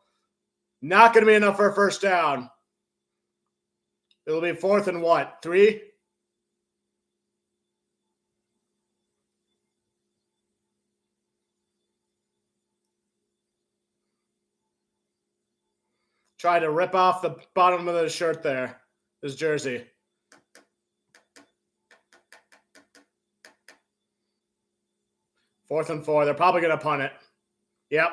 Not going to be enough for a first down. It'll be 4th and what? 3? Try to rip off the bottom of the shirt there. His jersey. 4th and 4. They're probably going to punt it. Yep.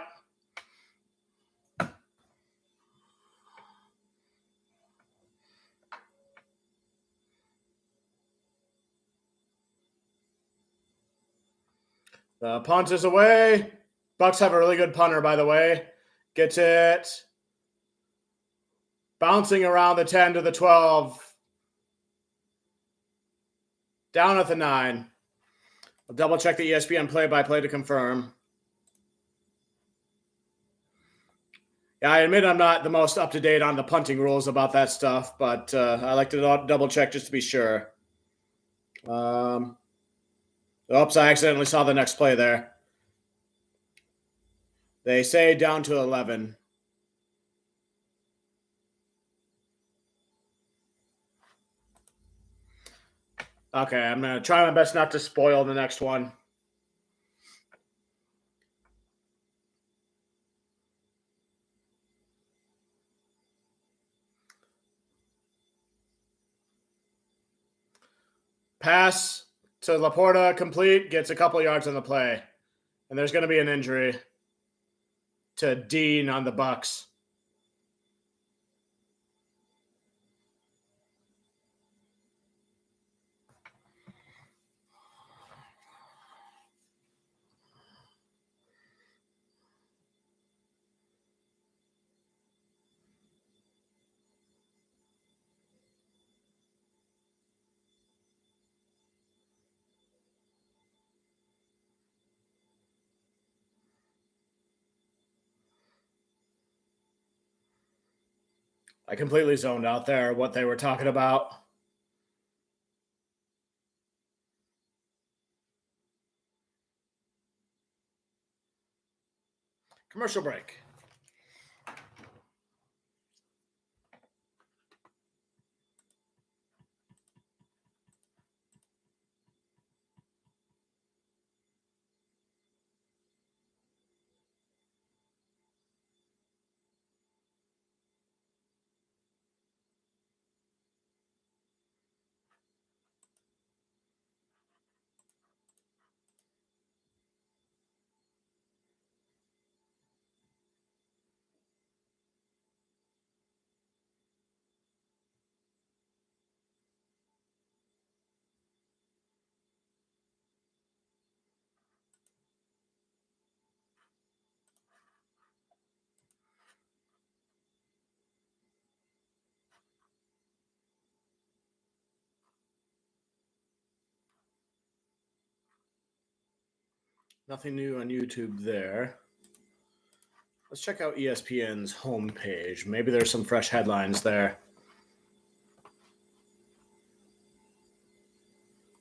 The punt is away. Bucks have a really good punter, by the way. Gets it. Bouncing around the 10 to the 12. Down at the 9. I'll double check the ESPN play-by-play to confirm. Yeah, I admit I'm not the most up-to-date on the punting rules about that stuff, but I like to double check just to be sure. Oops, I accidentally saw the next play there. They say down to 11. Okay, I'm going to try my best not to spoil the next one. Pass to Laporta, complete, gets a couple yards on the play. And there's going to be an injury to Dean on the Bucks. I completely zoned out there what they were talking about. Commercial break. Nothing new on YouTube there. Let's check out ESPN's homepage. Maybe there's some fresh headlines there.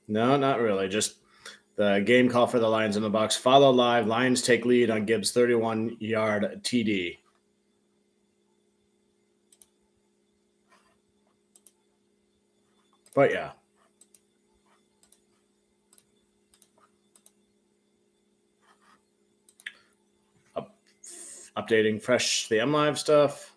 No, not really. Just the game call for the Lions in the Bucks. Follow live. Lions take lead on Gibbs' 31-yard TD. But yeah. Updating fresh the MLive stuff.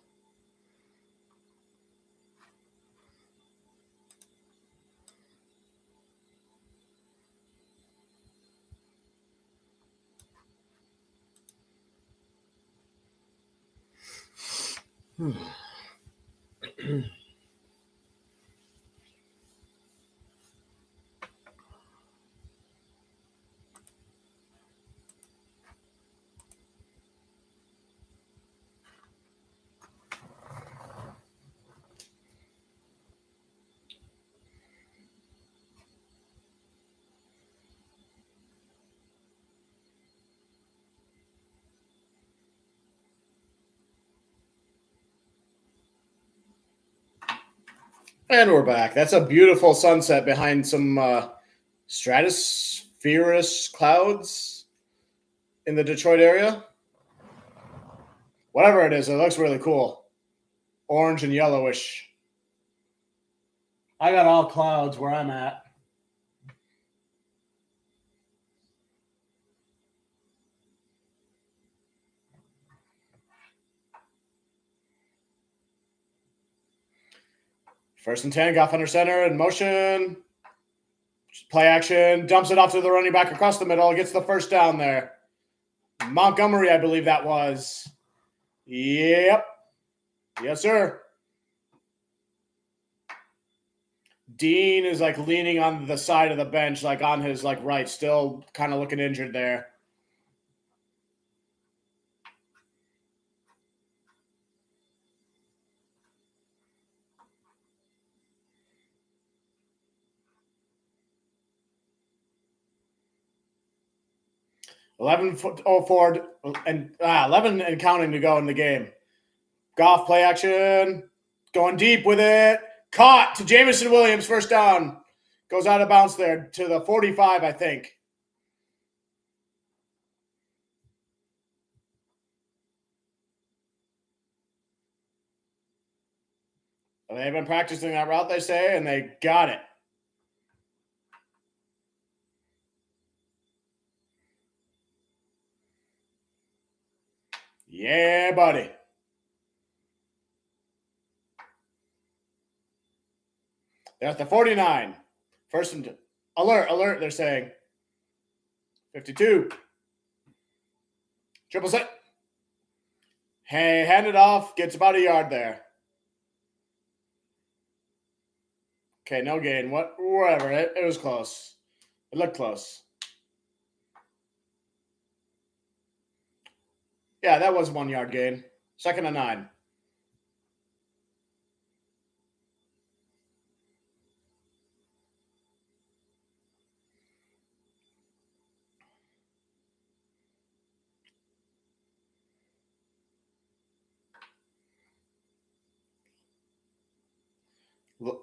And we're back. That's a beautiful sunset behind some stratospheric clouds in the Detroit area. Whatever it is, it looks really cool. Orange and yellowish. I got all clouds where I'm at. First and 10, Goff under center in motion. Play action, dumps it off to the running back across the middle, gets the first down there. Montgomery, I believe that was. Yep. Yes, sir. Dean is like leaning on the side of the bench, like on his like right, still kind of looking injured there. Eleven and counting to go in the game. Goff play action, going deep with it, caught to Jamison Williams, first down. Goes out of bounds there to the 45, I think. They've been practicing that route, they say, and they got it. Yeah, buddy. They're at the 49. First and alert, they're saying. 52. Triple set. Hey, hand it off. Gets about a yard there. Okay, no gain. Whatever. It was close. It looked close. Yeah, that was 1 yard gain. 2nd and 9.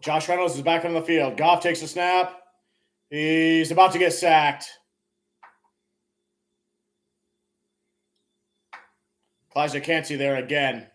Josh Reynolds is back on the field. Goff takes a snap. He's about to get sacked. Elijah Cansey there again.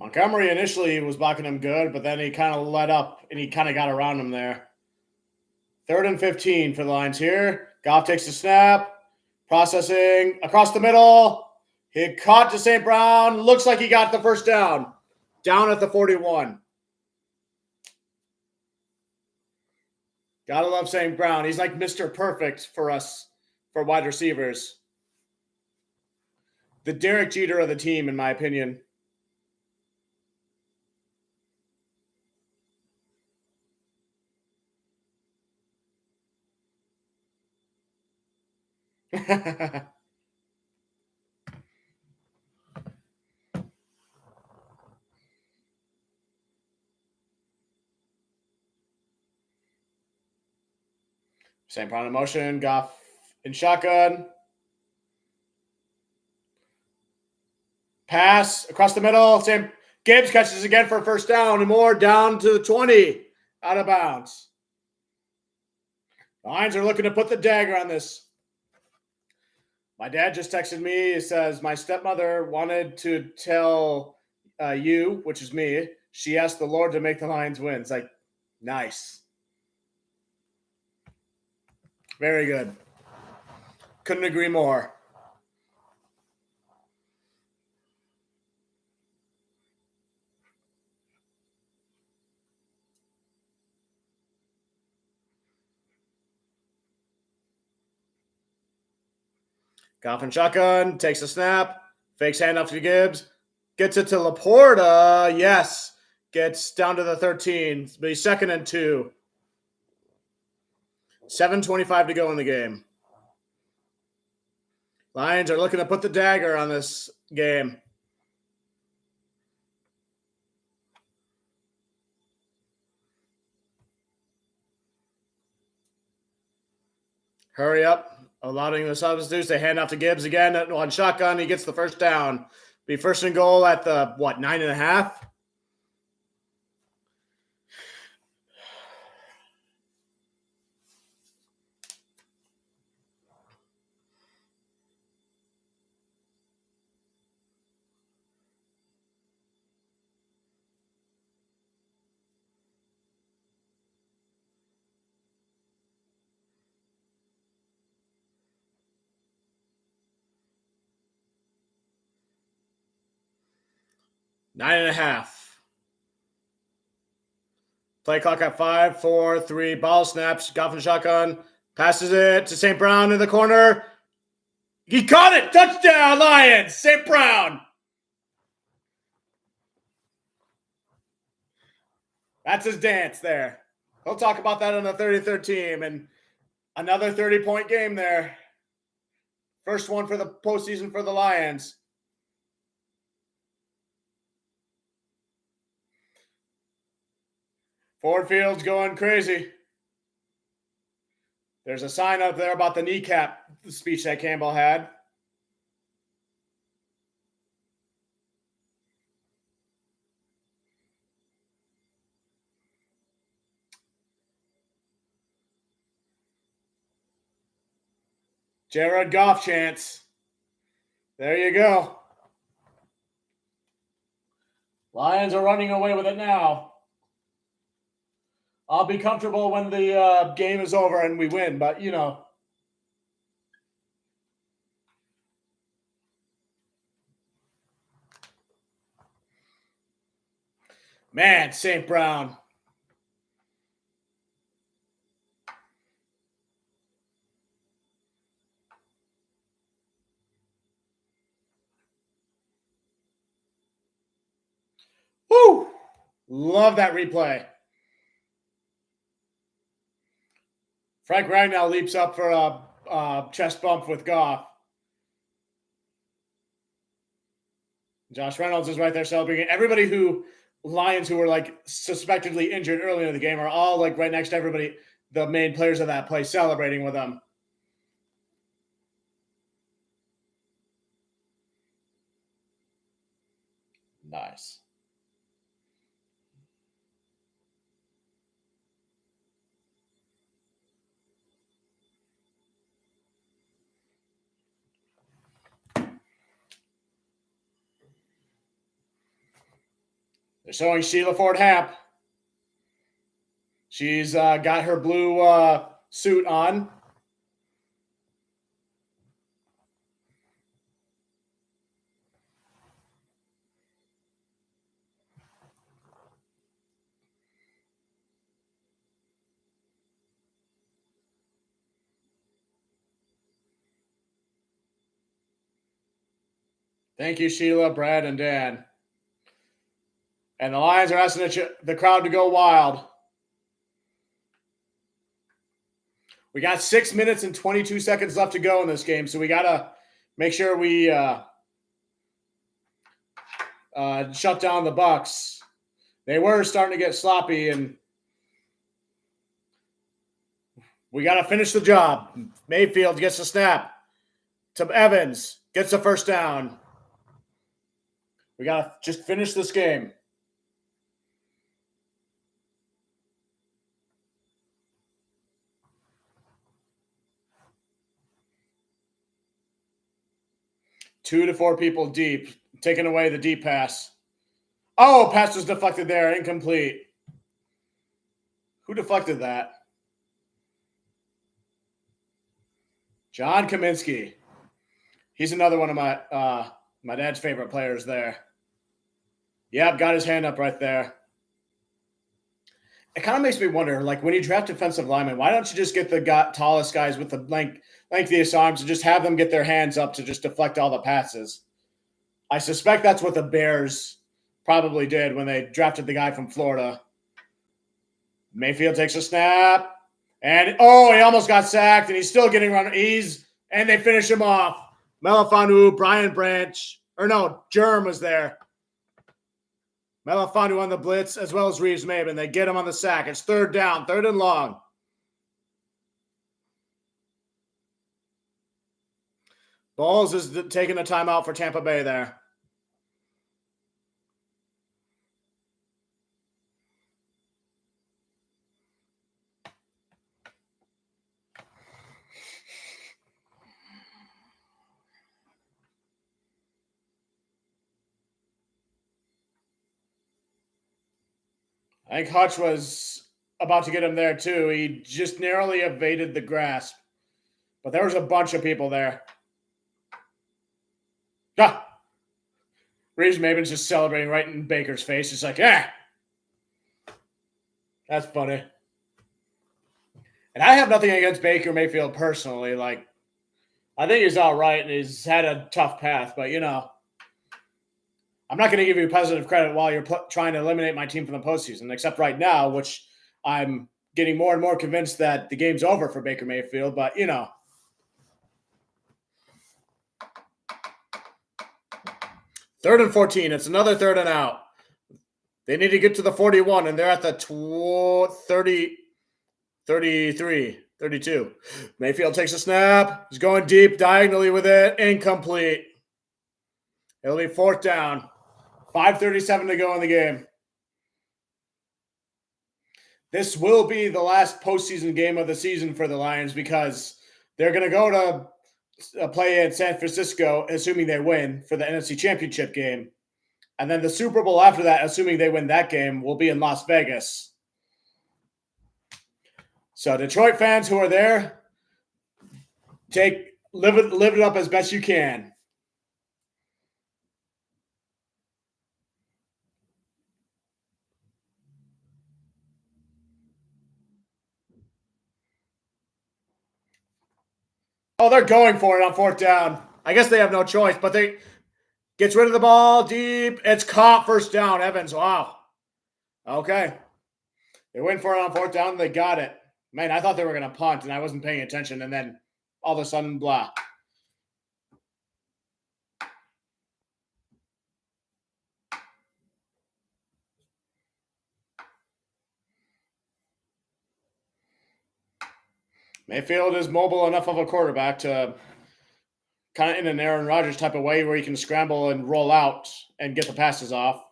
Montgomery initially was blocking him good, but then he kind of let up and he kind of got around him there. 3rd and 15 for the Lions here. Goff takes the snap. Processing across the middle. He caught to St. Brown. Looks like he got the first down. Down at the 41. Gotta love St. Brown. He's like Mr. Perfect for us, for wide receivers. The Derek Jeter of the team, in my opinion. St. Brown in motion. Goff in shotgun. Pass across the middle. Gibbs catches again for a first down and more, down to the 20. Out of bounds. The Lions are looking to put the dagger on this. My dad just texted me. He says, my stepmother wanted to tell you, which is me, she asked the Lord to make the Lions win. It's like, nice. Very good. Couldn't agree more. Goff and shotgun, takes a snap, fakes handoff to Gibbs, gets it to Laporta. Yes, gets down to the 13. It'll be 2nd and 2. 7:25 to go in the game. Lions are looking to put the dagger on this game. Hurry up. Allowing the substitutes. They hand off to Gibbs again on shotgun. He gets the first down. Be 1st and goal at the, 9.5? 9.5. Play clock at 5, 4, 3. Ball snaps. Goff and shotgun. Passes it to St. Brown in the corner. He caught it. Touchdown, Lions. St. Brown. That's his dance there. He'll talk about that on the 33rd team. And another 30-point game there. First one for the postseason for the Lions. Ford Field's going crazy. There's a sign up there about the kneecap speech that Campbell had. Jared Goff chants. There you go. Lions are running away with it now. I'll be comfortable when the game is over and we win, but you know. Man, St. Brown. Woo! Love that replay. Frank Ragnow leaps up for a chest bump with Goff. Josh Reynolds is right there celebrating. Everybody Lions who were like suspectedly injured earlier in the game are all like right next to everybody, the main players of that play, celebrating with them. Nice. They're showing Sheila Ford Hamp. She's got her blue suit on. Thank you, Sheila, Brad, and Dan. And the Lions are asking the crowd to go wild. We got 6 minutes and 22 seconds left to go in this game, so we got to make sure we shut down the Bucs. They were starting to get sloppy, and we got to finish the job. Mayfield gets the snap to Evans, gets the first down. We got to just finish this game. Two to four people deep, taking away the deep pass. Oh, pass was deflected there, incomplete. Who deflected that? John Kaminsky. He's another one of my dad's favorite players there. Yep, got his hand up right there. It kind of makes me wonder, like when you draft defensive linemen, why don't you just get the tallest guys with the lengthiest arms and just have them get their hands up to just deflect all the passes? I suspect that's what the Bears probably did when they drafted the guy from Florida. Mayfield takes a snap, and he almost got sacked, and he's still getting run. And they finish him off. Melifanu, Brian Branch, Germ was there. Melifanu on the blitz, as well as Reeves Maben. They get him on the sack. It's third down, third and long. Bowles is taking a timeout for Tampa Bay there. I think Hutch was about to get him there too. He just narrowly evaded the grasp. But there was a bunch of people there. Ah! Reeves Maven's just celebrating right in Baker's face. He's like, yeah, that's funny. And I have nothing against Baker Mayfield personally. Like, I think he's all right and he's had a tough path, but I'm not going to give you positive credit while you're trying to eliminate my team from the postseason, except right now, which I'm getting more and more convinced that the game's over for Baker Mayfield. But, 3rd and 14. It's another 3rd and out. They need to get to the 41, and they're at the 30, 33, 32. Mayfield takes a snap. He's going deep diagonally with it. Incomplete. It'll be 4th down. 5:37 to go in the game. This will be the last postseason game of the season for the Lions because they're going to go to play in San Francisco, assuming they win, for the NFC Championship game. And then the Super Bowl after that, assuming they win that game, will be in Las Vegas. So Detroit fans who are there, live it up as best you can. Oh, they're going for it on 4th down. I guess they have no choice, but they gets rid of the ball deep. It's caught, 1st down. Evans, wow. Okay. They went for it on 4th down. They got it. Man, I thought they were going to punt, and I wasn't paying attention, and then all of a sudden, blah. Mayfield is mobile enough of a quarterback to kind of in an Aaron Rodgers type of way where he can scramble and roll out and get the passes off.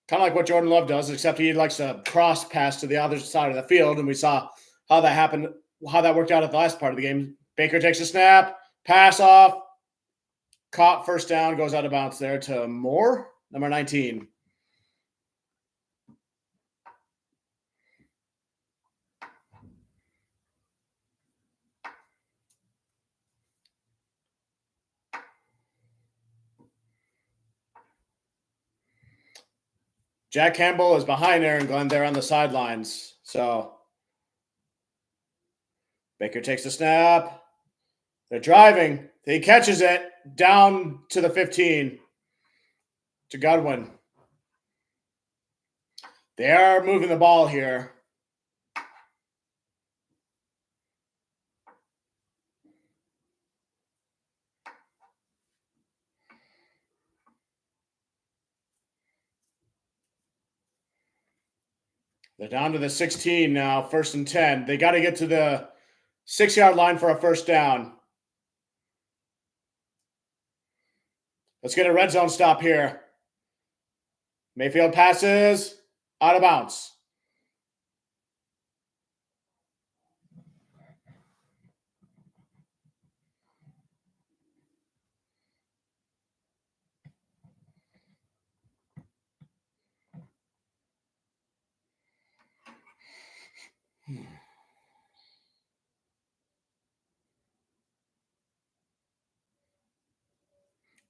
Kind of like what Jordan Love does, except he likes to cross pass to the other side of the field, and we saw how that happened, how that worked out at the last part of the game. Baker takes a snap, pass off, caught, 1st down, goes out of bounds there to Moore, number 19. Jack Campbell is behind Aaron Glenn there on the sidelines. So Baker takes the snap. They're driving. He catches it down to the 15 to Godwin. They are moving the ball here. They're down to the 16 now, 1st and 10. They got to get to the 6-yard line for a 1st down. Let's get a red zone stop here. Mayfield passes out of bounds.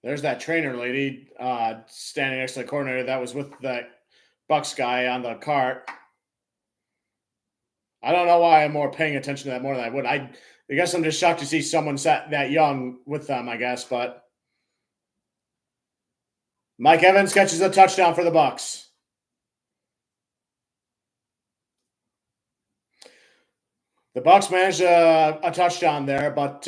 There's that trainer lady standing next to the coordinator that was with the Bucks guy on the cart. I don't know why I'm more paying attention to that more than I would. I guess I'm just shocked to see someone that young with them, I guess. But Mike Evans catches a touchdown for the Bucks. The Bucks managed a touchdown there, but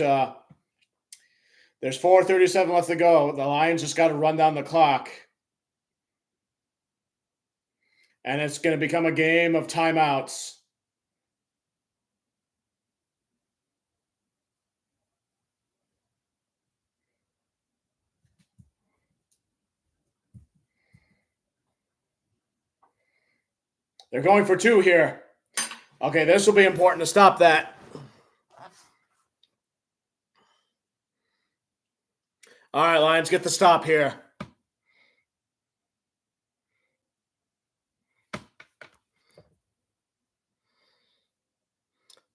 there's 4:37 left to go. The Lions just got to run down the clock. And it's going to become a game of timeouts. They're going for 2 here. Okay, this will be important to stop that. All right, Lions, get the stop here.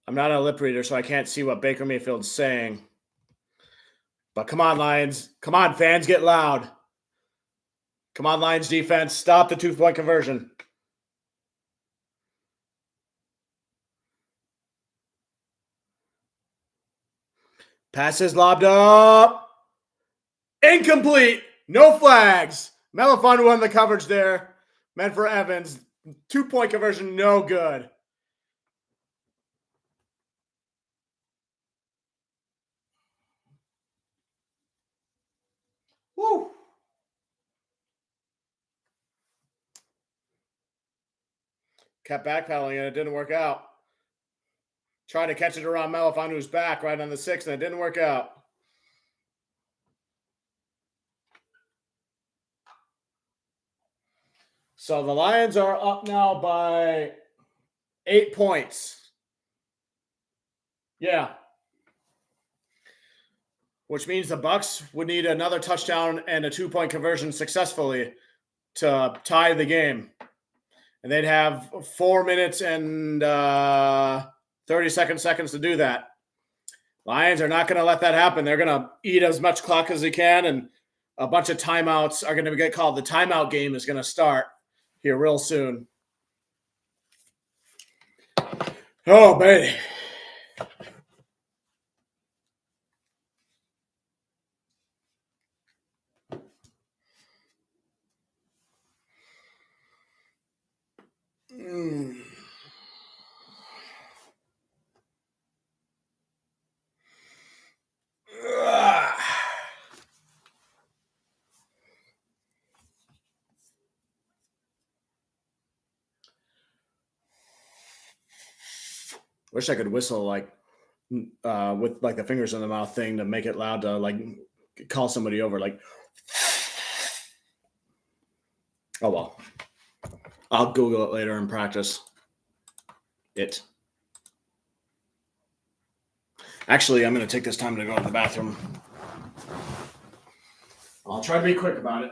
I'm not a lip reader, so I can't see what Baker Mayfield's saying. But come on, Lions. Come on, fans, get loud. Come on, Lions defense. Stop the 2-point conversion. Passes lobbed up. Incomplete. No flags. Melifon won the coverage there. Meant for Evans. 2-point conversion, no good. Woo. Kept backpedaling and it didn't work out. Tried to catch it around Melifon, who's back right on the 6, and it didn't work out. So the Lions are up now by 8 points. Yeah. Which means the Bucs would need another touchdown and a 2-point conversion successfully to tie the game. And they'd have 4 minutes and seconds to do that. Lions are not going to let that happen. They're going to eat as much clock as they can, and a bunch of timeouts are going to get called. The timeout game is going to start here real soon. Oh, baby. Wish I could whistle like with like the fingers in the mouth thing to make it loud to like call somebody over. Like, oh well, I'll Google it later and practice it. Actually, I'm going to take this time to go to the bathroom. I'll try to be quick about it.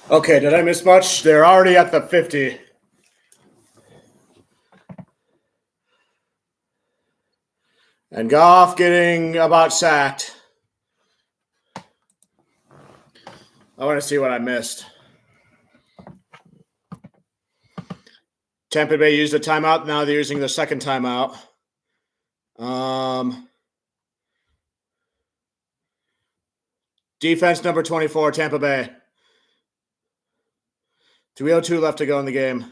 Okay, did I miss much? They're already at the 50. And Goff getting about sacked. I want to see what I missed. Tampa Bay used a timeout. Now they're using the second timeout. Defense number 24, Tampa Bay. 3:02 left to go in the game.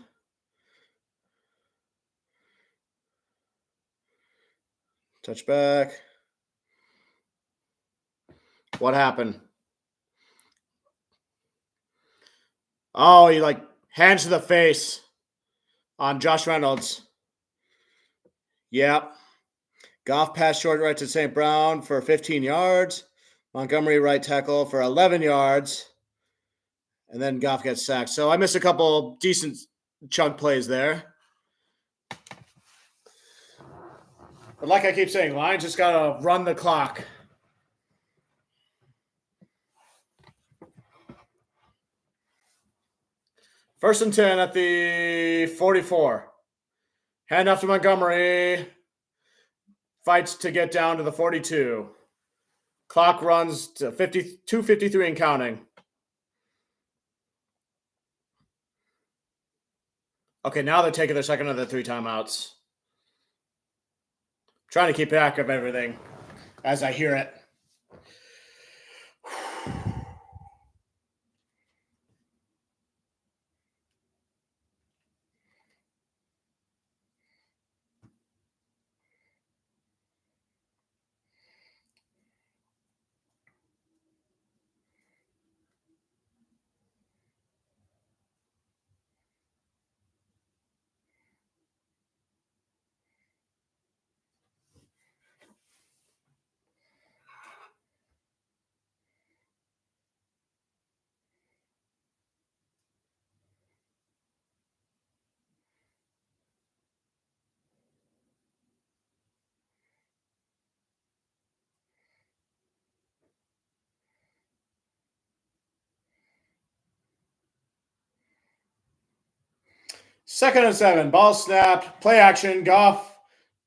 Touchback. What happened? Oh, he hands to the face on Josh Reynolds. Yep. Goff pass short right to St. Brown for 15 yards. Montgomery right tackle for 11 yards. And then Goff gets sacked. So I missed a couple decent chunk plays there. But like I keep saying, Lions just got to run the clock. First and 10 at the 44. Hand off to Montgomery. Fights to get down to the 42. Clock runs to 2:53 and counting. Okay, now they're taking their second of the 3 timeouts. Trying to keep track of everything as I hear it. Second and 7. Ball snapped. Play action. Goff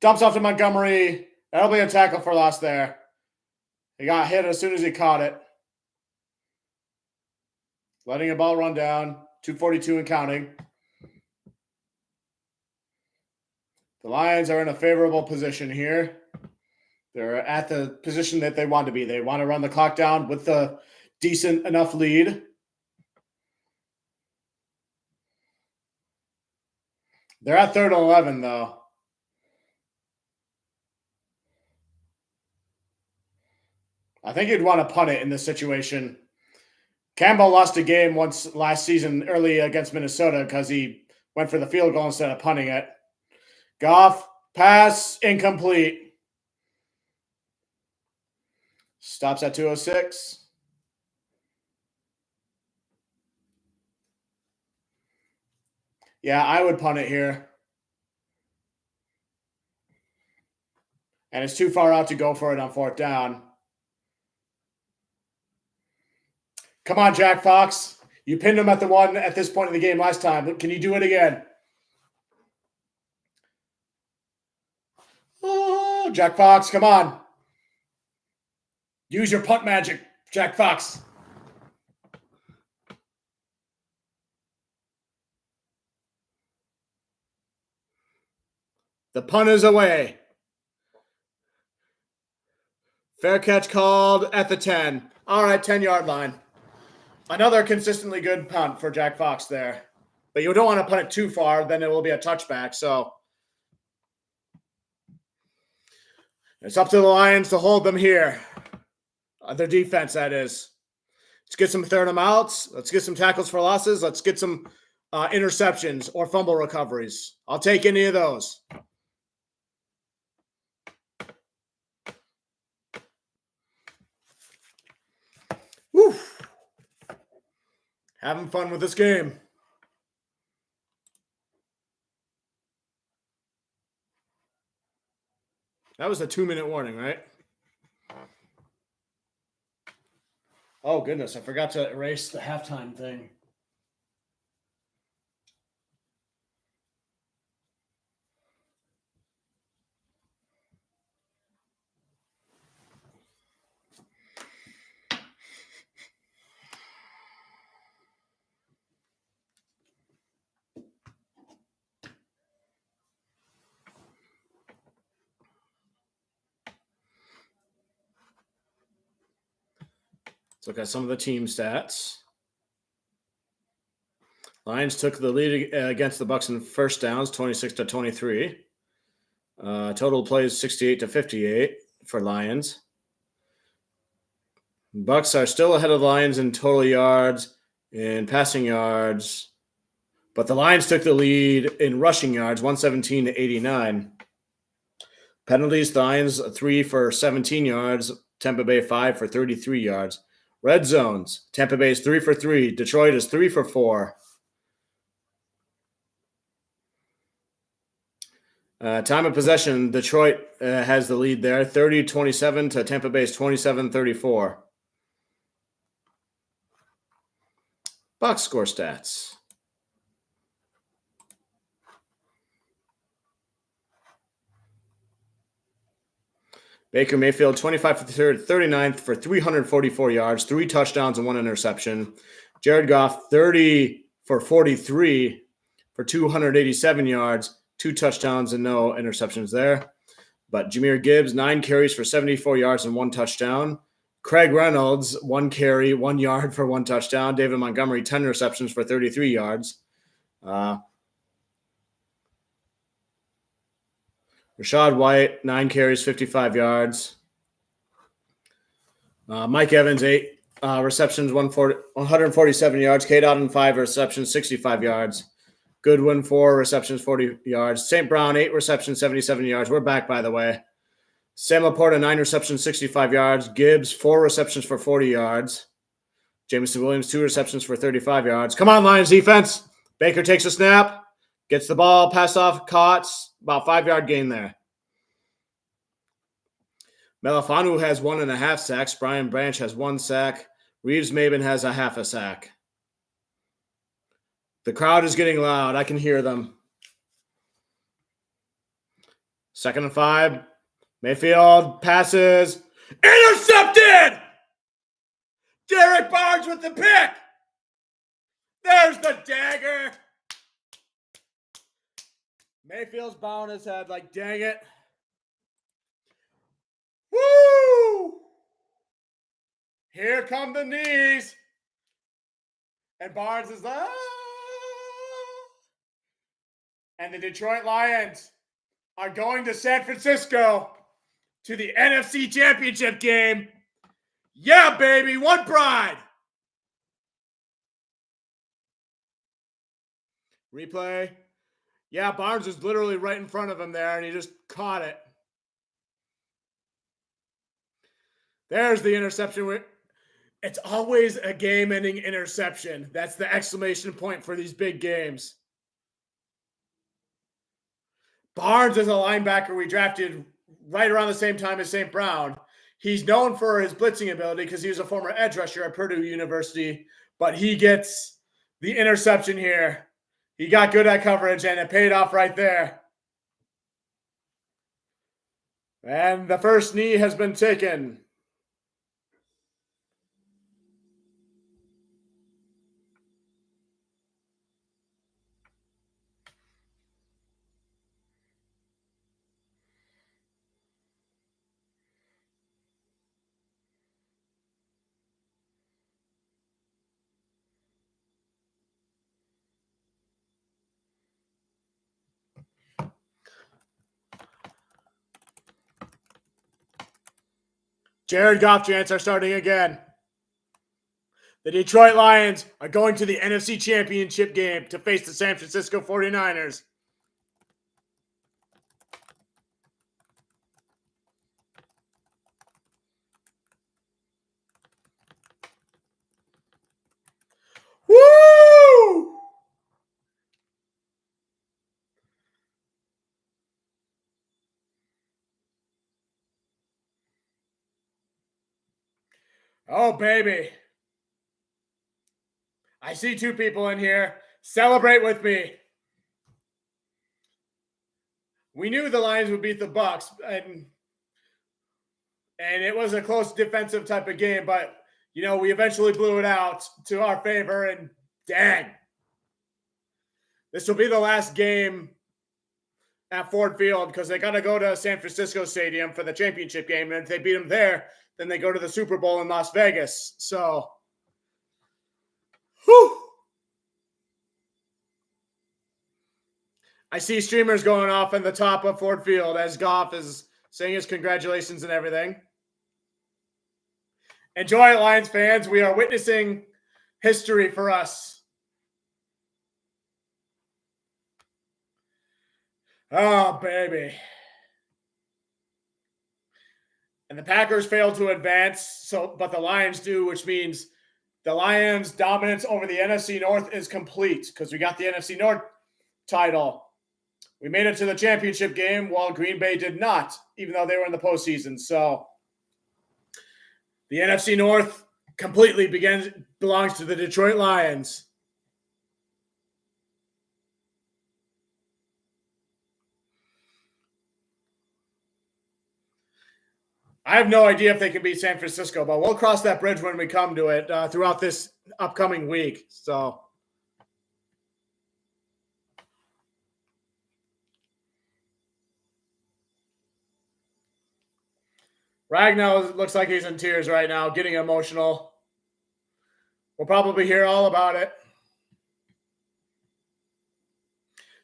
dumps off to Montgomery. That'll be a tackle for loss there. He got hit as soon as he caught it. Letting a ball run down. 2:42 and counting. The Lions are in a favorable position here. They're at the position that they want to be. They want to run the clock down with the decent enough lead. They're at 3rd and 11, though. I think you'd want to punt it in this situation. Campbell lost a game once last season early against Minnesota because he went for the field goal instead of punting it. Goff, pass, incomplete. Stops at 2:06. Yeah, I would punt it here. And it's too far out to go for it on 4th down. Come on, Jack Fox. You pinned him at the 1 at this point in the game last time. Can you do it again? Oh, Jack Fox, come on. Use your punt magic, Jack Fox. The punt is away. Fair catch called at the 10. All right, 10-yard line. Another consistently good punt for Jack Fox there. But you don't want to punt it too far, then it will be a touchback. So it's up to the Lions to hold them here. Their defense, that is. Let's get some 3rd and outs. Let's get some tackles for losses. Let's get some interceptions or fumble recoveries. I'll take any of those. Woo. Having fun with this game. That was a 2-minute warning, right? Oh, goodness. I forgot to erase the halftime thing. Let's look at some of the team stats. Lions took the lead against the Bucks in first downs, 26-23. Total plays 68-58 for Lions. Bucks are still ahead of the Lions in total yards and passing yards, but the Lions took the lead in rushing yards, 117-89. Penalties, the Lions 3 for 17 yards, Tampa Bay 5 for 33 yards. Red zones, Tampa Bay is 3 for 3, Detroit is 3 for 4. Time of possession, Detroit has the lead there, 30-27 to Tampa Bay's 27-34. Box score stats. Baker Mayfield, 25 for 39th for 344 yards, 3 touchdowns and 1 interception. Jared Goff, 30 for 43 for 287 yards, 2 touchdowns and no interceptions there. But Jahmyr Gibbs, 9 carries for 74 yards and 1 touchdown. Craig Reynolds, 1 carry, 1 yard for 1 touchdown. David Montgomery, 10 receptions for 33 yards. Rashad White, 9 carries, 55 yards. Mike Evans, 8 receptions, 147 yards. Cade Otton, 5 receptions, 65 yards. Goodwin, 4 receptions, 40 yards. St. Brown, 8 receptions, 77 yards. We're back, by the way. Sam Laporta, 9 receptions, 65 yards. Gibbs, 4 receptions for 40 yards. Jameson Williams, 2 receptions for 35 yards. Come on, Lions defense. Baker takes a snap, gets the ball, pass off, caught. About 5-yard gain there. Melifanu has 1.5 sacks. Brian Branch has 1 sack. Reeves Maben has a half a sack. The crowd is getting loud. I can hear them. 2nd and 5. Mayfield passes. Intercepted! Derek Barnes with the pick. There's the dagger. Mayfield's bowing his head like, dang it. Woo! Here come the knees. And Barnes is like, and the Detroit Lions are going to San Francisco to the NFC Championship game. Yeah, baby, one pride. Replay. Yeah, Barnes was literally right in front of him there, and he just caught it. There's the interception. It's always a game-ending interception. That's the exclamation point for these big games. Barnes is a linebacker we drafted right around the same time as St. Brown. He's known for his blitzing ability because he was a former edge rusher at Purdue University, but he gets the interception here. He got good at coverage, and it paid off right there. And the first knee has been taken. Jared Goff chants are starting again. The Detroit Lions are going to the NFC Championship game to face the San Francisco 49ers. Woo! Oh, baby. I see 2 people in here. Celebrate with me. We knew the Lions would beat the Bucks, and it was a close defensive type of game, but, you know, we eventually blew it out to our favor, and dang. This will be the last game at Ford Field because they got to go to San Francisco Stadium for the championship game, and if they beat them there, then they go to the Super Bowl in Las Vegas. So, whew. I see streamers going off in the top of Ford Field as Goff is saying his congratulations and everything. Enjoy it, Lions fans. We are witnessing history for us. Oh, baby. And the Packers failed to advance, but the Lions do, which means the Lions' dominance over the NFC North is complete because we got the NFC North title. We made it to the championship game while Green Bay did not, even though they were in the postseason. So the NFC North completely belongs to the Detroit Lions. I have no idea if they can beat San Francisco, but we'll cross that bridge when we come to it throughout this upcoming week. So, Ragnar looks like he's in tears right now, getting emotional. We'll probably hear all about it.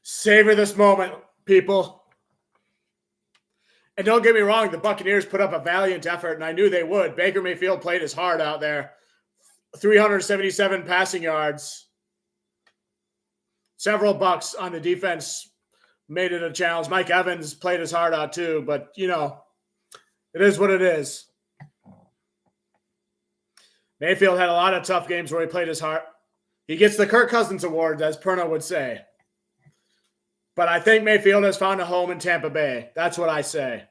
Savor this moment, people. And don't get me wrong, the Buccaneers put up a valiant effort, and I knew they would. Baker Mayfield played his heart out there. 377 passing yards. Several Bucs on the defense made it a challenge. Mike Evans played his heart out too, but, it is what it is. Mayfield had a lot of tough games where he played his heart. He gets the Kirk Cousins Award, as Perna would say. But I think Mayfield has found a home in Tampa Bay. That's what I say.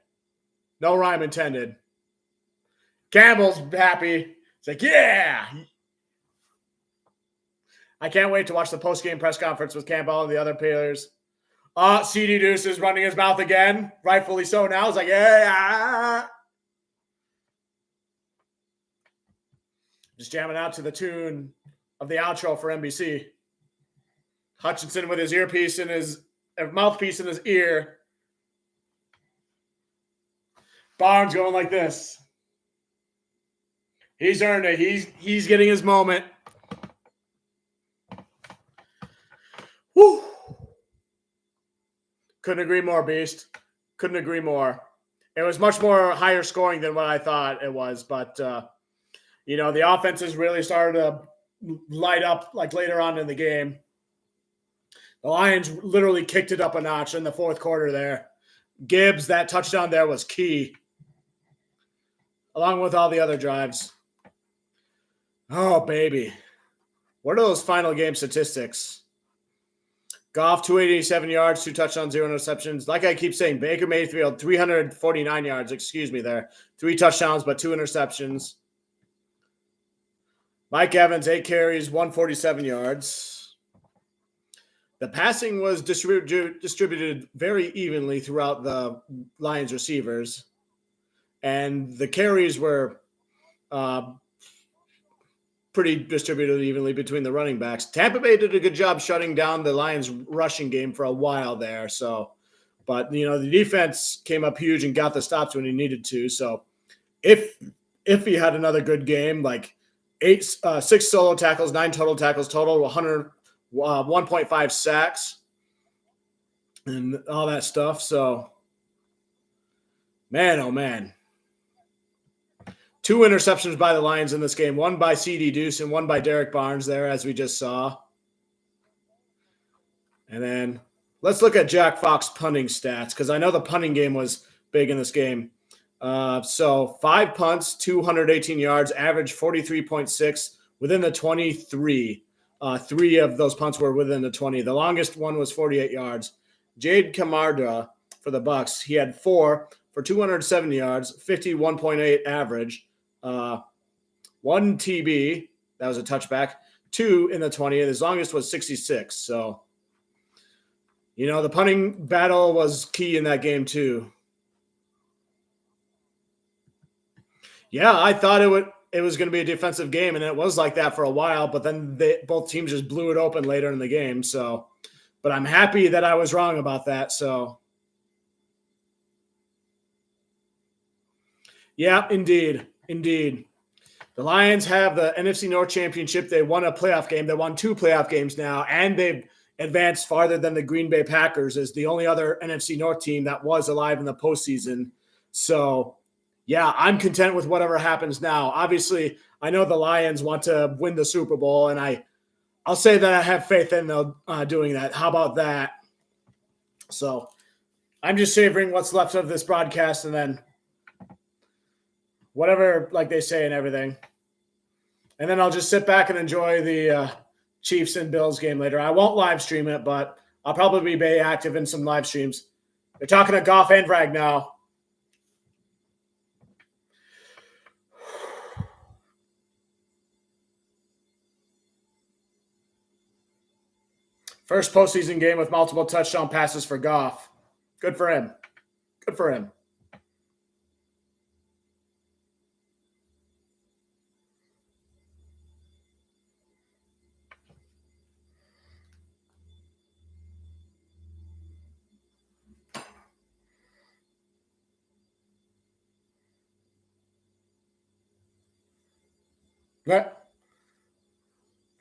No rhyme intended. Campbell's happy. He's like, yeah. I can't wait to watch the post-game press conference with Campbell and the other players. CD Deuce is running his mouth again. Rightfully so now. He's like, yeah. Just jamming out to the tune of the outro for NBC. Hutchinson with his earpiece in his mouthpiece in his ear. Barnes going like this. He's earned it. He's getting his moment. Woo. Couldn't agree more, Beast. Couldn't agree more. It was much more higher scoring than what I thought it was, but the offenses really started to light up like later on in the game. The Lions literally kicked it up a notch in the fourth quarter there. Gibbs, that touchdown there was key, along with all the other drives. Oh, baby. What are those final game statistics? Goff, 287 yards, 2 touchdowns, 0 interceptions. Like I keep saying, Baker Mayfield, 349 yards, 3 touchdowns, but 2 interceptions. Mike Evans, 8 carries, 147 yards. The passing was distributed very evenly throughout the Lions receivers, and the carries were pretty distributed evenly between the running backs. Tampa Bay did a good job shutting down the Lions rushing game for a while there. But the defense came up huge and got the stops when he needed to. So if he had another good game, like 6 solo tackles, 9 total tackles, total 1.5 sacks and all that stuff. So, man, oh, man. 2 interceptions by the Lions in this game, one by CD Deuce and one by Derek Barnes there, as we just saw. And then let's look at Jack Fox punting stats, because I know the punting game was big in this game. So 5 punts, 218 yards, average 43.6 within the 23. 3 of those punts were within the 20. The longest one was 48 yards. Jade Camarda for the Bucs, he had 4 for 207 yards, 51.8 average. 1 TB, that was a touchback. 2 in the 20, and his longest was 66. So, the punting battle was key in that game too. Yeah, I thought it was going to be a defensive game, and it was like that for a while, but then both teams just blew it open later in the game. So, but I'm happy that I was wrong about that. So, yeah, indeed. Indeed. The Lions have the NFC North Championship. They won a playoff game. They won 2 playoff games now, and they've advanced farther than the Green Bay Packers as the only other NFC North team that was alive in the postseason. So, yeah, I'm content with whatever happens now. Obviously, I know the Lions want to win the Super Bowl, and I'll say that I have faith in them doing that. How about that? So, I'm just savoring what's left of this broadcast, and then whatever, like they say and everything. And then I'll just sit back and enjoy the Chiefs and Bills game later. I won't live stream it, but I'll probably be active in some live streams. They're talking to Goff and Rag now. First postseason game with multiple touchdown passes for Goff. Good for him. Good for him.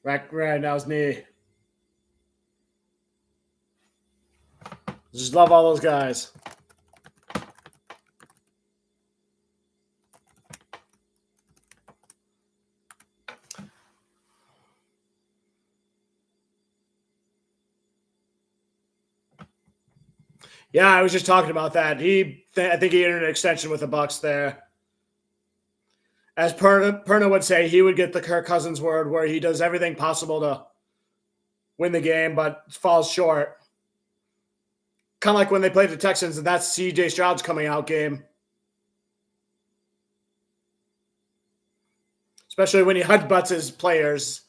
Right now his knee. Just love all those guys. Yeah, I was just talking about that. I think he entered an extension with the Bucks there. As Perna would say, he would get the Kirk Cousins word where he does everything possible to win the game, but falls short. Kind of like when they played the Texans, and that's C.J. Stroud's coming out game. Especially when he headbutts his players.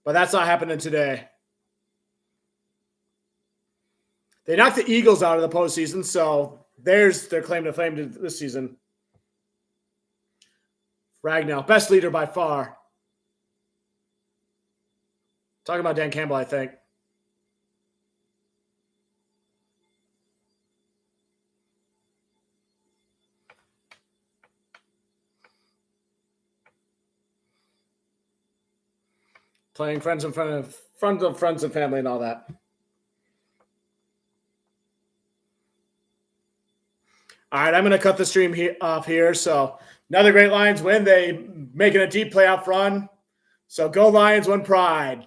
But that's not happening today. They knocked the Eagles out of the postseason, so there's their claim to fame this season. Ragnow, best leader by far. Talking about Dan Campbell, I think. Playing friends in front of friends and family and all that. All right, I'm going to cut the stream off here. So another great Lions win. They making a deep playoff run. So go Lions, win pride.